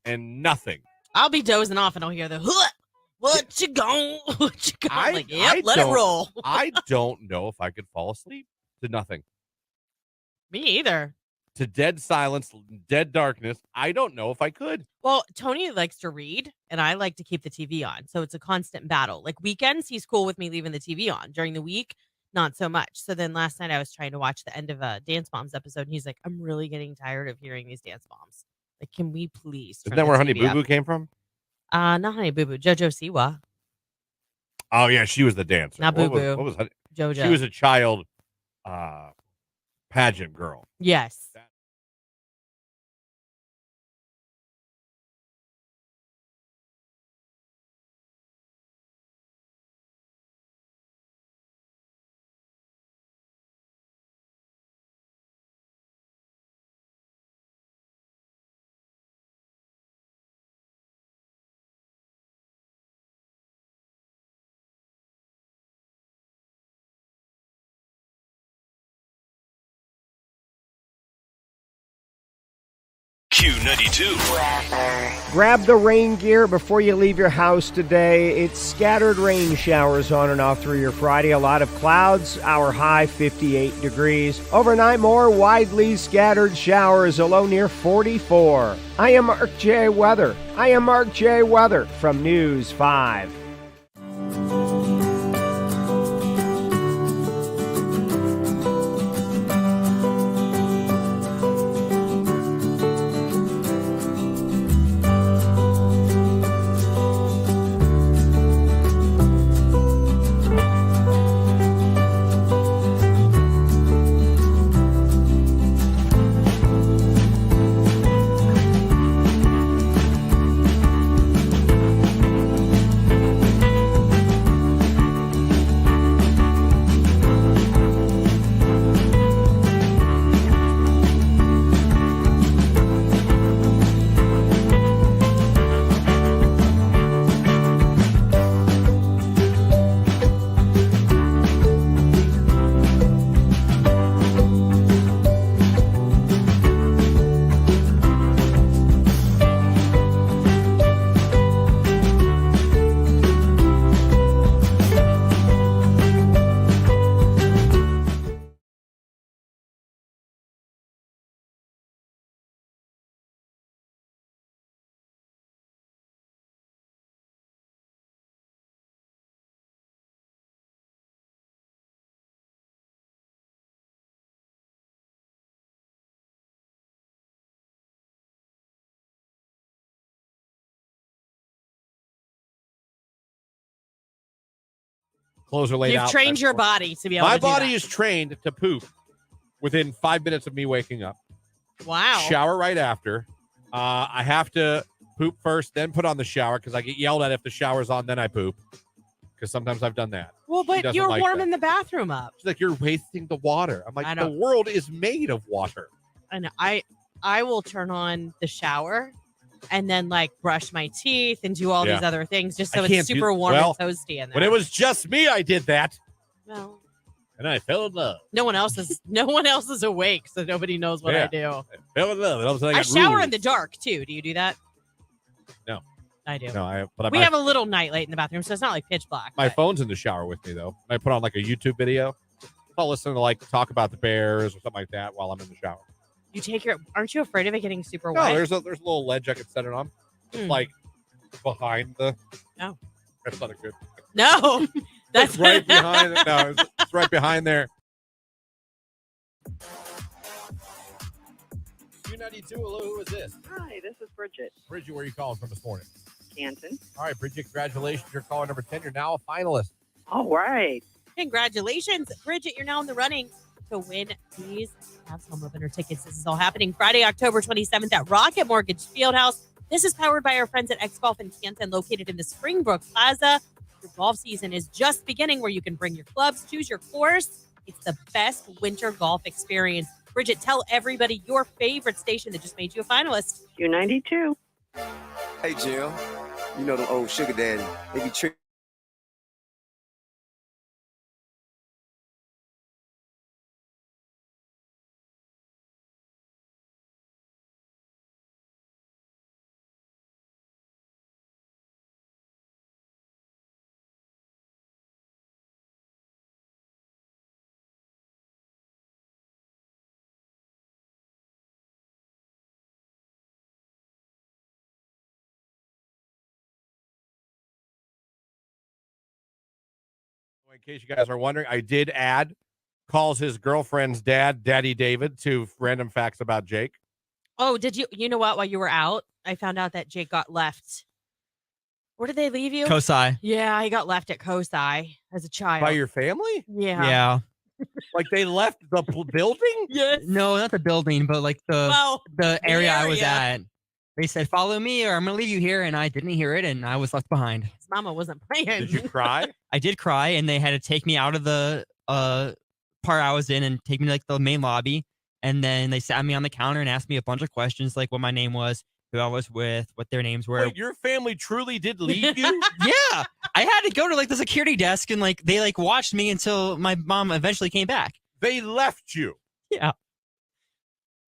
[SPEAKER 1] And nothing.
[SPEAKER 2] I'll be dozing off and I'll hear the, what you gone? What you gone? I'm like, yep, let it
[SPEAKER 1] don't-
[SPEAKER 2] roll.
[SPEAKER 1] I don't know if I could fall asleep to nothing.
[SPEAKER 2] Me either.
[SPEAKER 1] To dead silence, dead darkness. I don't know if I could.
[SPEAKER 2] Well, Tony likes to read, and I like to keep the TV on. So it's a constant battle. Like weekends, he's cool with me leaving the TV on. During the week, not so much. So then last night I was trying to watch the end of a Dance Moms episode, and he's like, I'm really getting tired of hearing these Dance Moms. Like, can we please turn
[SPEAKER 1] Isn't that
[SPEAKER 2] the
[SPEAKER 1] where Honey
[SPEAKER 2] TV
[SPEAKER 1] Boo
[SPEAKER 2] up?"
[SPEAKER 1] Boo came from?
[SPEAKER 2] Not Honey Boo Boo. JoJo Siwa.
[SPEAKER 1] Oh, yeah, she was the dancer.
[SPEAKER 2] Not
[SPEAKER 1] What
[SPEAKER 2] Boo Boo.
[SPEAKER 1] What was Honey?
[SPEAKER 2] JoJo.
[SPEAKER 1] She was a child pageant girl.
[SPEAKER 2] Yes.
[SPEAKER 7] Q92.
[SPEAKER 4] Grab the rain gear before you leave your house today. It's scattered rain showers on and off through your Friday. A lot of clouds. Our high 58 degrees. Overnight, more widely scattered showers. A low near 44. I am Mark J. Weather. From News 5.
[SPEAKER 1] Clothes are laid out.
[SPEAKER 2] You've trained your body to be able
[SPEAKER 1] My
[SPEAKER 2] to do
[SPEAKER 1] body
[SPEAKER 2] that.
[SPEAKER 1] is trained to poop within 5 minutes of me waking up.
[SPEAKER 2] Wow.
[SPEAKER 1] Shower right after. I have to poop first, then put on the shower because I get yelled at if the shower's on, then I poop. Because sometimes I've done that.
[SPEAKER 2] Well,
[SPEAKER 1] She
[SPEAKER 2] but
[SPEAKER 1] doesn't
[SPEAKER 2] you're
[SPEAKER 1] like
[SPEAKER 2] warming
[SPEAKER 1] that.
[SPEAKER 2] the bathroom up.
[SPEAKER 1] She's like, you're wasting the water. I'm
[SPEAKER 2] I
[SPEAKER 1] like,
[SPEAKER 2] know.
[SPEAKER 1] the world is made of water.
[SPEAKER 2] And I will turn on the shower and then like brush my teeth and do all these other things just so
[SPEAKER 1] I
[SPEAKER 2] it's
[SPEAKER 1] can't do-
[SPEAKER 2] super warm
[SPEAKER 1] well,
[SPEAKER 2] and toasty in there.
[SPEAKER 1] When it was just me, I did that.
[SPEAKER 2] Well,
[SPEAKER 1] And I fell in love.
[SPEAKER 2] no one else is awake, so nobody knows what I do.
[SPEAKER 1] I fell in love. And all of a sudden
[SPEAKER 2] I
[SPEAKER 1] got
[SPEAKER 2] shower
[SPEAKER 1] rules.
[SPEAKER 2] in the dark too. Do you do that?
[SPEAKER 1] No.
[SPEAKER 2] I do.
[SPEAKER 1] No, but
[SPEAKER 2] We
[SPEAKER 1] my,
[SPEAKER 2] have a little nightlight in the bathroom, so it's not like pitch black.
[SPEAKER 1] my
[SPEAKER 2] but-
[SPEAKER 1] phone's in the shower with me, though. I put on like a YouTube video. I'll listen to like talk about the Bears or something like that while I'm in the shower.
[SPEAKER 2] You take your. Aren't you afraid of it getting super
[SPEAKER 1] No,
[SPEAKER 2] wet?
[SPEAKER 1] there's a little ledge I can set it on. It's like behind the.
[SPEAKER 2] Oh.
[SPEAKER 1] That's not a good.
[SPEAKER 2] No, that's
[SPEAKER 1] It's right behind. No, it's right behind there. Q92, hello, who is this?
[SPEAKER 12] Hi, this is Bridget.
[SPEAKER 1] Bridget, where are you calling from this morning?
[SPEAKER 12] Canton.
[SPEAKER 1] All right, Bridget, congratulations. You're caller number 10. You're now a finalist.
[SPEAKER 12] All right.
[SPEAKER 2] Congratulations, Bridget. You're now in the running to win these Cavs home opener tickets. This is all happening Friday, October 27th at Rocket Mortgage Fieldhouse. This is powered by our friends at X Golf in Canton, located in the Springbrook Plaza. Your golf season is just beginning, where you can bring your clubs, choose your course. It's the best winter golf experience. Bridget, tell everybody your favorite station that just made you a finalist.
[SPEAKER 12] Q92.
[SPEAKER 13] Hey, Jim. You know them old sugar daddy. They be trick.
[SPEAKER 1] In case you guys are wondering, I did add calls his girlfriend's dad, Daddy David, to random facts about Jake.
[SPEAKER 2] Oh, did you? You know what? While you were out, I found out that Jake got left. Where did they leave you?
[SPEAKER 3] Kosai.
[SPEAKER 2] Yeah, he got left at Kosai as a child.
[SPEAKER 1] By your family?
[SPEAKER 2] Yeah.
[SPEAKER 3] Yeah.
[SPEAKER 1] Like they left the building?
[SPEAKER 2] Yes.
[SPEAKER 3] No, not the building, but like the area I was at. They said, follow me or I'm going to leave you here. And I didn't hear it. And I was left behind.
[SPEAKER 2] His mama wasn't playing.
[SPEAKER 1] Did you cry?
[SPEAKER 3] I did cry. And they had to take me out of the part I was in and take me to like the main lobby. And then they sat me on the counter and asked me a bunch of questions, like what my name was, who I was with, what their names were.
[SPEAKER 1] Wait, your family truly did leave you?
[SPEAKER 3] Yeah. I had to go to like the security desk and like they like watched me until my mom eventually came back.
[SPEAKER 1] They left you.
[SPEAKER 3] Yeah.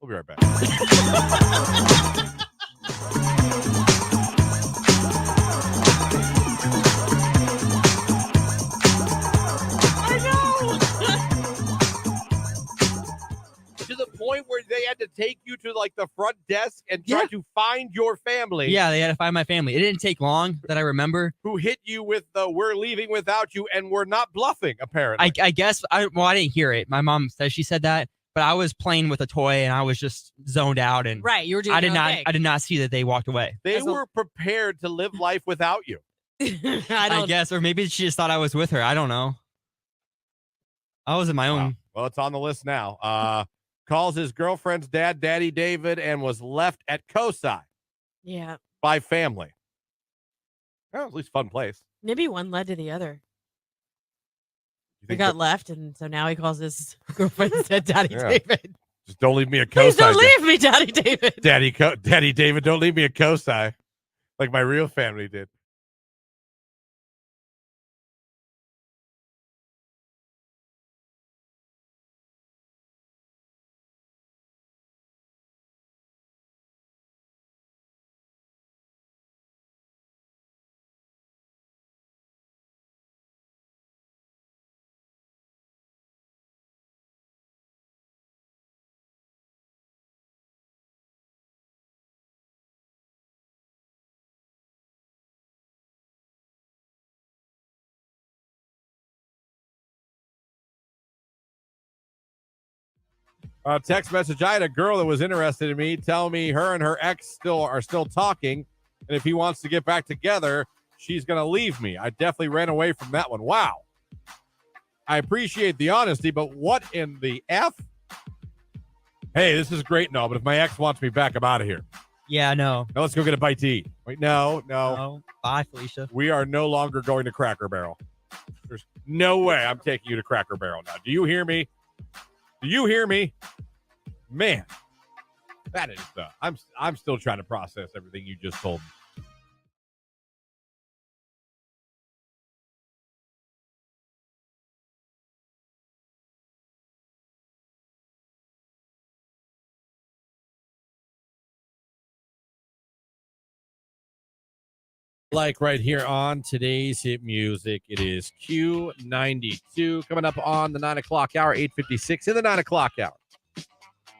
[SPEAKER 1] We'll be right back. To the point where they had to take you to like the front desk and try to find your family.
[SPEAKER 3] Yeah, they had to find my family. It didn't take long that I remember.
[SPEAKER 1] Who hit you with the "we're leaving without you" and we're not bluffing, apparently.
[SPEAKER 3] I guess I didn't hear it. My mom said she said that, but I was playing with a toy and I was just zoned out and
[SPEAKER 2] right. You were doing.
[SPEAKER 3] I did not see that they walked away.
[SPEAKER 1] They were prepared to live life without you.
[SPEAKER 3] I guess, or maybe she just thought I was with her. I don't know. I was in my own.
[SPEAKER 1] Well, it's on the list now. Calls his girlfriend's dad, Daddy David, and was left at Kosai
[SPEAKER 2] Yeah.
[SPEAKER 1] by family. Well, at least fun place.
[SPEAKER 2] Maybe one led to the other.
[SPEAKER 1] You
[SPEAKER 2] He
[SPEAKER 1] think
[SPEAKER 2] got
[SPEAKER 1] that-
[SPEAKER 2] left, and so now he calls his girlfriend said Daddy
[SPEAKER 1] Yeah.
[SPEAKER 2] David.
[SPEAKER 1] Just don't leave me at Kosai.
[SPEAKER 2] Please don't leave me, Daddy David.
[SPEAKER 1] Daddy David, don't leave me at Kosai, like my real family did. Text message. I had a girl that was interested in me tell me her and her ex are still talking. And if he wants to get back together, she's going to leave me. I definitely ran away from that one. Wow. I appreciate the honesty, but what in the F? Hey, this is great and all, but if my ex wants me back, I'm out of here.
[SPEAKER 3] Yeah, no.
[SPEAKER 1] Now let's go get a bite to eat. Wait, no.
[SPEAKER 3] Bye, Felicia.
[SPEAKER 1] We are no longer going to Cracker Barrel. There's no way I'm taking you to Cracker Barrel now. Do you hear me? Do you hear me? Man, that is I'm still trying to process everything you just told me. Like right here on today's hit music, it is Q92 coming up on the 9 o'clock hour, 8:56 in the 9 o'clock hour.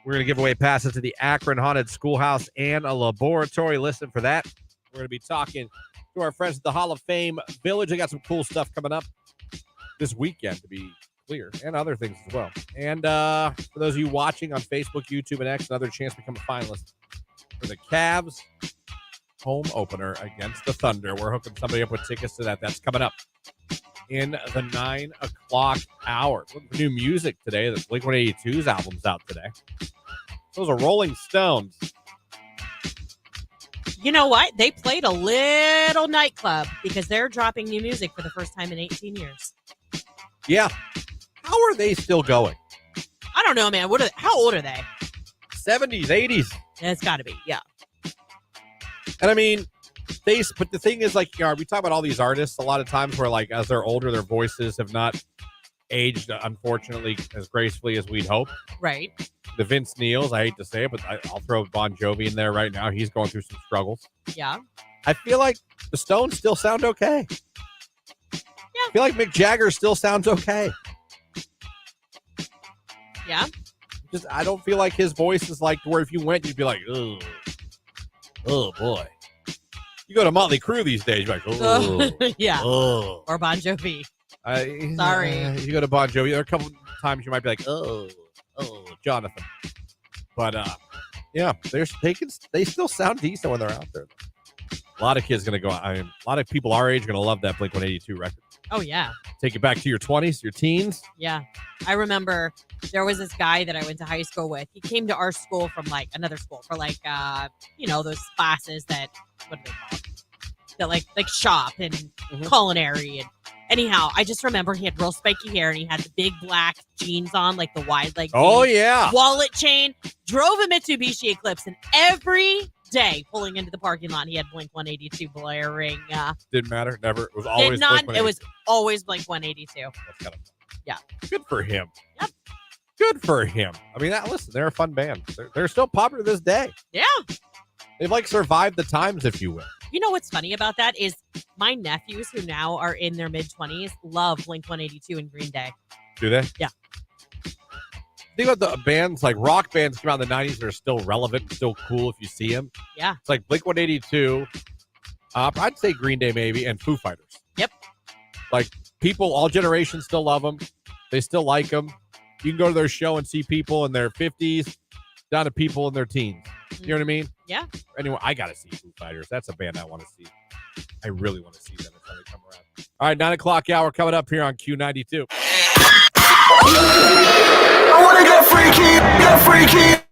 [SPEAKER 1] We're going to give away passes to the Akron Haunted Schoolhouse and a laboratory. Listen for that. We're going to be talking to our friends at the Hall of Fame Village. They got some cool stuff coming up this weekend, to be clear, and other things as well. And for those of you watching on Facebook, YouTube, and X, another chance to become a finalist for the Cavs home opener against the Thunder. We're hooking somebody up with tickets to that. That's coming up in the 9 o'clock hour. New music today. The Blink-182's album's out today. Those are Rolling Stones.
[SPEAKER 2] You know what? They played a little nightclub because they're dropping new music for the first time in 18 years.
[SPEAKER 1] Yeah. How are they still going?
[SPEAKER 2] I don't know, man. How old are they?
[SPEAKER 1] 70s, 80s.
[SPEAKER 2] It's got to be, yeah.
[SPEAKER 1] And I mean, but the thing is, like, we talk about all these artists a lot of times where, like, as they're older, their voices have not aged, unfortunately, as gracefully as we'd hope.
[SPEAKER 2] Right.
[SPEAKER 1] The Vince Neils, I hate to say it, but I'll throw Bon Jovi in there right now. He's going through some struggles.
[SPEAKER 2] Yeah.
[SPEAKER 1] I feel like the Stones still sound okay.
[SPEAKER 2] Yeah.
[SPEAKER 1] I feel like Mick Jagger still sounds okay.
[SPEAKER 2] Yeah.
[SPEAKER 1] Just, I don't feel like his voice is like where if you went, you'd be like, oh boy. You go to Motley Crue these days, you're like, oh.
[SPEAKER 2] Yeah.
[SPEAKER 1] Oh.
[SPEAKER 2] Or Bon Jovi.
[SPEAKER 1] Sorry. You go to Bon Jovi, there are a couple times you might be like, oh, Jonathan. But, yeah, they still sound decent when they're out there. A lot of kids going to go, a lot of people our age are going to love that Blink-182 record.
[SPEAKER 2] Oh, yeah.
[SPEAKER 1] Take it back to your 20s, your teens.
[SPEAKER 2] Yeah. I remember there was this guy that I went to high school with. He came to our school from like another school for like, those classes that, what do they call it? That like shop and culinary. And anyhow, I just remember he had real spiky hair and he had the big black jeans on, like the wide leg.
[SPEAKER 1] Oh,
[SPEAKER 2] jeans,
[SPEAKER 1] yeah.
[SPEAKER 2] Wallet chain, drove a Mitsubishi Eclipse, and every day pulling into the parking lot, he had Blink-182 blaring.
[SPEAKER 1] Didn't matter. Never. It was always Blink-182.
[SPEAKER 2] It was always Blink-182.
[SPEAKER 1] That's kind of fun.
[SPEAKER 2] Yeah.
[SPEAKER 1] Good for him.
[SPEAKER 2] Yep.
[SPEAKER 1] Good for him. I mean, listen, they're a fun band. They're still popular to this day.
[SPEAKER 2] Yeah.
[SPEAKER 1] They've like survived the times, if you will.
[SPEAKER 2] You know what's funny about that is my nephews who now are in their mid-20s love Blink-182 and Green Day.
[SPEAKER 1] Do they?
[SPEAKER 2] Yeah.
[SPEAKER 1] Think about the bands, like rock bands came out in the 90s that are still relevant and still cool if you see them.
[SPEAKER 2] Yeah.
[SPEAKER 1] It's like Blink-182, I'd say Green Day maybe, and Foo Fighters.
[SPEAKER 2] Yep.
[SPEAKER 1] Like people, all generations still love them. They still like them. You can go to their show and see people in their 50s down to people in their teens. You know what I mean?
[SPEAKER 2] Yeah.
[SPEAKER 1] Anyway, I got to see Foo Fighters. That's a band I want to see. I really want to see them if they come around. All right, 9 o'clock hour coming up here on Q92.
[SPEAKER 8] I want to get freaky.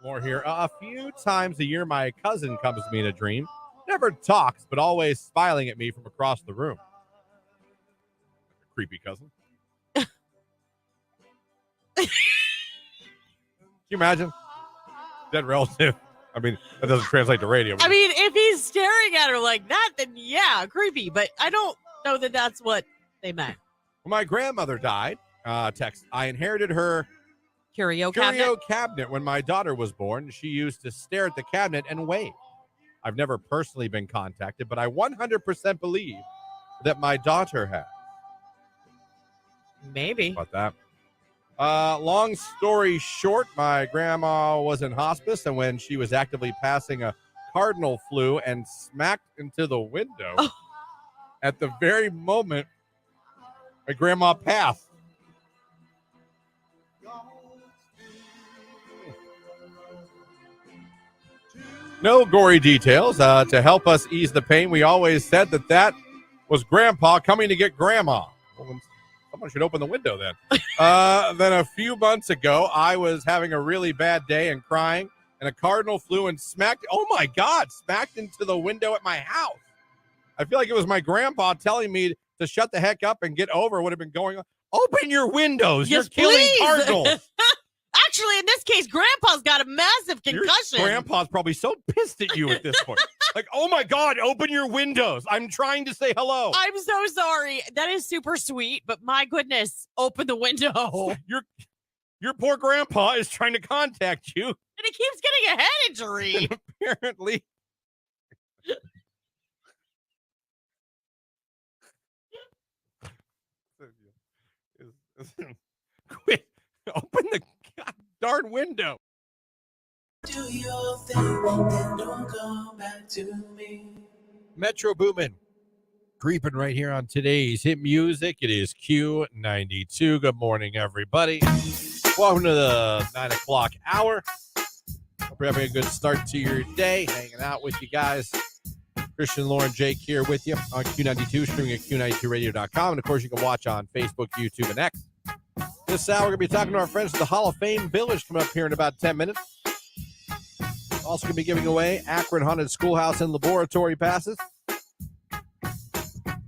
[SPEAKER 1] more here. A few times a year, my cousin comes to me in a dream. Never talks, but always smiling at me from across the room. Creepy cousin. Can you imagine? Dead relative. I mean, that doesn't translate to radio.
[SPEAKER 2] I mean, if he's staring at her like that, then yeah, creepy. But I don't know that that's what they meant.
[SPEAKER 1] When my grandmother died, text, I inherited her
[SPEAKER 2] Curio
[SPEAKER 1] cabinet when my daughter was born. She used to stare at the cabinet and wave. I've never personally been contacted, but I 100% believe that my daughter has.
[SPEAKER 2] Maybe.
[SPEAKER 1] About that. Long story short, my grandma was in hospice, and when she was actively passing a cardinal flu and smacked into the window at the very moment my grandma passed. No gory details. To help us ease the pain, we always said that was Grandpa coming to get Grandma. Well, someone should open the window then. Then a few months ago, I was having a really bad day and crying, and a cardinal flew and smacked into the window at my house. I feel like it was my grandpa telling me to shut the heck up and get over what had been going on. Open your windows.
[SPEAKER 2] Yes,
[SPEAKER 1] You're killing
[SPEAKER 2] please.
[SPEAKER 1] cardinals.
[SPEAKER 2] Actually, in this case, Grandpa's got a massive concussion.
[SPEAKER 1] Your grandpa's probably so pissed at you at this point. Like, oh my God, open your windows. I'm trying to say hello.
[SPEAKER 2] I'm so sorry. That is super sweet, but my goodness, open the window.
[SPEAKER 1] Your poor grandpa is trying to contact you.
[SPEAKER 2] And he keeps getting a head injury.
[SPEAKER 1] And apparently. Quit. Open the darn window.
[SPEAKER 8] Do your thing and don't come back to me.
[SPEAKER 1] Metro Boomin. Creeping right here on today's hit music. It is Q92. Good morning, everybody. Welcome to the 9 o'clock hour. Hope you're having a good start to your day. Hanging out with you guys. Christian, Lauren, Jake here with you on Q92, streaming at Q92radio.com. And, of course, you can watch on Facebook, YouTube, and X. This hour, we're going to be talking to our friends at the Hall of Fame Village coming up here in about 10 minutes. Also going to be giving away Akron Haunted Schoolhouse and Laboratory passes.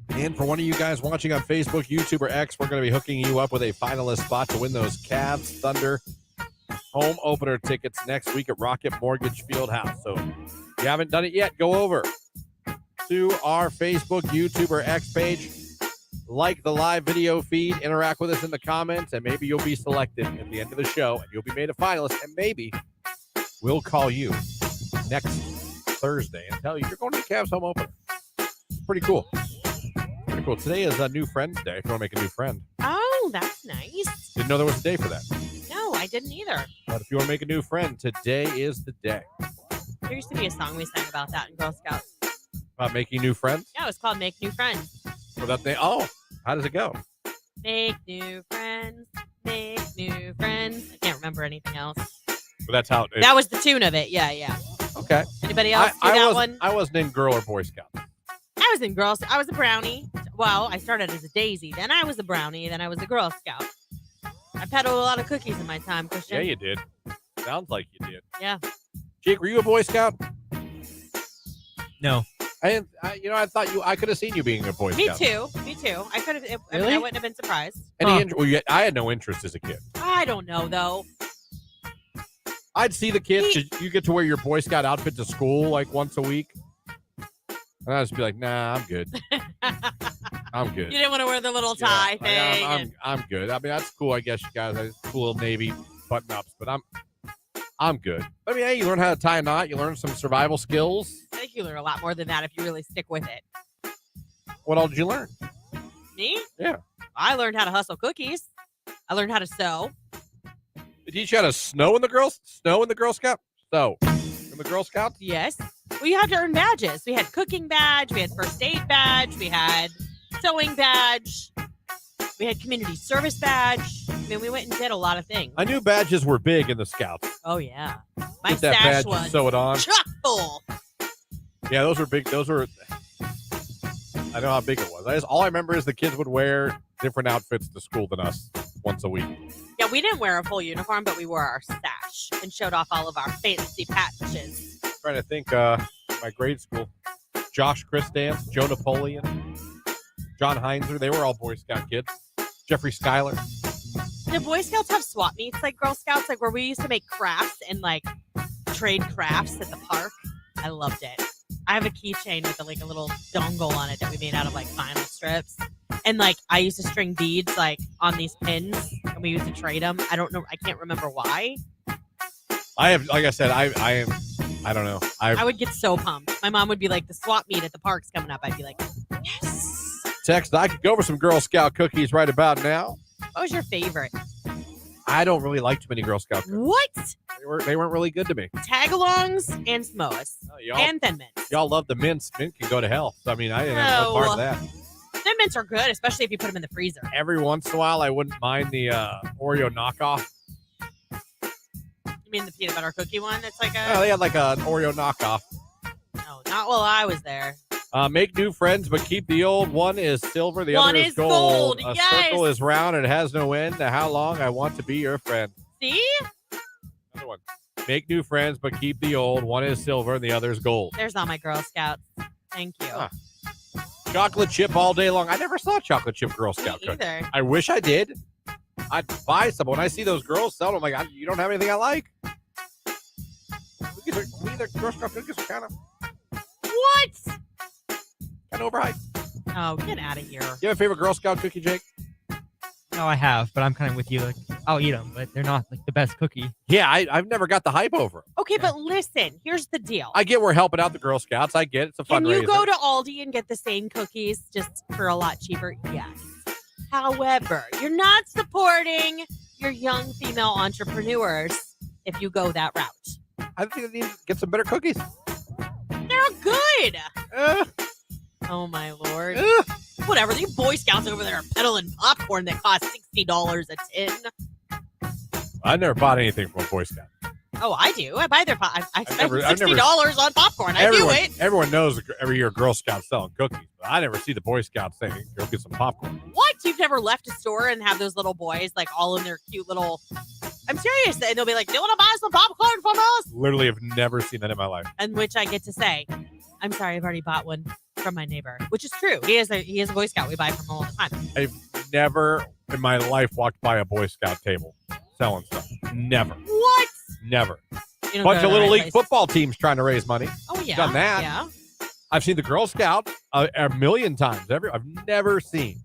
[SPEAKER 1] And for one of you guys watching on Facebook, YouTube, or X, we're going to be hooking you up with a finalist spot to win those Cavs Thunder home opener tickets next week at Rocket Mortgage Fieldhouse. So if you haven't done it yet, go over to our Facebook, YouTube, or X page. Like the live video feed, interact with us in the comments, and maybe you'll be selected at the end of the show, and you'll be made a finalist, and maybe we'll call you next Thursday and tell you you're going to the Cavs home opener. Pretty cool. Pretty cool. Today is a new friend's day if you want to make a new friend.
[SPEAKER 2] Oh, that's nice.
[SPEAKER 1] Didn't know there was a day for that.
[SPEAKER 2] No, I didn't either.
[SPEAKER 1] But if you want to make a new friend, today is the day.
[SPEAKER 2] There used to be a song we sang about that in Girl Scouts.
[SPEAKER 1] About making new friends?
[SPEAKER 2] Yeah, it was called Make New Friends.
[SPEAKER 1] Without they, oh, how does it go?
[SPEAKER 2] Make new friends, make new friends. I can't remember anything else.
[SPEAKER 1] But that's how
[SPEAKER 2] that was the tune of it. Yeah.
[SPEAKER 1] Okay.
[SPEAKER 2] Anybody else do that one?
[SPEAKER 1] I wasn't in Girl or Boy Scout.
[SPEAKER 2] I was in Girl Scout. I was a brownie. Well, I started as a daisy. Then I was a brownie. Then I was a Girl Scout. I peddled a lot of cookies in my time, Christian.
[SPEAKER 1] Yeah, you did. Sounds like you did.
[SPEAKER 2] Yeah.
[SPEAKER 1] Jake, were you a Boy Scout?
[SPEAKER 3] No.
[SPEAKER 1] I thought I could have seen you being a Boy Scout.
[SPEAKER 2] Me too. I could have.
[SPEAKER 1] Really?
[SPEAKER 2] I wouldn't have been surprised.
[SPEAKER 1] I had no interest as a kid.
[SPEAKER 2] I don't know though.
[SPEAKER 1] I'd see the kids. You get to wear your Boy Scout outfit to school like once a week, and I'd just be like, "Nah, I'm good. I'm good."
[SPEAKER 2] You didn't want to wear the little tie thing.
[SPEAKER 1] I'm good. I mean, that's cool. I guess you guys have cool Navy button ups, but I'm good. I mean, hey, you learn how to tie a knot. You learn some survival skills.
[SPEAKER 2] I think you learn a lot more than that if you really stick with it.
[SPEAKER 1] What all did you learn?
[SPEAKER 2] Me?
[SPEAKER 1] Yeah.
[SPEAKER 2] I learned how to hustle cookies. I learned how to sew.
[SPEAKER 1] Did you teach you how to snow in the Girl Scout? So, in the Girl Scouts?
[SPEAKER 2] Yes. Well, you have to earn badges. We had cooking badge. We had first aid badge. We had sewing badge. We had community service badge. I mean, we went and did a lot of things.
[SPEAKER 1] I knew badges were big in the Scouts.
[SPEAKER 2] Oh, yeah. My
[SPEAKER 1] Get that
[SPEAKER 2] stash
[SPEAKER 1] badge
[SPEAKER 2] was
[SPEAKER 1] and sew it on.
[SPEAKER 2] chock full.
[SPEAKER 1] Yeah, those were big. Those were. I know how big it was. All I remember is the kids would wear different outfits to school than us once a week.
[SPEAKER 2] Yeah, we didn't wear a full uniform, but we wore our stash. patch and showed off all of our fancy patches.
[SPEAKER 1] Trying to think, my grade school, Josh Christance, Joe Napoleon, John Heinzer, they were all Boy Scout kids. Jeffrey Schuyler.
[SPEAKER 2] The Boy Scouts have swap meets like Girl Scouts, like where we used to make crafts and like trade crafts at the park. I loved it. I have a keychain with like a little dongle on it that we made out of like vinyl strips. And like I used to string beads like on these pins and we used to trade them. I don't know. I can't remember why.
[SPEAKER 1] I have, like I said, I don't know.
[SPEAKER 2] I would get so pumped. My mom would be like, the swap meet at the park's coming up. I'd be like, yes.
[SPEAKER 1] Text, I could go for some Girl Scout cookies right about now.
[SPEAKER 2] What was your favorite?
[SPEAKER 1] I don't really like too many Girl Scout cookies.
[SPEAKER 2] What?
[SPEAKER 1] They weren't really good to me.
[SPEAKER 2] Tagalongs and Samoas. And Thin Mints.
[SPEAKER 1] Y'all love the mints. Mint can go to hell. So, I mean, I didn't have no part of that.
[SPEAKER 2] Thin Mints are good, especially if you put them in the freezer.
[SPEAKER 1] Every once in a while, I wouldn't mind the Oreo knockoff.
[SPEAKER 2] You mean the peanut butter cookie one? It's like
[SPEAKER 1] Oh, they had like an Oreo knockoff.
[SPEAKER 2] No, not while I was there.
[SPEAKER 1] Make new friends, but keep the old. One is silver, the
[SPEAKER 2] One
[SPEAKER 1] other is
[SPEAKER 2] is
[SPEAKER 1] gold.
[SPEAKER 2] gold,
[SPEAKER 1] A
[SPEAKER 2] yes.
[SPEAKER 1] circle is round and it has no end. To how long I want to be your friend.
[SPEAKER 2] See?
[SPEAKER 1] Another one. Make new friends, but keep the old. One is silver and the other is gold.
[SPEAKER 2] There's all my Girl Scouts. Thank you.
[SPEAKER 1] Chocolate chip all day long. I never saw chocolate chip Girl Scout cookies.
[SPEAKER 2] either.
[SPEAKER 1] I wish I did. I'd buy some. When I see those girls selling them, I'm like, you don't have anything I like? To me, the Girl Scout cookies are kind of overhyped.
[SPEAKER 2] Oh, get out of here.
[SPEAKER 1] You have a favorite Girl Scout cookie, Jake?
[SPEAKER 3] No, I have, but I'm kind of with you. Like, I'll eat them, but they're not like the best cookie.
[SPEAKER 1] Yeah, I've never got the hype over them.
[SPEAKER 2] Okay, but listen, here's the deal.
[SPEAKER 1] I get we're helping out the Girl Scouts. I get it's a
[SPEAKER 2] Can
[SPEAKER 1] fundraiser.
[SPEAKER 2] you go to Aldi and get the same cookies just for a lot cheaper? Yes. However, you're not supporting your young female entrepreneurs if you go that route.
[SPEAKER 1] I think they need to get some better cookies.
[SPEAKER 2] They're good. Oh, my Lord. Whatever. The Boy Scouts over there are peddling popcorn that costs $60 a tin.
[SPEAKER 1] I never bought anything from a Boy Scout.
[SPEAKER 2] Oh, I do. I buy their I spend
[SPEAKER 1] I've never-
[SPEAKER 2] $60 on popcorn. I do it.
[SPEAKER 1] Everyone knows every year Girl Scouts selling cookies, but I never see the Boy Scouts saying, go get some popcorn.
[SPEAKER 2] What? You've never left a store and have those little boys like all in their cute little... I'm serious. And they'll be like, do you want to buy some popcorn from us?
[SPEAKER 1] Literally have never seen that in my life.
[SPEAKER 2] And which I get to say, I'm sorry, I've already bought one from my neighbor, which is true. He is a Boy Scout. We buy from him all the time.
[SPEAKER 1] I've never in my life walked by a Boy Scout table selling stuff. Never.
[SPEAKER 2] What?
[SPEAKER 1] Never.
[SPEAKER 2] You don't
[SPEAKER 1] Bunch
[SPEAKER 2] go to
[SPEAKER 1] of
[SPEAKER 2] the
[SPEAKER 1] Little
[SPEAKER 2] right
[SPEAKER 1] League
[SPEAKER 2] place.
[SPEAKER 1] football teams trying to raise money.
[SPEAKER 2] Oh, yeah.
[SPEAKER 1] Done that.
[SPEAKER 2] Yeah.
[SPEAKER 1] I've seen the Girl Scouts a million times. I've never seen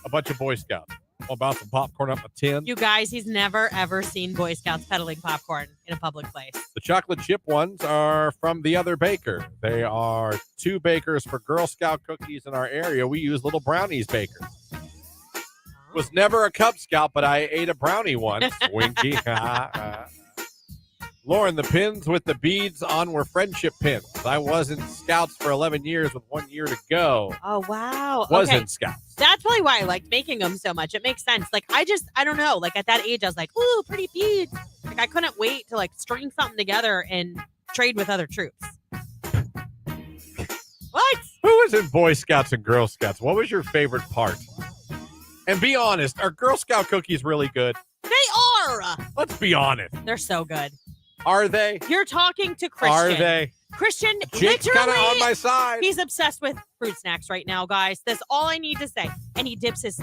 [SPEAKER 1] a bunch of Boy Scouts about some popcorn up a tin.
[SPEAKER 2] You guys, he's never, ever seen Boy Scouts peddling popcorn in a public place.
[SPEAKER 1] The chocolate chip ones are from the other baker. They are 2 bakers for Girl Scout cookies in our area. We use Little Brownies baker. Was never a Cub Scout, but I ate a brownie once. Winky. Lauren, the pins with the beads on were friendship pins. I was in Scouts for 11 years with 1 year to go.
[SPEAKER 2] Oh, wow.
[SPEAKER 1] Was
[SPEAKER 2] okay.
[SPEAKER 1] in Scouts.
[SPEAKER 2] That's probably why I liked making them so much. It makes sense. Like, I don't know. Like, at that age, I was like, ooh, pretty beads. Like, I couldn't wait to, like, string something together and trade with other troops. What?
[SPEAKER 1] Who was in Boy Scouts and Girl Scouts? What was your favorite part? And be honest, are Girl Scout cookies really good?
[SPEAKER 2] They are.
[SPEAKER 1] Let's be honest.
[SPEAKER 2] They're so good.
[SPEAKER 1] Are they?
[SPEAKER 2] You're talking to Christian.
[SPEAKER 1] Are they?
[SPEAKER 2] Christian,
[SPEAKER 1] Jake's
[SPEAKER 2] literally,
[SPEAKER 1] kind of on my side.
[SPEAKER 2] He's obsessed with fruit snacks right now, guys. That's all I need to say. And he dips his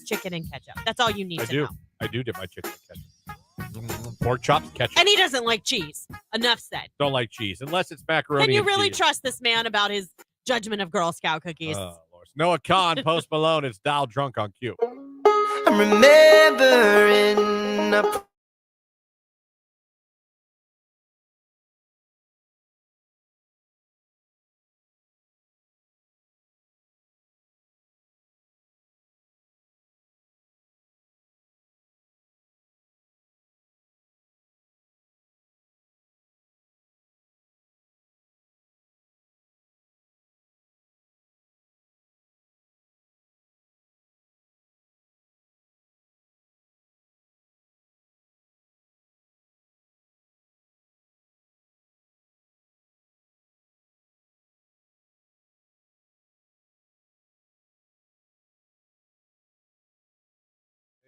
[SPEAKER 2] chicken in ketchup. That's all you need to know.
[SPEAKER 1] I do dip my chicken in ketchup. Pork chops, ketchup.
[SPEAKER 2] And he doesn't like cheese. Enough said.
[SPEAKER 1] Don't like cheese, unless it's macaroni
[SPEAKER 2] Can you
[SPEAKER 1] and
[SPEAKER 2] really
[SPEAKER 1] cheese.
[SPEAKER 2] trust this man about his judgment of Girl Scout cookies?
[SPEAKER 1] Lord. Noah Khan, Post Malone. It's Dial Drunk on Q.
[SPEAKER 8] I'm remembering a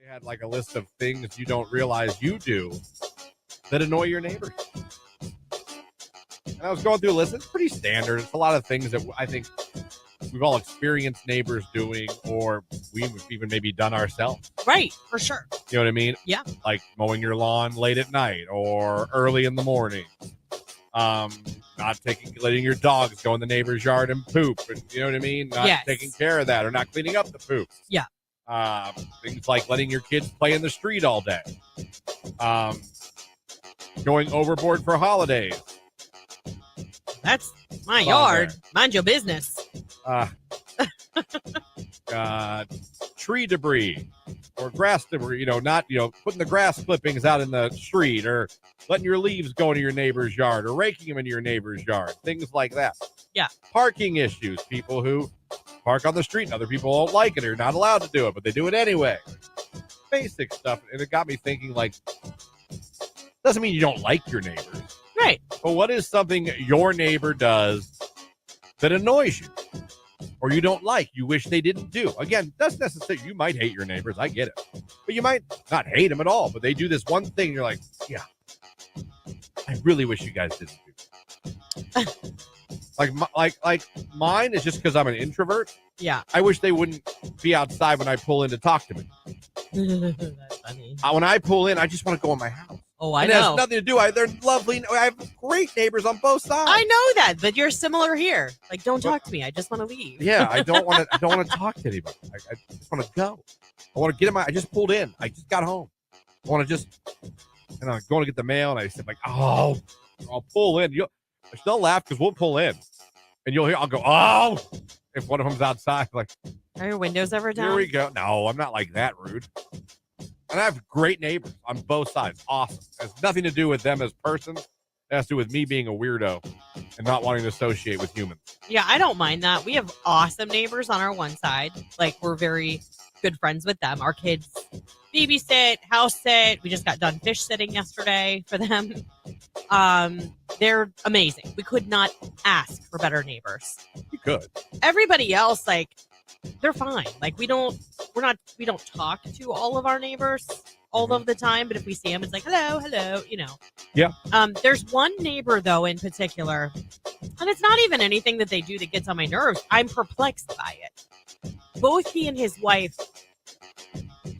[SPEAKER 1] They had like a list of things you don't realize you do that annoy your neighbors. And I was going through a list. It's pretty standard. It's a lot of things that I think we've all experienced neighbors doing, or we've even maybe done ourselves.
[SPEAKER 2] Right, for sure.
[SPEAKER 1] You know what I mean?
[SPEAKER 2] Yeah.
[SPEAKER 1] Like mowing your lawn late at night or early in the morning. Letting your dogs go in the neighbor's yard and poop. And, you know what I mean? Not taking care of that or not cleaning up the poop.
[SPEAKER 2] Yeah.
[SPEAKER 1] Things like letting your kids play in the street all day. Going overboard for holidays.
[SPEAKER 2] That's my yard. Mind your business.
[SPEAKER 1] Tree debris or grass debris, not putting the grass clippings out in the street or letting your leaves go into your neighbor's yard or raking them into your neighbor's yard, things like that.
[SPEAKER 2] Yeah.
[SPEAKER 1] Parking issues, people who park on the street and other people don't like it or not allowed to do it, but they do it anyway. Basic stuff. And it got me thinking, like, doesn't mean you don't like your neighbors.
[SPEAKER 2] Right.
[SPEAKER 1] But what is something your neighbor does that annoys you or you don't like, you wish they didn't do? Again, doesn't necessarily, you might hate your neighbors, I get it. But you might not hate them at all, but they do this one thing, and you're like, yeah, I really wish you guys didn't do that. like mine is just because I'm an introvert.
[SPEAKER 2] Yeah.
[SPEAKER 1] I wish they wouldn't be outside when I pull in to talk to me.
[SPEAKER 2] That's funny.
[SPEAKER 1] When I pull in, I just want to go in my house.
[SPEAKER 2] Oh, I
[SPEAKER 1] It
[SPEAKER 2] know.
[SPEAKER 1] has nothing to do. They're lovely. I have great neighbors on both sides.
[SPEAKER 2] I know that, but you're similar here. Like, don't talk to me. I just want to leave.
[SPEAKER 1] Yeah, I don't want to talk to anybody. I just want to go. I want to get in I just pulled in. I just got home. I want to just, I'm going to get the mail, and I said, like, oh, I'll pull in. They'll laugh because we'll pull in, and you'll hear, I'll go, oh, if one of them's outside, like,
[SPEAKER 2] are your windows ever down?
[SPEAKER 1] Here we go. No, I'm not like that rude. And I have great neighbors on both sides. Awesome. It has nothing to do with them as persons. It has to do with me being a weirdo and not wanting to associate with humans.
[SPEAKER 2] Yeah, I don't mind that. We have awesome neighbors on our one side. Like, we're very good friends with them. Our kids babysit, house sit. We just got done fish sitting yesterday for them. They're amazing. We could not ask for better neighbors.
[SPEAKER 1] You could.
[SPEAKER 2] Everybody else, like, they're fine. Like, we don't talk to all of our neighbors all of the time, but if we see them, it's like, hello,
[SPEAKER 1] Yeah.
[SPEAKER 2] There's one neighbor, though, in particular, and it's not even anything that they do that gets on my nerves. I'm perplexed by it. Both he and his wife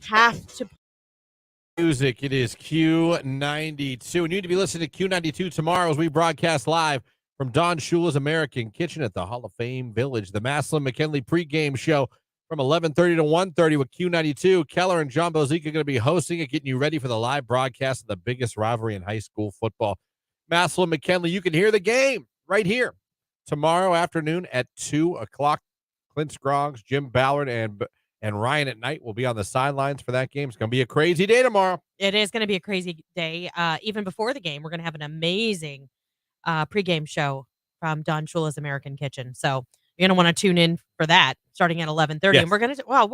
[SPEAKER 2] have to
[SPEAKER 1] music. It is Q92. You need to be listening to Q92 tomorrow as we broadcast live from Don Shula's American Kitchen at the Hall of Fame Village. The Maslin McKinley pregame show from 11:30 to 1:30 with Q92. Keller and John Bozica are going to be hosting it, getting you ready for the live broadcast of the biggest rivalry in high school football. Maslin McKinley, you can hear the game right here tomorrow afternoon at 2 o'clock. Clint Scroggs, Jim Ballard, and Ryan at Night will be on the sidelines for that game. It's going to be a crazy day tomorrow.
[SPEAKER 2] It is going to be a crazy day. Even before the game, we're going to have an amazing pregame show from Don Shula's American Kitchen. So you're going to want to tune in for that starting at 11:30.
[SPEAKER 1] Yes.
[SPEAKER 2] And we're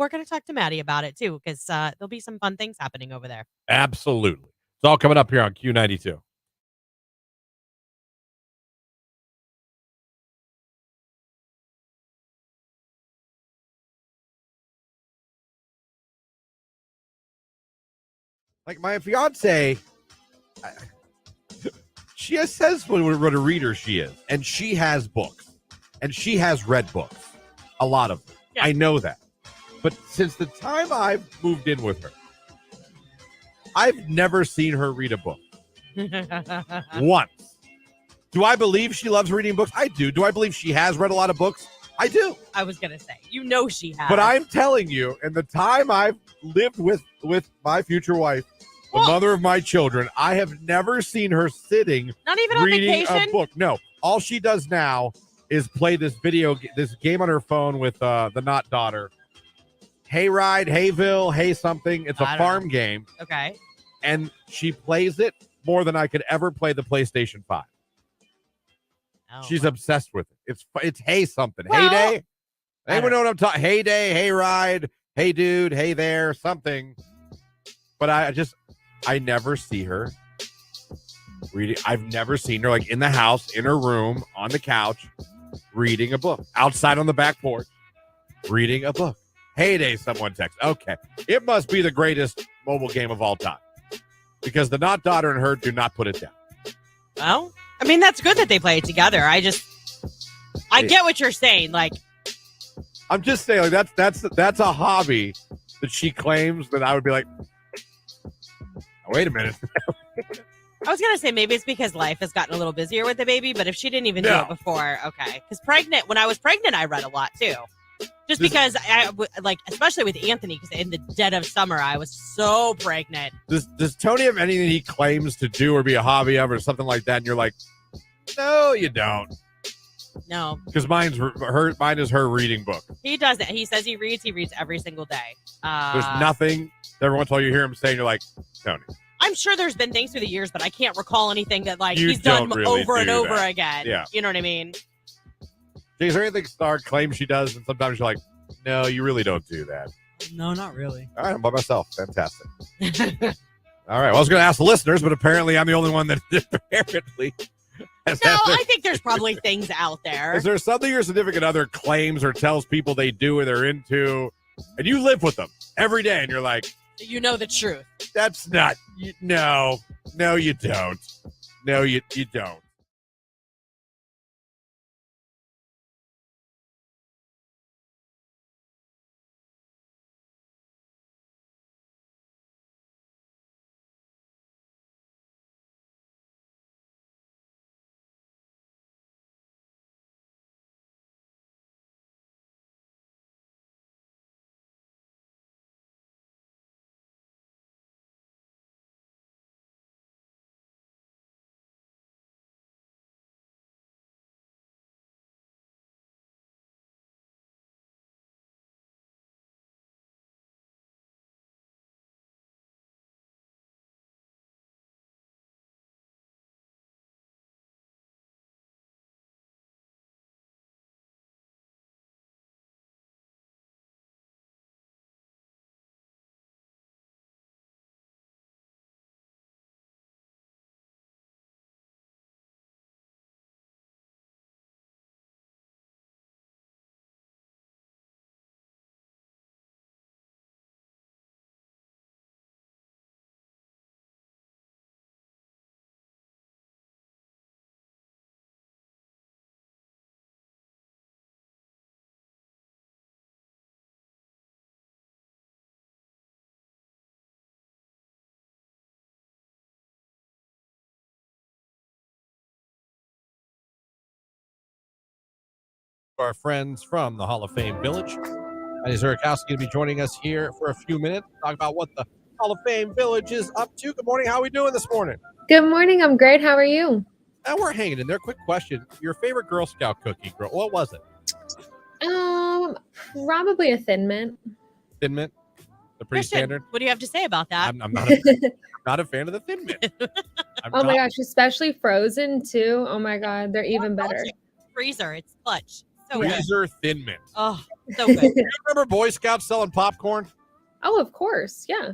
[SPEAKER 2] going to talk to Maddie about it too, because there'll be some fun things happening over there.
[SPEAKER 1] Absolutely. It's all coming up here on Q92. Like my fiance, she says what a reader she is, and she has books, and she has read books, a lot of them. Yeah. I know that. But since the time I've moved in with her, I've never seen her read a book. Once. Do I believe she loves reading books? I do. Do I believe she has read a lot of books? I do.
[SPEAKER 2] I was going to say, she has.
[SPEAKER 1] But I'm telling you, in the time I've lived with my future wife, the mother of my children, I have never seen her sitting
[SPEAKER 2] not even on
[SPEAKER 1] reading
[SPEAKER 2] vacation?
[SPEAKER 1] a book. No. All she does now is play this game on her phone with the not daughter. Hey Ride, Hayville, Hey something. It's a farm game.
[SPEAKER 2] Okay.
[SPEAKER 1] And she plays it more than I could ever play the PlayStation 5.
[SPEAKER 2] Oh,
[SPEAKER 1] she's obsessed with it. It's Hey something.
[SPEAKER 2] Well,
[SPEAKER 1] Hey Day. Anyone know what I'm talking? Hey Day, Hey Ride, Hey Dude, Hey There, something. But I never see her reading. I've never seen her like in the house, in her room, on the couch, reading a book. Outside on the back porch, reading a book. Hey Day, someone text. Okay. It must be the greatest mobile game of all time. because the not daughter and her do not put it down.
[SPEAKER 2] Well, I mean, that's good that they play it together. I get what you're saying. Like,
[SPEAKER 1] I'm just saying, like that's a hobby that she claims that I would be like, wait a minute.
[SPEAKER 2] I was going to say maybe it's because life has gotten a little busier with the baby, but if she didn't even do it before, okay. Because when I was pregnant, I read a lot too. Just because especially with Anthony, because in the dead of summer, I was so pregnant.
[SPEAKER 1] Does Tony have anything he claims to do or be a hobby of or something like that? And you're like, no, you don't.
[SPEAKER 2] No.
[SPEAKER 1] Because mine is her reading book.
[SPEAKER 2] He does it. He says he reads every single day.
[SPEAKER 1] There's nothing. Every once in a while you hear him saying, you're like, Tony.
[SPEAKER 2] I'm sure there's been things through the years, but I can't recall anything that
[SPEAKER 1] You
[SPEAKER 2] he's done
[SPEAKER 1] really
[SPEAKER 2] over and
[SPEAKER 1] do
[SPEAKER 2] over
[SPEAKER 1] that.
[SPEAKER 2] again.
[SPEAKER 1] Yeah.
[SPEAKER 2] You know what I mean?
[SPEAKER 1] Is there anything Star claims she does, and sometimes you're like, no, you really don't do that?
[SPEAKER 3] No, not really.
[SPEAKER 1] All right, I'm by myself. Fantastic. All right, well, I was going to ask the listeners, but apparently I'm the only one that apparently has
[SPEAKER 2] I think there's probably things out there.
[SPEAKER 1] Is there something your significant other claims or tells people they do or they're into, and you live with them every day, and you're like,
[SPEAKER 2] you know the truth.
[SPEAKER 1] That's not, no, you don't. No, you don't. Our friends from the Hall of Fame Village. Patty Zurikowski going to be joining us here for a few minutes to talk about what the Hall of Fame Village is up to. Good morning. How are we doing this morning?
[SPEAKER 14] Good morning. I'm great. How are you?
[SPEAKER 1] And we're hanging in there. Quick question. Your favorite Girl Scout cookie, girl, what was it?
[SPEAKER 14] Probably a Thin Mint.
[SPEAKER 1] Thin Mint? The pretty
[SPEAKER 2] Christian,
[SPEAKER 1] standard?
[SPEAKER 2] what do you have to say about that?
[SPEAKER 1] I'm not, not a fan of the Thin Mint.
[SPEAKER 14] Oh my gosh, especially frozen too. Oh my God, they're even better.
[SPEAKER 2] Freezer, it's clutch. So
[SPEAKER 1] Freezer Thin Mint.
[SPEAKER 2] Oh, so good.
[SPEAKER 1] You remember Boy Scouts selling popcorn?
[SPEAKER 14] Oh, of course. Yeah.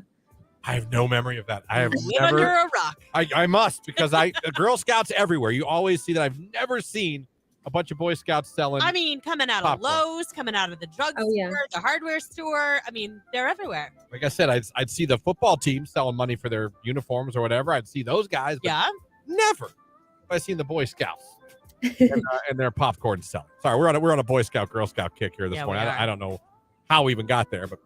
[SPEAKER 1] I have no memory of that. I have
[SPEAKER 2] Live
[SPEAKER 1] never.
[SPEAKER 2] under a rock.
[SPEAKER 1] I must, because Girl Scouts everywhere. You always see that. I've never seen a bunch of Boy Scouts selling.
[SPEAKER 2] I mean, coming out
[SPEAKER 1] popcorn.
[SPEAKER 2] of Lowe's, coming out of the drugstore, the hardware store. I mean, they're everywhere.
[SPEAKER 1] Like I said, I'd see the football team selling money for their uniforms or whatever. I'd see those guys. But never have I seen the Boy Scouts and their popcorn selling. Sorry, we're on a Boy Scout Girl Scout kick here this morning. I don't know how we even got there, but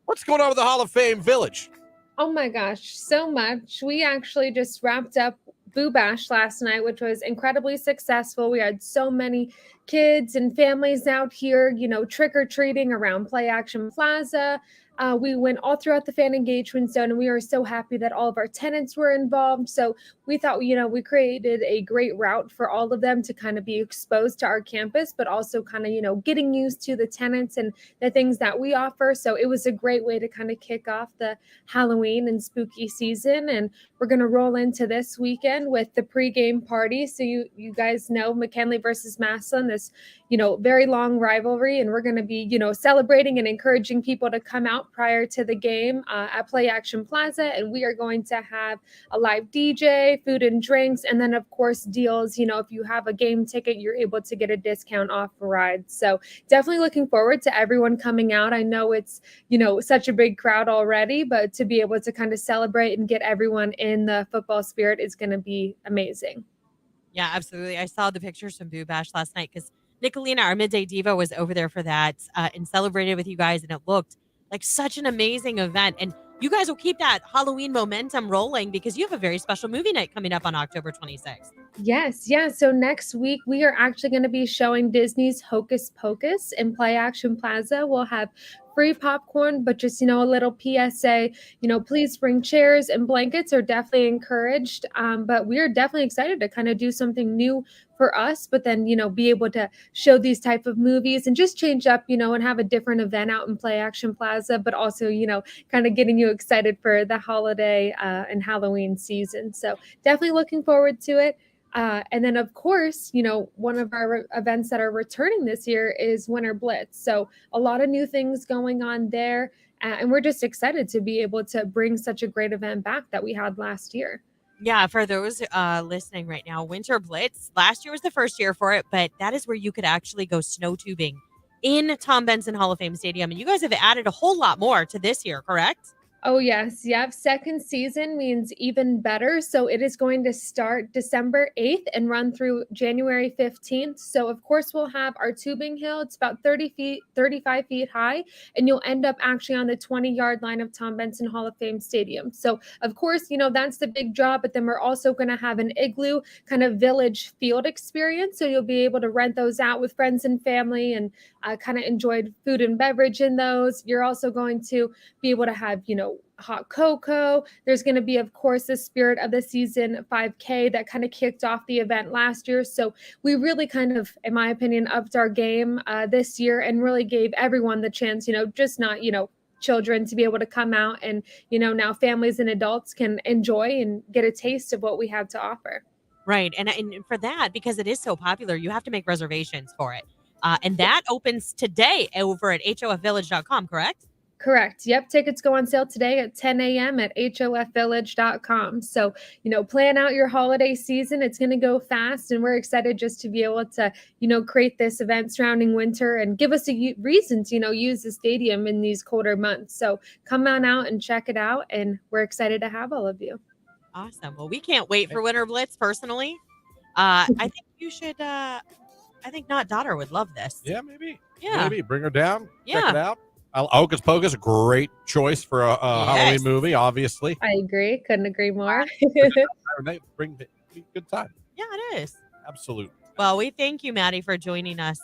[SPEAKER 1] what's going on with the Hall of Fame Village?
[SPEAKER 14] Oh my gosh, so much. We actually just wrapped up Boo Bash last night, which was incredibly successful. We had so many kids and families out here, trick-or-treating around Play Action Plaza. We went all throughout the fan engagement zone, and we are so happy that all of our tenants were involved. So we thought, we created a great route for all of them to kind of be exposed to our campus, but also kind of, getting used to the tenants and the things that we offer. So it was a great way to kind of kick off the Halloween and spooky season. And we're going to roll into this weekend with the pregame party. So you guys know McKinley versus Massillon, this, very long rivalry. And we're going to be, celebrating and encouraging people to come out out prior to the game at Play Action Plaza, and we are going to have a live DJ, food and drinks, and then of course deals. If you have a game ticket, you're able to get a discount off a ride. So definitely looking forward to everyone coming out. I know it's such a big crowd already, but to be able to kind of celebrate and get everyone in the football spirit is going to be amazing.
[SPEAKER 2] Yeah, absolutely. I saw the pictures from Boo Bash last night because Nicolina, our midday diva, was over there for that and celebrated with you guys, and it looked like such an amazing event. And you guys will keep that Halloween momentum rolling because you have a very special movie night coming up on October 26th.
[SPEAKER 14] Yes, yeah. So next week we are actually going to be showing Disney's Hocus Pocus in Play Action Plaza. We'll have free popcorn, but just, a little PSA, please bring chairs and blankets are definitely encouraged. But we are definitely excited to kind of do something new for us, but then, be able to show these type of movies and just change up, and have a different event out in Play Action Plaza, but also, kind of getting you excited for the holiday and Halloween season. So definitely looking forward to it. And then, of course, one of our events that are returning this year is Winter Blitz. So a lot of new things going on there. And we're just excited to be able to bring such a great event back that we had last year.
[SPEAKER 2] Yeah, for those listening right now, Winter Blitz, last year was the first year for it, but that is where you could actually go snow tubing in Tom Benson Hall of Fame Stadium. And you guys have added a whole lot more to this year, correct?
[SPEAKER 14] Oh, yes. Yep. Second season means even better. So it is going to start December 8th and run through January 15th. So, of course, we'll have our tubing hill. It's about 35 feet high, and you'll end up actually on the 20-yard line of Tom Benson Hall of Fame Stadium. So, of course, that's the big draw, but then we're also going to have an igloo kind of village field experience. So you'll be able to rent those out with friends and family and kind of enjoy food and beverage in those. You're also going to be able to have, hot cocoa. There's going to be, of course, the Spirit of the Season 5K that kind of kicked off the event last year. So we really kind of, in my opinion, upped our game this year and really gave everyone the chance, just not, children to be able to come out and, now families and adults can enjoy and get a taste of what we have to offer.
[SPEAKER 2] Right. And for that, because it is so popular, you have to make reservations for it. And that opens today over at hofvillage.com, correct?
[SPEAKER 14] Correct. Yep. Tickets go on sale today at 10 a.m. at hofvillage.com. So, plan out your holiday season. It's going to go fast, and we're excited just to be able to, create this event surrounding winter and give us a reason to, use the stadium in these colder months. So come on out and check it out, and we're excited to have all of you.
[SPEAKER 2] Awesome. Well, we can't wait for Winter Blitz personally. I think you should, I think Not Daughter would love this.
[SPEAKER 1] Yeah, maybe.
[SPEAKER 2] Yeah.
[SPEAKER 1] Maybe. Bring her down.
[SPEAKER 2] Yeah.
[SPEAKER 1] Check it out. Hocus Pocus, a great choice for a Halloween movie, obviously.
[SPEAKER 14] I agree. Couldn't agree more.
[SPEAKER 1] Bring good time.
[SPEAKER 2] Yeah, it is.
[SPEAKER 1] Absolutely.
[SPEAKER 2] Well, we thank you, Maddie, for joining us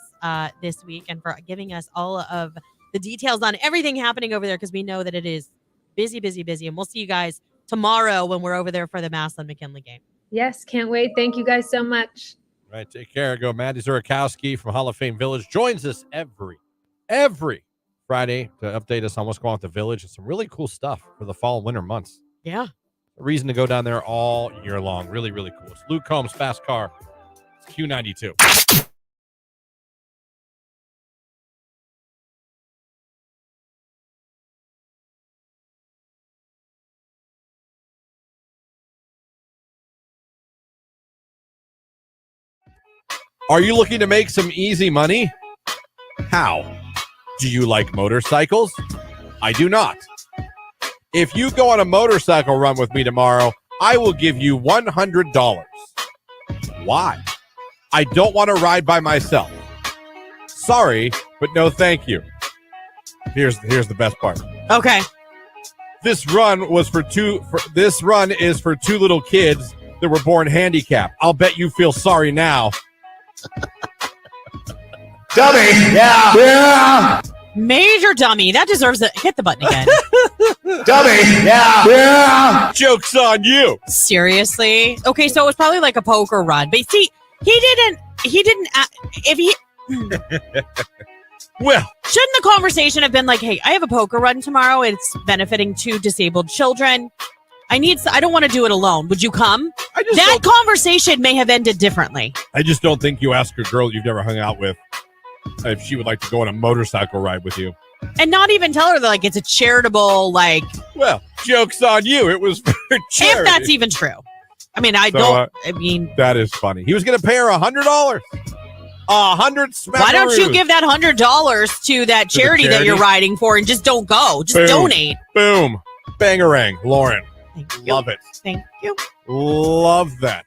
[SPEAKER 2] this week and for giving us all of the details on everything happening over there, because we know that it is busy, busy, busy. And we'll see you guys tomorrow when we're over there for the Massillon-McKinley game.
[SPEAKER 14] Yes, can't wait. Thank you guys so much.
[SPEAKER 1] All right, take care. Go. Maddie Zurakowski from Hall of Fame Village joins us every Friday to update us on what's going on at the Village and some really cool stuff for the fall and winter months.
[SPEAKER 2] Yeah.
[SPEAKER 1] A reason to go down there all year long. Really, really cool. It's Luke Combs, Fast Car. It's Q92. Are you looking to make some easy money? How? Do you like motorcycles? I do not. If you go on a motorcycle run with me tomorrow, I will give you $100. Why? I don't want to ride by myself. Sorry, but no thank you. Here's the best part.
[SPEAKER 2] Okay.
[SPEAKER 1] This run is for two little kids that were born handicapped. I'll bet you feel sorry now.
[SPEAKER 8] Dummy. Yeah.
[SPEAKER 2] Major dummy. That deserves it. Hit the button again.
[SPEAKER 8] Dummy. Yeah.
[SPEAKER 1] Joke's on you.
[SPEAKER 2] Seriously? Okay, so it was probably like a poker run. But see, he didn't, if he...
[SPEAKER 1] Well,
[SPEAKER 2] shouldn't the conversation have been like, hey, I have a poker run tomorrow. It's benefiting 2 disabled children. I don't want to do it alone. Would you come? That conversation may have ended differently.
[SPEAKER 1] I just don't think you ask a girl you've never hung out with if she would like to go on a motorcycle ride with you.
[SPEAKER 2] And not even tell her that like it's a charitable like.
[SPEAKER 1] Well, joke's on you. It was for charity.
[SPEAKER 2] If that's even true. I mean, I mean,
[SPEAKER 1] that is funny. He was going to pay her $100. 100 smackaroos.
[SPEAKER 2] Why don't you give that $100 to that charity that you're riding for and just don't go? Just donate.
[SPEAKER 1] Boom. Bangarang. Lauren.
[SPEAKER 2] Thank you.
[SPEAKER 1] Love it.
[SPEAKER 2] Thank you.
[SPEAKER 1] Love that.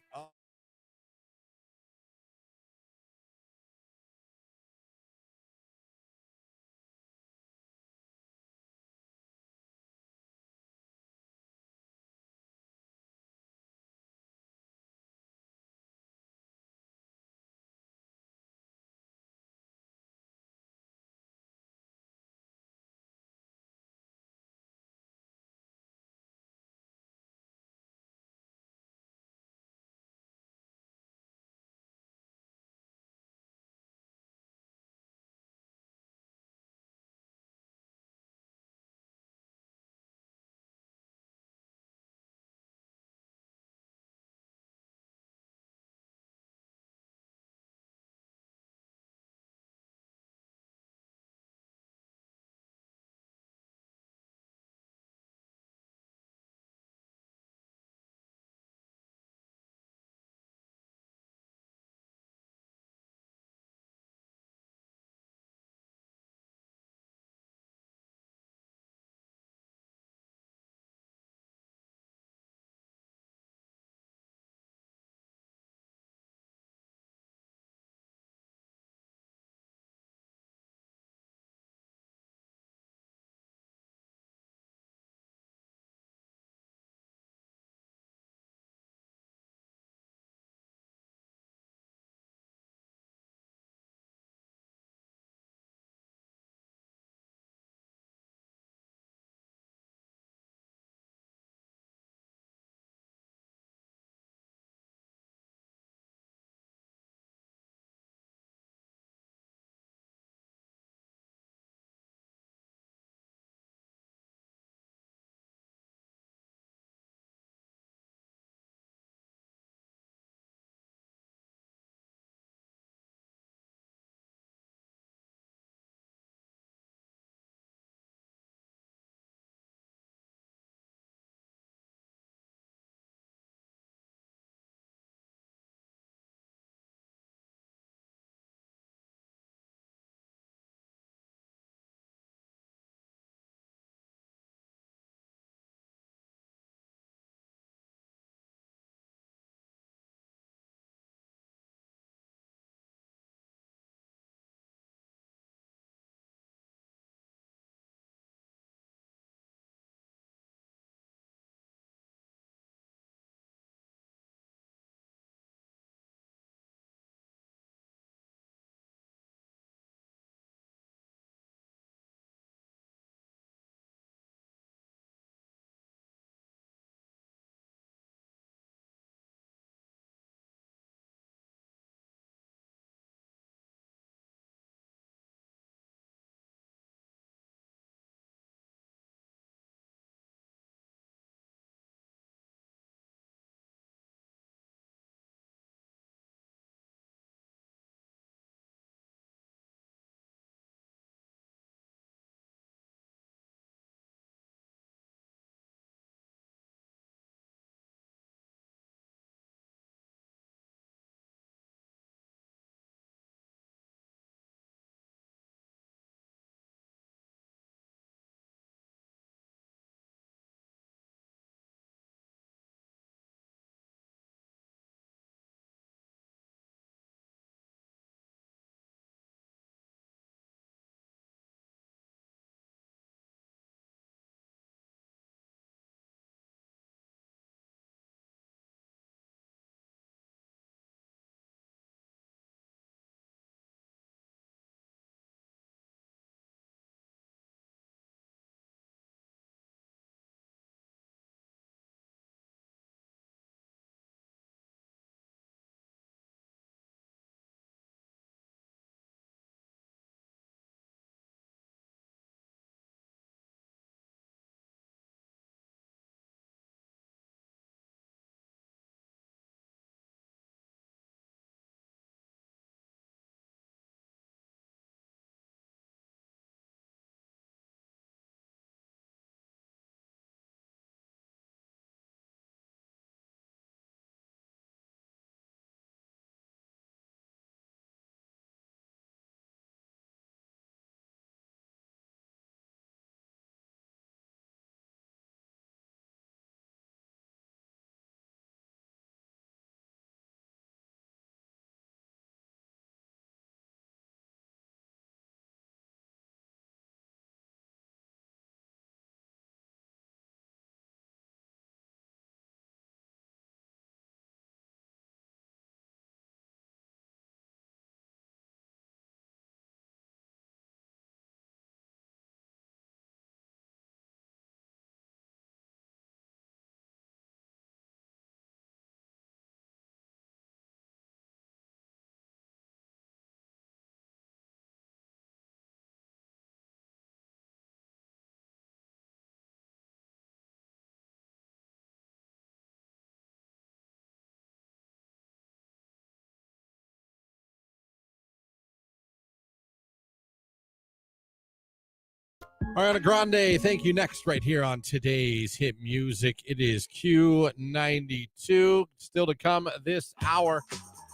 [SPEAKER 1] Ariana Grande, thank you. Next, right here on today's hit music, it is Q92. Still to come this hour,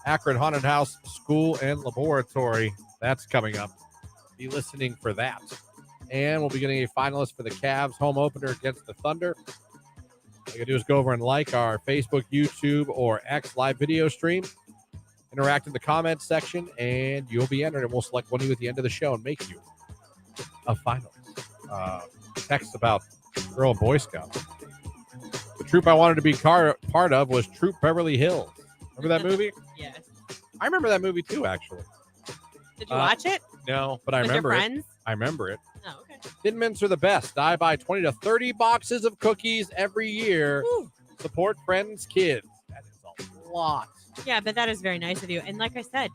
[SPEAKER 1] Akron Haunted House School and Laboratory. That's coming up. Be listening for that. And we'll be getting a finalist for the Cavs home opener against the Thunder. All you gotta do is go over and like our Facebook, YouTube, or X live video stream. Interact in the comments section, and you'll be entered, and we'll select one of you at the end of the show and make you a finalist. Text about Girl and Boy Scouts. The troop I wanted to be part of was Troop Beverly Hills. Remember that movie?
[SPEAKER 2] Yes.
[SPEAKER 1] I remember that movie too, actually.
[SPEAKER 2] Did you watch it?
[SPEAKER 1] No, but I
[SPEAKER 2] With
[SPEAKER 1] remember
[SPEAKER 2] your
[SPEAKER 1] it.
[SPEAKER 2] friends?
[SPEAKER 1] I remember it.
[SPEAKER 2] Oh, okay.
[SPEAKER 1] Thin Mints are the best. I buy 20 to 30 boxes of cookies every year.
[SPEAKER 2] Woo.
[SPEAKER 1] Support friends' kids. That is a lot.
[SPEAKER 2] Yeah, but that is very nice of you. And like I said,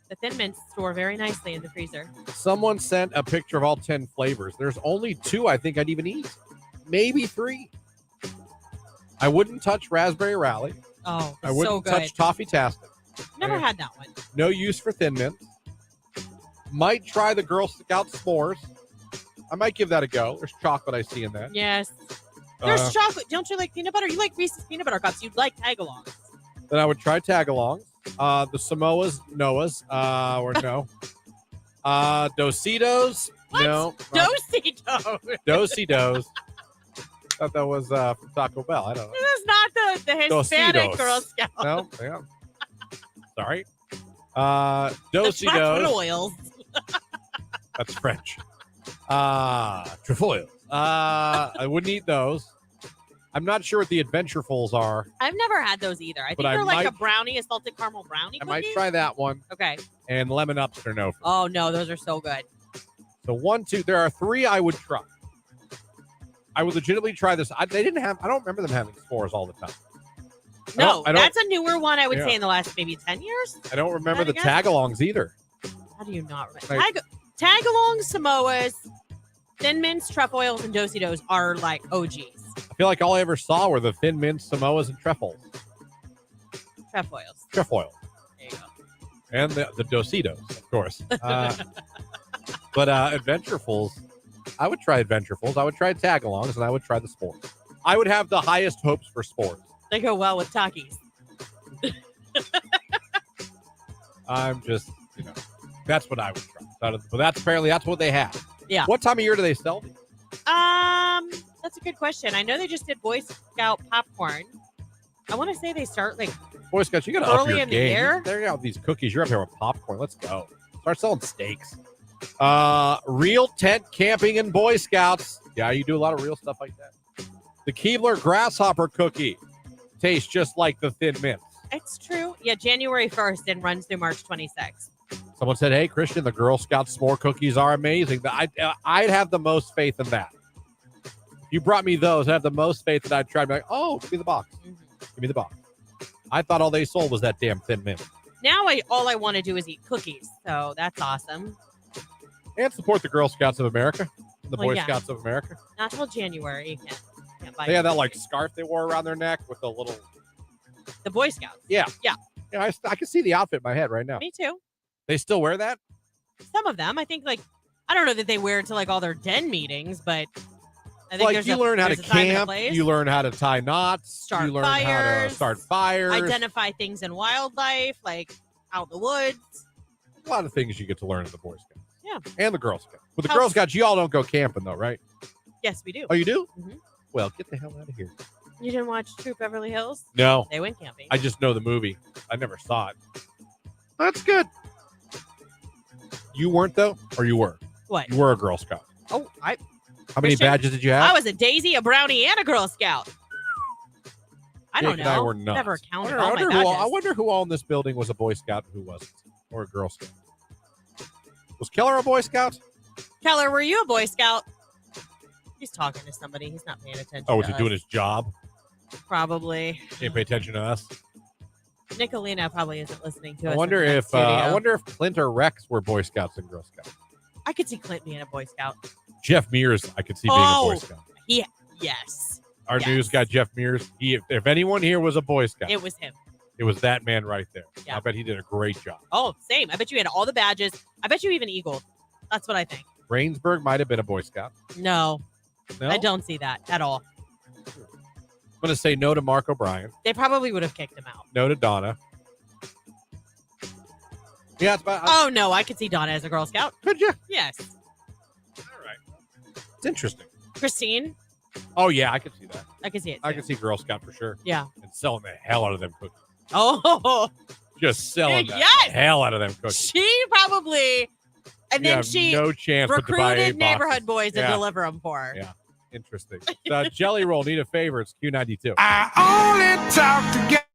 [SPEAKER 2] the Thin Mints store very nicely in the freezer.
[SPEAKER 1] Someone sent a picture of all 10 flavors. There's only 2 I think I'd even eat. Maybe 3. I wouldn't touch Raspberry Rally.
[SPEAKER 2] Oh,
[SPEAKER 1] I wouldn't
[SPEAKER 2] so good.
[SPEAKER 1] touch Toffee Tastic.
[SPEAKER 2] Never had that one.
[SPEAKER 1] No use for Thin Mints. Might try the Girl Scout s'mores. I might give that a go. There's chocolate I see in that.
[SPEAKER 2] Yes. There's chocolate. Don't you like peanut butter? You like Reese's peanut butter cups. You'd like tag-alongs.
[SPEAKER 1] Then I would try tag-alongs. The Samoas, Noah's, or no. Dositos.
[SPEAKER 2] What?
[SPEAKER 1] No.
[SPEAKER 2] Dositos.
[SPEAKER 1] Dositos. Thought that was from Taco Bell. I don't know.
[SPEAKER 2] This is not the Hispanic
[SPEAKER 1] Dositos.
[SPEAKER 2] Girl Scout.
[SPEAKER 1] No, yeah. Sorry.
[SPEAKER 2] The
[SPEAKER 1] Dositos.
[SPEAKER 2] Trefoils.
[SPEAKER 1] That's French. Trefoils. I wouldn't eat those. I'm not sure what the Adventurefuls are.
[SPEAKER 2] I've never had those either. I think
[SPEAKER 1] I
[SPEAKER 2] they're like a
[SPEAKER 1] might-
[SPEAKER 2] brownie, a salted caramel brownie
[SPEAKER 1] I
[SPEAKER 2] cookie.
[SPEAKER 1] might try that one.
[SPEAKER 2] Okay.
[SPEAKER 1] And lemon ups are no.
[SPEAKER 2] Oh, no, those are so good.
[SPEAKER 1] So 1, 2. There are 3 I would try. I would legitimately try this. They didn't have. I don't remember them having s'mores all the time.
[SPEAKER 2] No,
[SPEAKER 1] I don't-
[SPEAKER 2] that's a newer one, I would
[SPEAKER 1] Yeah.
[SPEAKER 2] say, in the last maybe 10 years.
[SPEAKER 1] I don't remember the
[SPEAKER 2] Is that a
[SPEAKER 1] tag-alongs either.
[SPEAKER 2] How do you not remember?
[SPEAKER 1] Like-
[SPEAKER 2] Tag-along Samoas, Thin Mints, Trefoils, and Dositos are like OGs.
[SPEAKER 1] I feel like all I ever saw were the Thin Mints, Samoas, and Trefoils.
[SPEAKER 2] Trefoils.
[SPEAKER 1] Trefoil.
[SPEAKER 2] There you go.
[SPEAKER 1] And the Dositos, of course. But Adventurefuls, I would try Adventurefuls. I would try tag-alongs, and I would try the s'mores. I would have the highest hopes for s'mores.
[SPEAKER 2] They go well with Takis.
[SPEAKER 1] I'm just, that's what I would try. But that's what they have.
[SPEAKER 2] Yeah.
[SPEAKER 1] What time of year do they sell these?
[SPEAKER 2] That's a good question. I know they just did Boy Scout popcorn. I want to say they start like
[SPEAKER 1] Boy Scouts, you got to up
[SPEAKER 2] early
[SPEAKER 1] your
[SPEAKER 2] in the
[SPEAKER 1] game.
[SPEAKER 2] year.
[SPEAKER 1] They're out these cookies. You're up here with popcorn. Let's go. Start selling steaks. Real tent camping and Boy Scouts. Yeah, you do a lot of real stuff like that. The Keebler grasshopper cookie tastes just like the Thin Mints.
[SPEAKER 2] It's true. Yeah, January 1st and runs through March 26th.
[SPEAKER 1] Someone said, "Hey, Christian, the Girl Scout s'more cookies are amazing." I'd have the most faith in that. If you brought me those, I'd have the most faith that I'd try to be like, "Oh, give me the box. Give me the box." I thought all they sold was that damn Thin Mint.
[SPEAKER 2] Now all I want to do is eat cookies, so that's awesome.
[SPEAKER 1] And support the Girl Scouts of America, the
[SPEAKER 2] Well,
[SPEAKER 1] Boy
[SPEAKER 2] yeah.
[SPEAKER 1] Scouts of America.
[SPEAKER 2] Not till January. You can't buy
[SPEAKER 1] They had that like
[SPEAKER 2] cookies.
[SPEAKER 1] scarf they wore around their neck with a little.
[SPEAKER 2] The Boy Scouts.
[SPEAKER 1] Yeah.
[SPEAKER 2] Yeah.
[SPEAKER 1] Yeah, I can see the outfit in my head right now.
[SPEAKER 2] Me too.
[SPEAKER 1] They still wear that?
[SPEAKER 2] Some of them. I think I don't know that they wear it to like all their den meetings, but I think
[SPEAKER 1] Like
[SPEAKER 2] there's
[SPEAKER 1] you learn how to
[SPEAKER 2] there's a time and a
[SPEAKER 1] camp,
[SPEAKER 2] place.
[SPEAKER 1] you learn how to tie knots,
[SPEAKER 2] Start
[SPEAKER 1] you learn how to
[SPEAKER 2] fires,
[SPEAKER 1] start fires.
[SPEAKER 2] identify things in wildlife, like out in the woods.
[SPEAKER 1] A lot of things you get to learn at the Boy Scouts.
[SPEAKER 2] Yeah.
[SPEAKER 1] And the Girl Scouts. With the
[SPEAKER 2] Helps.
[SPEAKER 1] Girl Scouts, you all don't go camping though, right?
[SPEAKER 2] Yes, we do.
[SPEAKER 1] Oh, you do?
[SPEAKER 2] Mhm.
[SPEAKER 1] Well, get the hell out of here.
[SPEAKER 2] You didn't watch Troop Beverly Hills?
[SPEAKER 1] No.
[SPEAKER 2] They went camping.
[SPEAKER 1] I just know the movie. I never saw it. That's good. You weren't though? Or you were?
[SPEAKER 2] What?
[SPEAKER 1] You were a Girl Scout.
[SPEAKER 2] Oh,
[SPEAKER 1] How many
[SPEAKER 2] Christian,
[SPEAKER 1] badges did you have?
[SPEAKER 2] I was a Daisy, a Brownie, and a Girl Scout. I don't
[SPEAKER 1] Jake
[SPEAKER 2] know.
[SPEAKER 1] and I were not.
[SPEAKER 2] Never counted
[SPEAKER 1] I
[SPEAKER 2] all my
[SPEAKER 1] wonder,
[SPEAKER 2] badges.
[SPEAKER 1] I wonder who all in this building was a Boy Scout and who wasn't, or a Girl Scout. Was Keller a Boy Scout?
[SPEAKER 2] Keller, were you a Boy Scout? He's talking to somebody. He's not paying attention.
[SPEAKER 1] Oh, was
[SPEAKER 2] to
[SPEAKER 1] he doing
[SPEAKER 2] us.
[SPEAKER 1] his job?
[SPEAKER 2] Probably.
[SPEAKER 1] Can't pay attention to us.
[SPEAKER 2] Nicolina probably isn't listening to us.
[SPEAKER 1] I wonder
[SPEAKER 2] in the
[SPEAKER 1] if
[SPEAKER 2] studio.
[SPEAKER 1] Clint or Rex were Boy Scouts and Girl Scouts.
[SPEAKER 2] I could see Clint being a Boy Scout.
[SPEAKER 1] Jeff Mears, I could see being a Boy Scout.
[SPEAKER 2] Yes.
[SPEAKER 1] Our
[SPEAKER 2] Yes.
[SPEAKER 1] news guy, Jeff Mears. If anyone here was a Boy Scout,
[SPEAKER 2] It was him.
[SPEAKER 1] it was that man right there.
[SPEAKER 2] Yeah.
[SPEAKER 1] I bet he did a great job.
[SPEAKER 2] Oh, same. I bet you had all the badges. I bet you even eagled. That's what I think.
[SPEAKER 1] Rainsburg might have been a Boy Scout.
[SPEAKER 2] No,
[SPEAKER 1] No?
[SPEAKER 2] I don't see that at all.
[SPEAKER 1] I'm going to say no to Mark O'Brien.
[SPEAKER 2] They probably would have kicked him out.
[SPEAKER 1] No to Donna. Yeah, it's about.
[SPEAKER 2] Oh, no, I could see Donna as a Girl Scout.
[SPEAKER 1] Could you?
[SPEAKER 2] Yes.
[SPEAKER 1] All right. It's interesting.
[SPEAKER 2] Christine,
[SPEAKER 1] Oh, yeah, I could see that.
[SPEAKER 2] I could see it.
[SPEAKER 1] I
[SPEAKER 2] too.
[SPEAKER 1] can see Girl Scout for sure.
[SPEAKER 2] Yeah.
[SPEAKER 1] And selling the hell out of them cookies.
[SPEAKER 2] Oh,
[SPEAKER 1] Just selling the
[SPEAKER 2] Yes!
[SPEAKER 1] hell out of them cookies.
[SPEAKER 2] she probably, and
[SPEAKER 1] You
[SPEAKER 2] then
[SPEAKER 1] have
[SPEAKER 2] she
[SPEAKER 1] no chance but to buy
[SPEAKER 2] recruited
[SPEAKER 1] 8
[SPEAKER 2] neighborhood
[SPEAKER 1] boxes.
[SPEAKER 2] boys to
[SPEAKER 1] Yeah.
[SPEAKER 2] deliver them for her.
[SPEAKER 1] Yeah. Interesting. Jelly Roll, need a favor. It's Q92.
[SPEAKER 8] I only talk to get.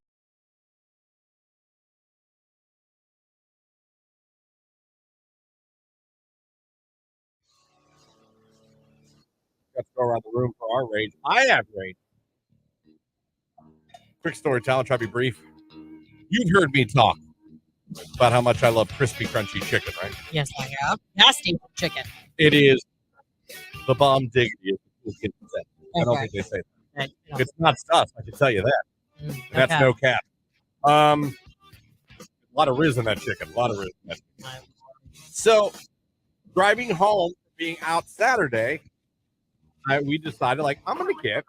[SPEAKER 1] Let's go around the room for our rage. I have rage. Quick story, Tyler. Try to be brief. You've heard me talk about how much I love crispy, crunchy chicken, right?
[SPEAKER 2] Yes, I have. Nasty chicken.
[SPEAKER 1] It is the bomb diggity. I don't
[SPEAKER 2] Okay.
[SPEAKER 1] think they say that.
[SPEAKER 2] Okay.
[SPEAKER 1] It's not stuff. I can tell you that.
[SPEAKER 2] Mm,
[SPEAKER 1] That's
[SPEAKER 2] okay.
[SPEAKER 1] no cap. A lot of riz in that chicken. A lot of riz in that chicken. So, driving home, being out Saturday, we decided, like, I'm going to get,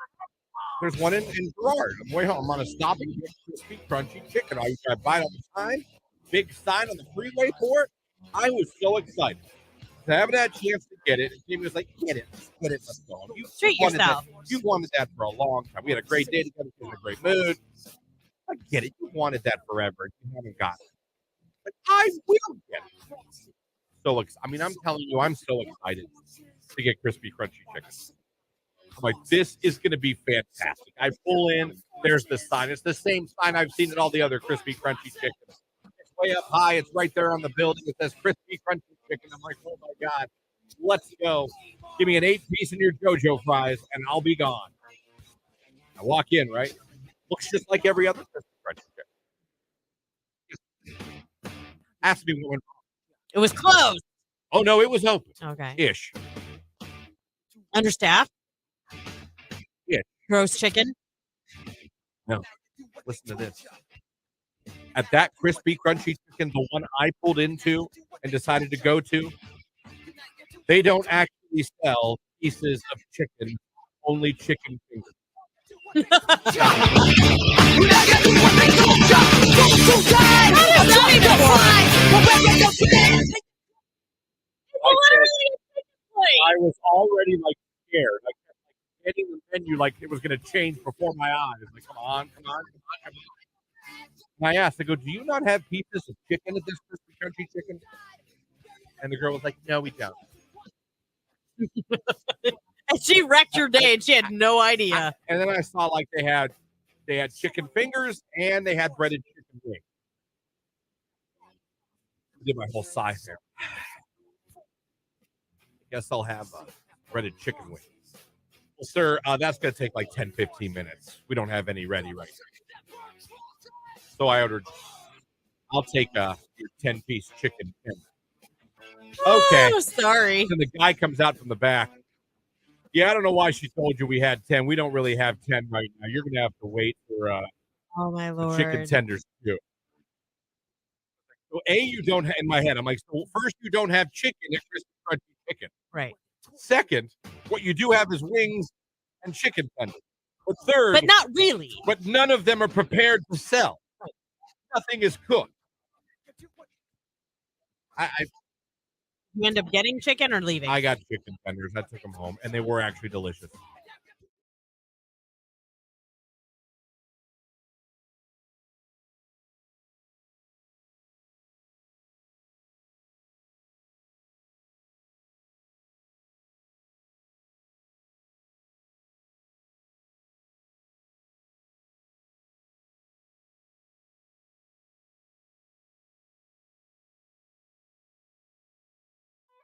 [SPEAKER 1] there's one in Girard. On the way home, I'm going to stop and get crispy, crunchy chicken. I buy it all the time. Big sign on the freeway for it. I was so excited. I haven't had a chance to get it. And Jamie was like, get it, let's go. You
[SPEAKER 2] Treat
[SPEAKER 1] wanted
[SPEAKER 2] yourself.
[SPEAKER 1] You wanted that for a long time. We had a great day together. We were in a great mood. I get it. You wanted that forever. And you haven't got it. But I will get it. So, I'm telling you, I'm so excited to get crispy, crunchy chicken. I'm like, this is going to be fantastic. I pull in. There's the sign. It's the same sign I've seen at all the other crispy, crunchy chickens. It's way up high. It's right there on the building. It says crispy, crunchy chicken. I'm like, oh, my God. Let's go. Give me an 8-piece in your JoJo fries, and I'll be gone. I walk in, right? Looks just like every other crispy, crunchy chicken. Ask me what went wrong.
[SPEAKER 2] It was closed.
[SPEAKER 1] Oh, no, it was open.
[SPEAKER 2] Okay.
[SPEAKER 1] Ish.
[SPEAKER 2] Understaffed?
[SPEAKER 1] Yeah.
[SPEAKER 2] Roast chicken?
[SPEAKER 1] No. Listen to this. At that crispy, crunchy chicken, the one I pulled into and decided to go to, they don't actually sell pieces of chicken, only chicken fingers. I was already like scared. Like getting the menu like it was going to change before my eyes. Like, come on. And I asked, I go, do you not have pieces of chicken at this crispy crunchy chicken? And the girl was like, no, we don't.
[SPEAKER 2] And she wrecked your day and she had no idea.
[SPEAKER 1] And then I saw like they had chicken fingers and they had breaded chicken wings. I did my whole sigh there. I guess I'll have breaded chicken wings. Well, sir, that's going to take like 10, 15 minutes. We don't have any ready right now. So I ordered, I'll take your 10-piece chicken tender. Okay.
[SPEAKER 2] Oh, sorry.
[SPEAKER 1] And the guy comes out from the back. Yeah, I don't know why she told you we had 10. We don't really have 10 right now. You're going to have to wait for
[SPEAKER 2] oh, my Lord.
[SPEAKER 1] chicken tenders too. So you don't have, in my head, I'm like, so first you don't have chicken at Crispy Crunchy Chicken.
[SPEAKER 2] Right.
[SPEAKER 1] Second, what you do have is wings and chicken tenders. But third,
[SPEAKER 2] but not really.
[SPEAKER 1] But none of them are prepared to sell. Nothing is cooked.
[SPEAKER 2] You end up getting chicken or leaving?
[SPEAKER 1] I got chicken tenders. I took them home, and they were actually delicious.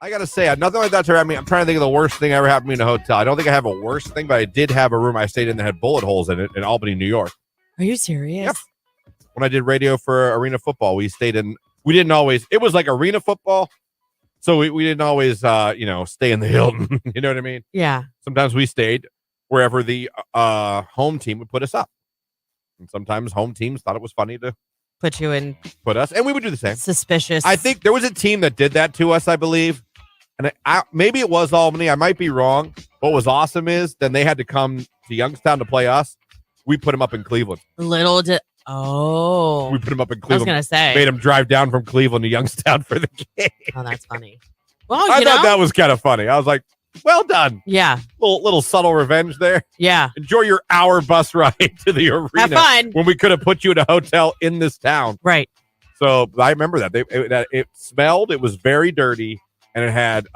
[SPEAKER 1] I gotta say, nothing like that. I'm trying to think of the worst thing ever happened to me in a hotel. I don't think I have a worse thing, but I did have a room I stayed in that had bullet holes in it in Albany, New York.
[SPEAKER 2] Are you serious?
[SPEAKER 1] Yep. When I did radio for Arena Football, we stayed in. We didn't always. It was like Arena Football, so we didn't always, stay in the Hilton. You know what I mean?
[SPEAKER 2] Yeah.
[SPEAKER 1] Sometimes we stayed wherever the home team would put us up, and sometimes home teams thought it was funny to
[SPEAKER 2] put us,
[SPEAKER 1] and we would do the same.
[SPEAKER 2] Suspicious.
[SPEAKER 1] I think there was a team that did that to us, I believe. And maybe it was Albany. I might be wrong. What was awesome is then they had to come to Youngstown to play us. We put them up in Cleveland.
[SPEAKER 2] We put them
[SPEAKER 1] up in Cleveland.
[SPEAKER 2] I was gonna say.
[SPEAKER 1] Made them drive down from Cleveland to Youngstown for the game.
[SPEAKER 2] Oh, that's funny. Well,
[SPEAKER 1] I thought that was kind of funny. I was like, well done.
[SPEAKER 2] Yeah.
[SPEAKER 1] Little subtle revenge there.
[SPEAKER 2] Yeah.
[SPEAKER 1] Enjoy your hour bus ride to the arena.
[SPEAKER 2] Have fun.
[SPEAKER 1] When we could have put you in a hotel in this town.
[SPEAKER 2] Right.
[SPEAKER 1] So I remember that. It smelled. It was very dirty. And it had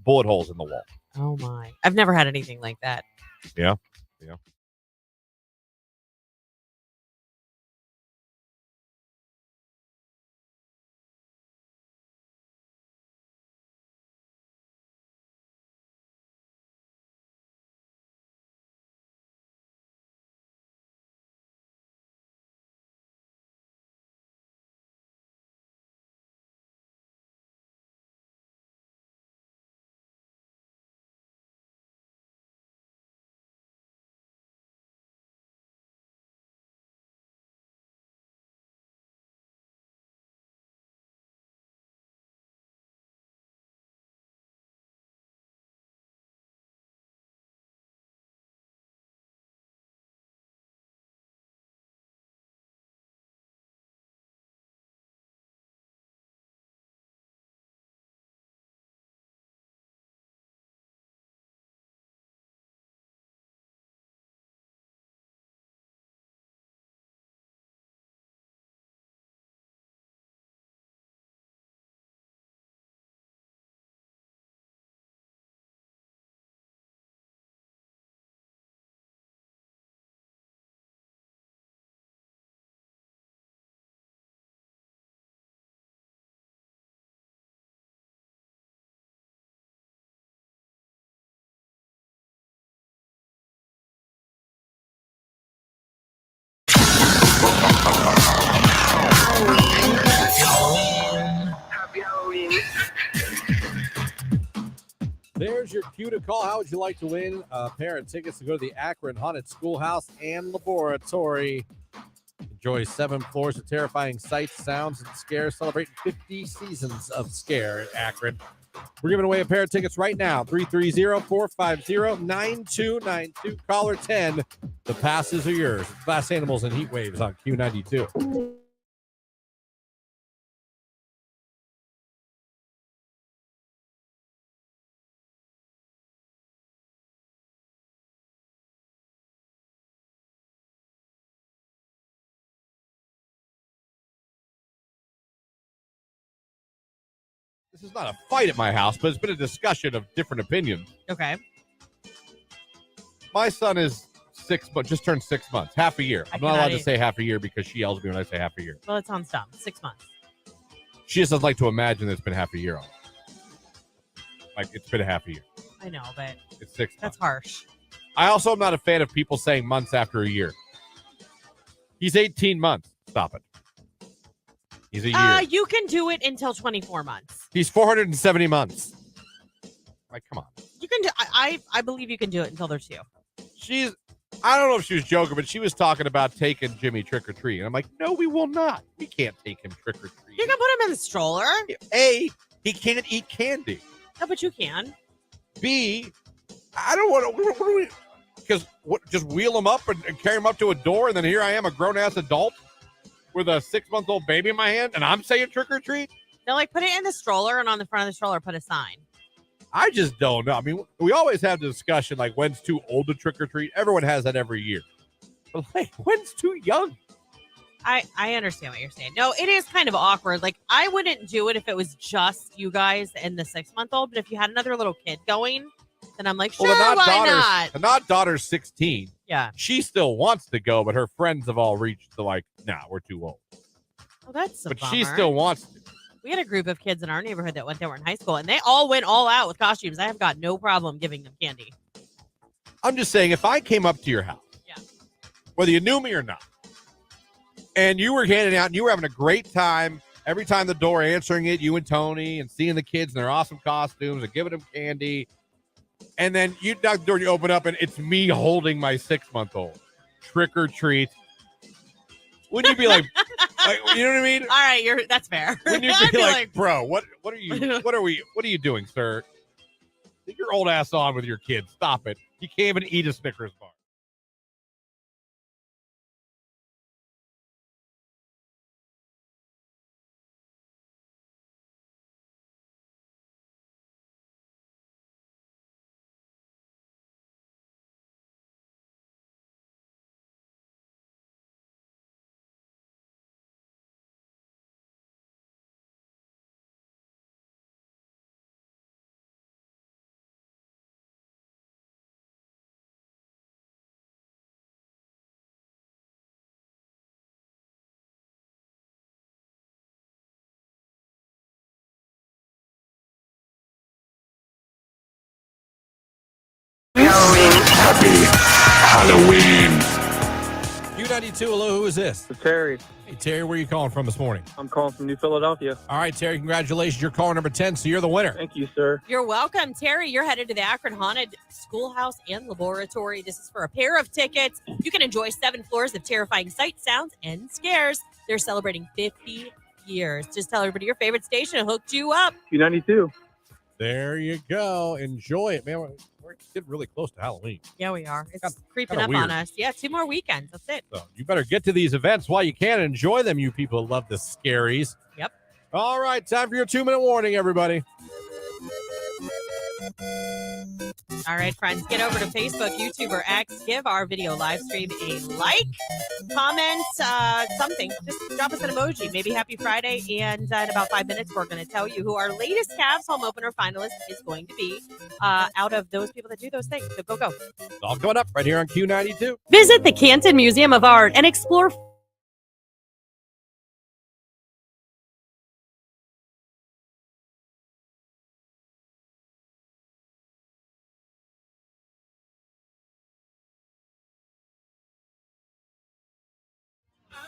[SPEAKER 1] bullet holes in the wall.
[SPEAKER 2] Oh, my. I've never had anything like that.
[SPEAKER 1] Yeah. There's your cue to call. How would you like to win a pair of tickets to go to the Akron Haunted Schoolhouse and Laboratory? Enjoy 7 floors of terrifying sights, sounds, and scares. Celebrating 50 seasons of scare at Akron. We're giving away a pair of tickets right now. 330-450-9292. Caller 10. The passes are yours. Glass Animals and Heat Waves on Q92. This is not a fight at my house, but it's been a discussion of different opinions.
[SPEAKER 2] Okay.
[SPEAKER 1] My son is 6 months, just turned 6 months, half a year. I'm not allowed to say half a year because she yells at me when I say half a year.
[SPEAKER 2] Well, it sounds dumb. 6 months.
[SPEAKER 1] She just doesn't like to imagine that it's been half a year on it. Like, it's been a half a year.
[SPEAKER 2] I know, but
[SPEAKER 1] it's 6 months.
[SPEAKER 2] That's harsh.
[SPEAKER 1] I also am not a fan of people saying months after a year. He's 18 months. Stop it. He's a year.
[SPEAKER 2] You can do it until 24 months.
[SPEAKER 1] He's 470 months. Like, come on.
[SPEAKER 2] You can do. I believe you can do it until they're 2.
[SPEAKER 1] I don't know if she was joking, but she was talking about taking Jimmy trick or treat. And I'm like, no, we will not. We can't take him trick or treat.
[SPEAKER 2] You can put him in the stroller.
[SPEAKER 1] A, he can't eat candy.
[SPEAKER 2] No, but you can.
[SPEAKER 1] B, I don't want to. Because just wheel him up and carry him up to a door, and then here I am, a grown ass adult with a 6-month-old baby in my hand, and I'm saying trick or treat.
[SPEAKER 2] No, like put it in the stroller, and on the front of the stroller, put a sign.
[SPEAKER 1] I just don't know. I mean, we always have the discussion like when's too old to trick or treat. Everyone has that every year. But like, when's too young?
[SPEAKER 2] I understand what you're saying. No, it is kind of awkward. Like, I wouldn't do it if it was just you guys and the 6-month-old. But if you had another little kid going, then I'm like, sure, why not?
[SPEAKER 1] The daughter's 16.
[SPEAKER 2] Yeah.
[SPEAKER 1] She still wants to go, but her friends have all reached the like, nah, we're too old.
[SPEAKER 2] Well, that's a
[SPEAKER 1] But
[SPEAKER 2] bummer.
[SPEAKER 1] she still wants to.
[SPEAKER 2] We had a group of kids in our neighborhood that were in high school, and they all went all out with costumes. I have got no problem giving them candy.
[SPEAKER 1] I'm just saying, if I came up to your house, whether you knew me or not, and you were handing out, and you were having a great time, every time the door answering it, you and Tony, and seeing the kids in their awesome costumes and giving them candy, and then you knock the door and you open up, and it's me holding my 6-month-old. Trick or treat. Wouldn't you be like, you know what I mean?
[SPEAKER 2] All right, that's fair.
[SPEAKER 1] Wouldn't you be like, bro, what are you doing, sir? your old ass on with your kids. Stop it. You can't even eat a Snickers bar.
[SPEAKER 7] Happy Halloween.
[SPEAKER 1] Q92, hello, who is this?
[SPEAKER 15] It's Terry.
[SPEAKER 1] Hey, Terry, where are you calling from this morning?
[SPEAKER 15] I'm calling from New Philadelphia.
[SPEAKER 1] All right, Terry, congratulations. You're caller number 10, so you're the winner.
[SPEAKER 15] Thank you, sir.
[SPEAKER 2] You're welcome, Terry. You're headed to the Akron Haunted Schoolhouse and Laboratory. This is for a pair of tickets. You can enjoy 7 floors of terrifying sights, sounds, and scares. They're celebrating 50 years. Just tell everybody your favorite station hooked you up.
[SPEAKER 15] Q92.
[SPEAKER 1] There you go. Enjoy it, man. We're getting really close to Halloween.
[SPEAKER 2] Yeah, we are. It's creeping
[SPEAKER 1] kinda
[SPEAKER 2] up
[SPEAKER 1] weird.
[SPEAKER 2] on us. Yeah, 2 more weekends. That's it.
[SPEAKER 1] So you better get to these events while you can. Enjoy them, you people who love the scaries.
[SPEAKER 2] Yep.
[SPEAKER 1] All right, time for your 2-minute warning, everybody.
[SPEAKER 2] All right, friends, get over to Facebook, YouTube, or X. Give our video live stream a like, comment, something. Just drop us an emoji. Maybe Happy Friday. And in about 5 minutes, we're going to tell you who our latest Cavs home opener finalist is going to be out of those people that do those things. So go.
[SPEAKER 1] It's all coming up right here on Q92.
[SPEAKER 2] Visit the Canton Museum of Art and explore.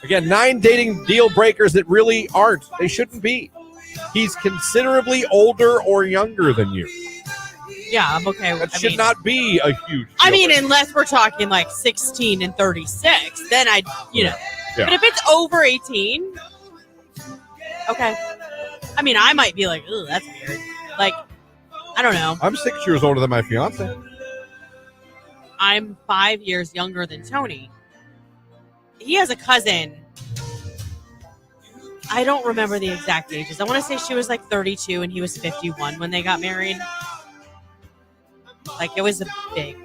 [SPEAKER 1] Again, 9 dating deal breakers that really aren't. They shouldn't be. He's considerably older or younger than you.
[SPEAKER 2] Yeah, I'm okay with
[SPEAKER 1] That should not be a huge deal
[SPEAKER 2] I mean,
[SPEAKER 1] breaker.
[SPEAKER 2] unless we're talking like 16 and 36, then I'd,
[SPEAKER 1] Yeah.
[SPEAKER 2] But if it's over 18, okay. I mean, I might be like, ooh, that's weird. Like, I don't know.
[SPEAKER 1] I'm 6 years older than my fiance.
[SPEAKER 2] I'm 5 years younger than Tony. He has a cousin. I don't remember the exact ages. I want to say she was like 32 and he was 51 when they got married. Like, it was a big.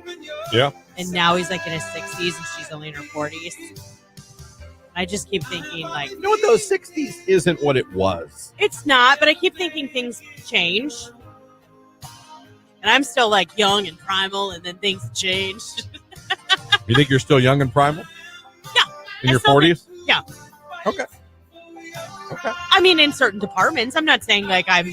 [SPEAKER 1] Yeah.
[SPEAKER 2] And now he's like in his 60s and she's only in her 40s. I just keep thinking, like,
[SPEAKER 1] You know what, those 60s isn't what it was.
[SPEAKER 2] it's not, but I keep thinking things change. And I'm still like young and primal, and then things change.
[SPEAKER 1] You think you're still young and primal?
[SPEAKER 2] Yeah.
[SPEAKER 1] In your 40s?
[SPEAKER 2] Yeah.
[SPEAKER 1] Okay.
[SPEAKER 2] I mean, in certain departments, I'm not saying like I'm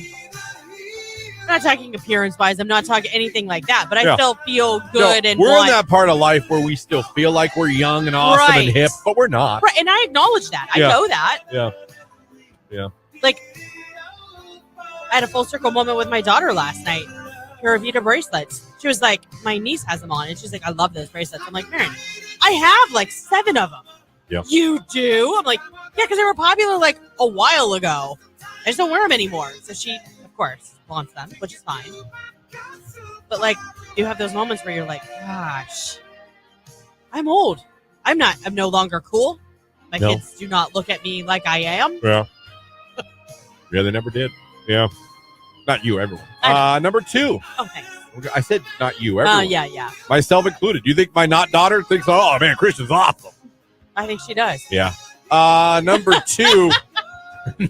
[SPEAKER 2] not talking appearance wise. I'm not talking anything like that, but I
[SPEAKER 1] Yeah.
[SPEAKER 2] still feel good and
[SPEAKER 1] we're
[SPEAKER 2] want,
[SPEAKER 1] in that part of life where we still feel like we're young and awesome and
[SPEAKER 2] Right.
[SPEAKER 1] hip, but we're not.
[SPEAKER 2] right. And I acknowledge that. I
[SPEAKER 1] Yeah.
[SPEAKER 2] know that.
[SPEAKER 1] Yeah. Yeah.
[SPEAKER 2] Like, I had a full circle moment with my daughter last night. Her Avita bracelets. She was like, my niece has them on, and she's like, I love those bracelets. I'm like, Marin, I have like 7 of them.
[SPEAKER 1] Yeah.
[SPEAKER 2] You do? I'm like, yeah, because they were popular like a while ago. I just don't wear them anymore. So she, of course, wants them, which is fine. But like, you have those moments where you're like, gosh, I'm old. I'm no longer cool. My
[SPEAKER 1] No.
[SPEAKER 2] kids do not look at me like I am.
[SPEAKER 1] Yeah. Yeah, they never did. Yeah. Not you, everyone. Number 2.
[SPEAKER 2] Oh, thanks.
[SPEAKER 1] I said not you, everyone.
[SPEAKER 2] Yeah.
[SPEAKER 1] Myself included. Do you think my not daughter thinks, oh, man, Christian's awesome?
[SPEAKER 2] I think she does.
[SPEAKER 1] Yeah. Number 2.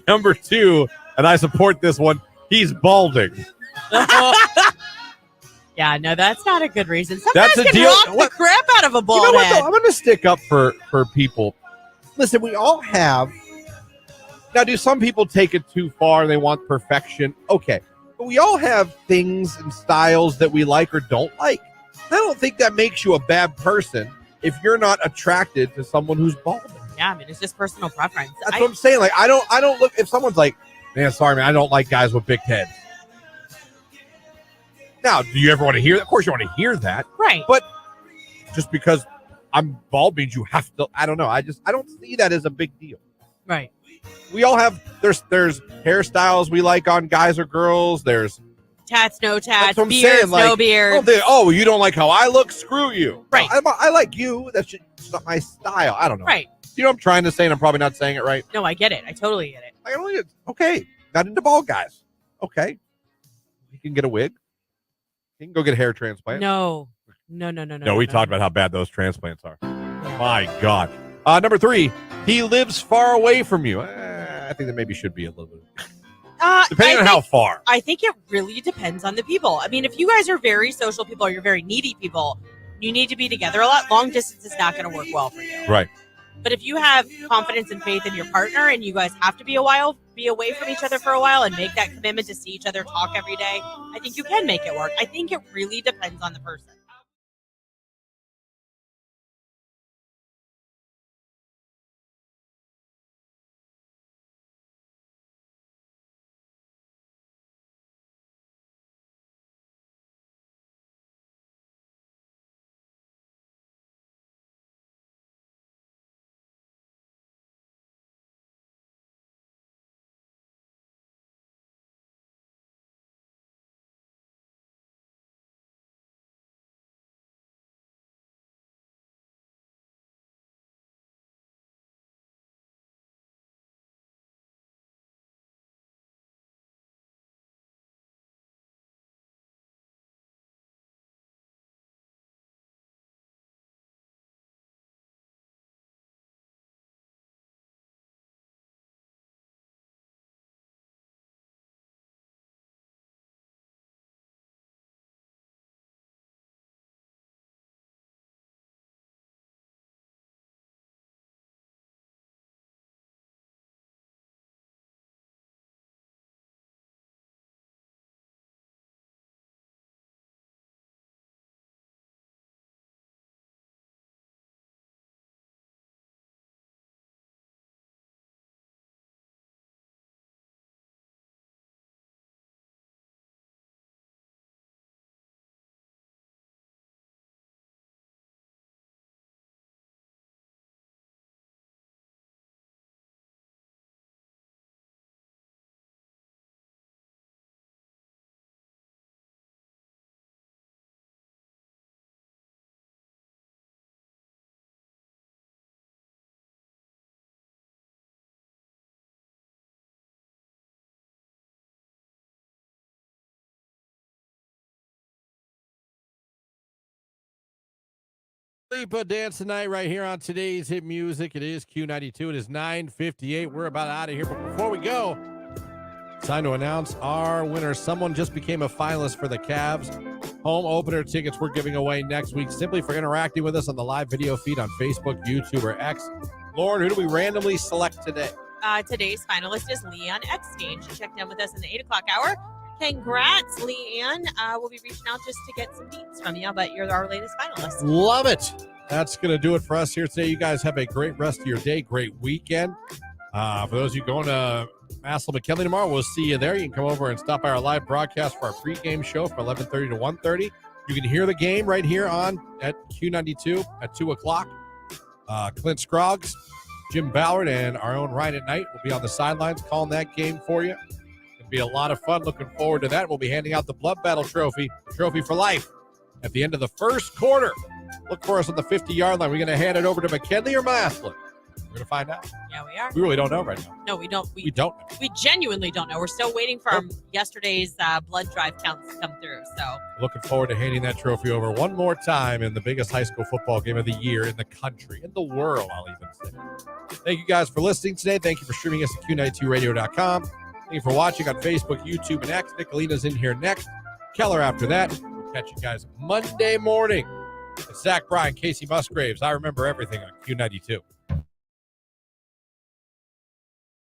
[SPEAKER 1] Number 2, and I support this one. He's balding.
[SPEAKER 2] Yeah, no, that's not a good reason. Some guys
[SPEAKER 1] That's a
[SPEAKER 2] can
[SPEAKER 1] deal.
[SPEAKER 2] rock the crap out of a bald
[SPEAKER 1] You know what,
[SPEAKER 2] head.
[SPEAKER 1] though? I'm going to stick up for people. Listen, we all have. Now, do some people take it too far? They want perfection. Okay. But we all have things and styles that we like or don't like. I don't think that makes you a bad person if you're not attracted to someone who's balding.
[SPEAKER 2] Yeah, I mean, it's just personal preference.
[SPEAKER 1] That's what I'm saying. Like, I don't look, if someone's like, man, sorry, man, I don't like guys with big heads. Now, do you ever want to hear that? Of course you want to hear that.
[SPEAKER 2] Right.
[SPEAKER 1] But just because I'm bald means you have to, I don't know. I don't see that as a big deal.
[SPEAKER 2] Right.
[SPEAKER 1] We all have, there's hairstyles we like on guys or girls. There's
[SPEAKER 2] tats, no tats,
[SPEAKER 1] That's what I'm
[SPEAKER 2] beards,
[SPEAKER 1] saying. Like,
[SPEAKER 2] no beards.
[SPEAKER 1] you don't like how I look? Screw you.
[SPEAKER 2] Right.
[SPEAKER 1] I like you. That's just not my style. I don't know.
[SPEAKER 2] Right.
[SPEAKER 1] You know what I'm trying to say, and I'm probably not saying it right.
[SPEAKER 2] No, I get it. I totally get it.
[SPEAKER 1] Okay. Not into bald guys. Okay. You can get a wig. You can go get a hair transplant.
[SPEAKER 2] No,
[SPEAKER 1] we talked about how bad those transplants are. My God. Number 3, he lives far away from you. I think that maybe should be a little bit. Depending on how far.
[SPEAKER 2] I think it really depends on the people. I mean, if you guys are very social people or you're very needy people, you need to be together a lot. Long distance is not going to work well for you.
[SPEAKER 1] Right.
[SPEAKER 2] But if you have confidence and faith in your partner and you guys have to be away from each other for a while and make that commitment to see each other talk every day, I think you can make it work. I think it really depends on the person.
[SPEAKER 1] Sleepa dance tonight right here on today's hit music. It is Q92. It is 9:58. We're about out of here, but before we go, it's time to announce our winner. Someone just became a finalist for the Cavs home opener tickets we're giving away next week simply for interacting with us on the live video feed on Facebook, YouTube, or X. Lauren, who do we randomly select today?
[SPEAKER 2] Today's finalist is Leanne Eckstein. She checked in with us in the 8 o'clock hour. Congrats, Leanne. We'll be reaching out just to get some deets from you, but you're our latest finalist.
[SPEAKER 1] Love it. That's going to do it for us here today. You guys have a great rest of your day, great weekend. For those of you going to Massillon McKinley tomorrow, we'll see you there. You can come over and stop by our live broadcast for our pregame show from 11:30 to 1:30. You can hear the game right here at Q92 at 2 o'clock. Clint Scroggs, Jim Ballard, and our own Ryan at Night will be on the sidelines calling that game for you. It'll be a lot of fun. Looking forward to that. We'll be handing out the Blood Battle Trophy, the trophy for life, at the end of the first quarter. Look for us on the 50-yard line. We're going to hand it over to McKinley or Massillon. We're going to find out.
[SPEAKER 2] Yeah, we are.
[SPEAKER 1] We really don't know right now.
[SPEAKER 2] No, we don't.
[SPEAKER 1] We don't know.
[SPEAKER 2] We genuinely don't know. We're still waiting for yesterday's blood drive counts to come through. So
[SPEAKER 1] looking forward to handing that trophy over one more time in the biggest high school football game of the year in the country, in the world, I'll even say. Thank you guys for listening today. Thank you for streaming us at Q92radio.com. Thank you for watching on Facebook, YouTube, and X. Nicolina's in here next. Keller after that. We'll catch you guys Monday morning. It's Zach Bryan, Casey Musgraves. I remember everything on Q92.